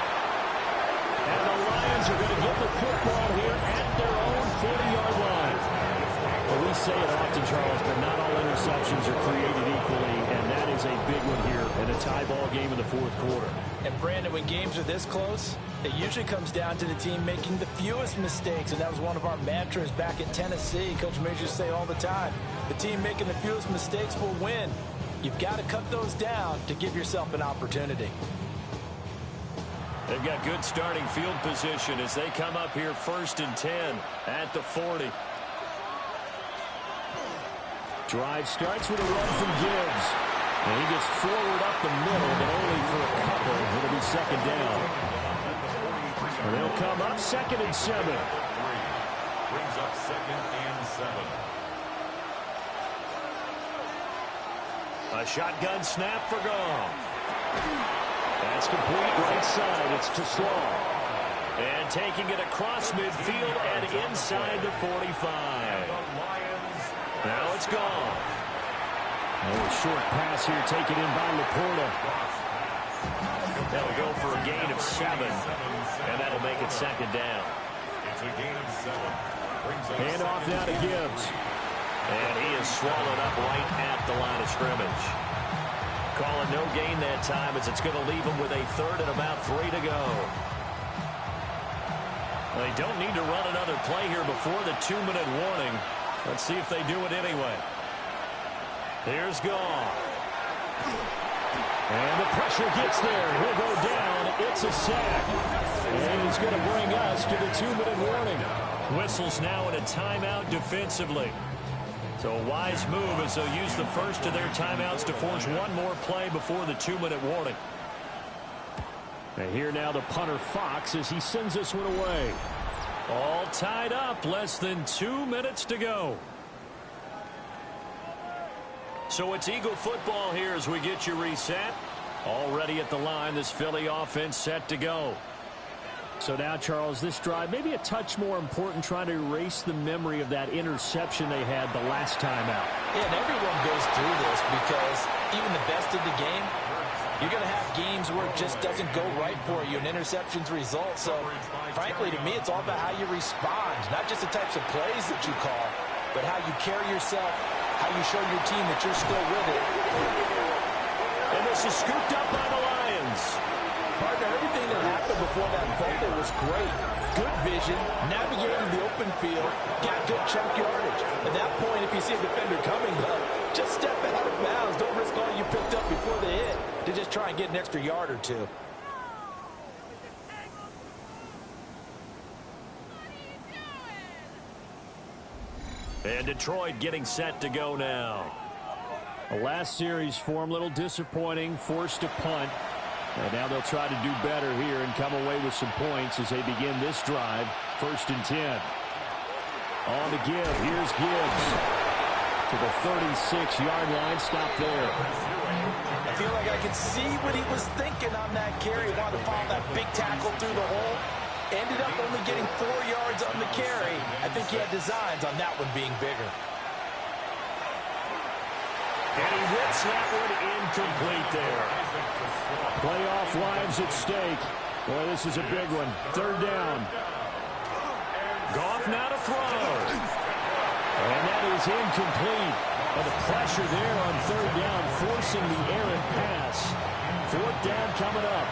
And the Lions are going to get the football here at their own 40-yard line. Well, we say it often, Charles, but not all interceptions are created equally, and that is a big one here in a tie ball game in the 4th quarter. And, Brandon, when games are this close, it usually comes down to the team making the fewest mistakes, and that was one of our mantras back at Tennessee. Coach Majors say all the time, the team making the fewest mistakes will win. You've got to cut those down to give yourself an opportunity. They've got good starting field position as they come up here 1st and 10 at the 40. Drive starts with a run from Gibbs. And he gets forward up the middle, but only for a couple. It'll be 2nd down. And they'll come up 2nd and 7. Brings up 2nd and 7. A shotgun snap for Goff. That's complete right side. It's to Slaw. And taking it across midfield and inside the 45. Now it's Goff. A short pass here taken in by Laporta. That'll go for a gain of 7. And that'll make it 2nd down. It's a gain of 7. Hand off now to Gibbs. And he is swallowed up right at the line of scrimmage. Calling no gain that time as it's going to leave them with a third and about 3 to go. They don't need to run another play here before the 2-minute warning. Let's see if they do it anyway. Here's Goff. And the pressure gets there. He'll go down. It's a sack. And it's going to bring us to the 2-minute warning. Whistles now in a timeout defensively. So a wise move as they'll use the first of their timeouts to force one more play before the 2-minute warning. And here now the punter Fox as he sends this one away. All tied up. Less than 2 minutes to go. So it's Eagle football here as we get you reset. Already at the line, this Philly offense set to go. So now, Charles, this drive maybe a touch more important, trying to erase the memory of that interception they had the last time out. Yeah, and everyone goes through this because even the best of the game, you're going to have games where it just doesn't go right for you, and interceptions result. So, frankly, to me, it's all about how you respond, not just the types of plays that you call, but how you carry yourself, how you show your team that you're still with it. And this is scooped up by the Lions. Partner, everything that happened before that fumble was great. Good vision, navigating the open field, got good chunk yardage. At that point, if you see a defender coming, though, just step out of bounds. Don't risk all you picked up before the hit to just try and get an extra yard or two. And Detroit getting set to go now. The last series for them, a little disappointing, forced to punt. And now they'll try to do better here and come away with some points as they begin this drive. 1st and 10. On the give. Here's Gibbs to the 36-yard line. Stop there. I feel like I can see what he was thinking on that carry. He wanted to follow that big tackle through the hole. Ended up only getting 4 yards on the carry. I think he had designs on that one being bigger. And he whips that one incomplete there. Playoff lives at stake. Boy, this is a big one. 3rd down. Goff now to throw. And that is incomplete. But the pressure there on 3rd down, forcing the errant pass. 4th down coming up.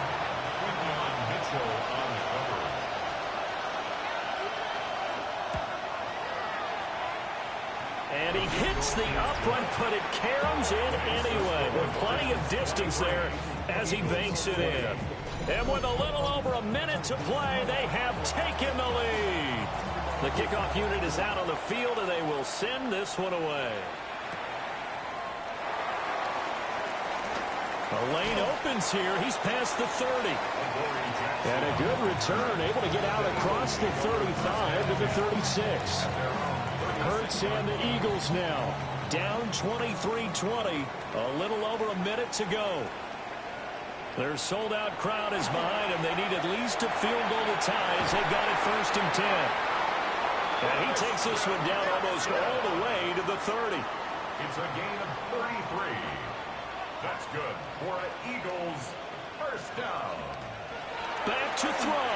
And he hits the upright, but it caroms in anyway. With plenty of distance there as he banks it in. And with a little over a minute to play, they have taken the lead. The kickoff unit is out on the field, and they will send this one away. The lane opens here. He's past the 30. And a good return, able to get out across the 35 to the 36. Hurts and the Eagles now down 23-20. A little over a minute to go. Their sold-out crowd is behind them. They need at least a field goal to tie as they've got it 1st and 10. And he takes this one down almost all the way to the 30. It's a gain of 33. That's good for an Eagles 1st down. Back to throw.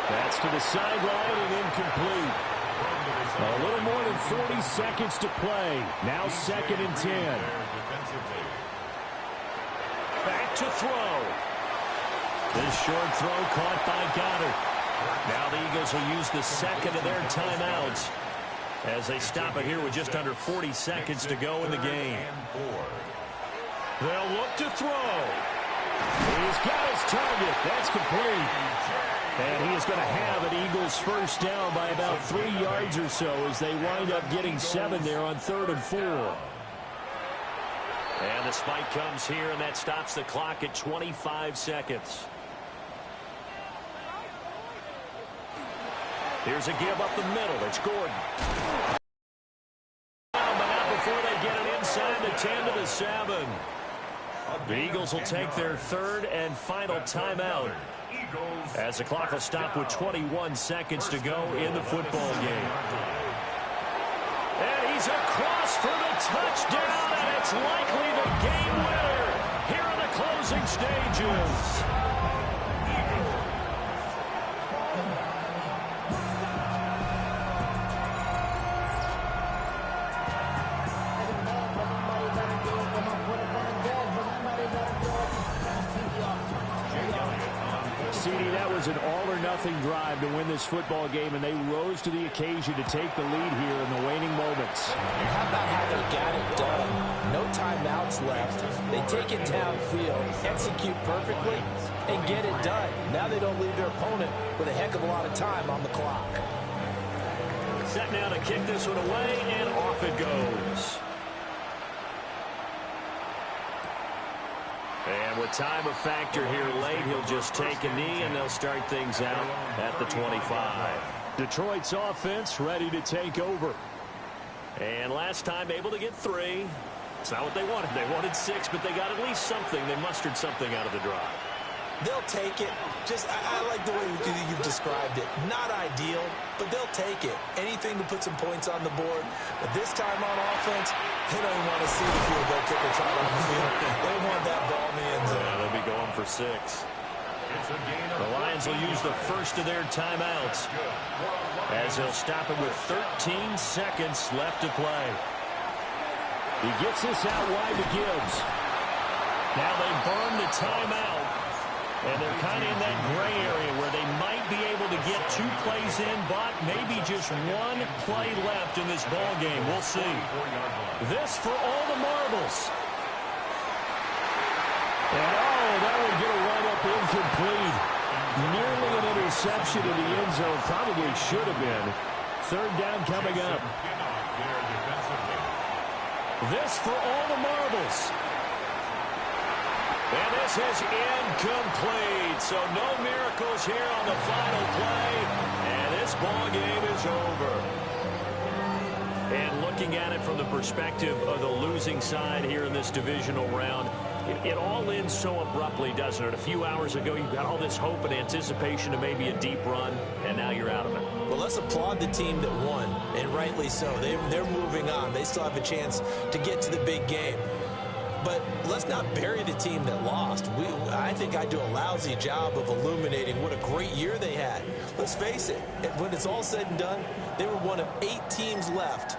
That's to the sideline and incomplete. A little more than 40 seconds to play. Now 2nd and 10. Back to throw. This short throw caught by Goddard. Now the Eagles will use the 2nd of their timeouts as they stop it here with just under 40 seconds to go in the game. They'll look to throw. He's got his target. That's complete. And he is going to have an Eagles 1st down by about 3 yards or so as they wind up getting 7 there on 3rd and 4. And the spike comes here, and that stops the clock at 25 seconds. Here's a give up the middle. It's Gordon. But not before they get it inside the 10 to the 7. The Eagles will take their 3rd and final timeout as the clock will stop with 21 seconds to go in the football game. And he's across for the touchdown, and it's likely the game winner here in the closing stages. CD, that was an all-or-nothing drive to win this football game, and they rose to the occasion to take the lead here in the waning moments. And how about how they got it done? No timeouts left. They take it downfield, execute perfectly, and get it done. Now they don't leave their opponent with a heck of a lot of time on the clock. Set now to kick this one away, and off it goes. And with time a factor here late, he'll just take a knee, and they'll start things out at the 25. Detroit's offense ready to take over. And last time able to get 3. It's not what they wanted. They wanted 6, but they got at least something. They mustered something out of the drive. They'll take it. I like the way you've described it. Not ideal, but they'll take it. Anything to put some points on the board. But this time on offense, they don't even want to see the field goal kicker try on the field. They want that ball in the end zone. Yeah, they'll be going for 6. The Lions will use the first of their timeouts as they'll stop it with 13 seconds left to play. He gets this out wide to Gibbs. Now they burn the timeout. And they're kind of in that gray area where they might be able to get 2 plays in, but maybe just 1 play left in this ball game. We'll see. This for all the marbles. And that would get a run-up incomplete. Nearly an interception in the end zone. Probably should have been. 3rd down coming up. This for all the marbles. And this is incomplete. So no miracles here on the final play. And this ball game is over. And looking at it from the perspective of the losing side here in this divisional round, it all ends so abruptly, doesn't it? A few hours ago, you got all this hope and anticipation of maybe a deep run, and now you're out of it. Well, let's applaud the team that won, and rightly so. They're moving on. They still have a chance to get to the big game. But let's not bury the team that lost. I think I do a lousy job of illuminating what a great year they had. Let's face it, when it's all said and done, they were one of 8 teams left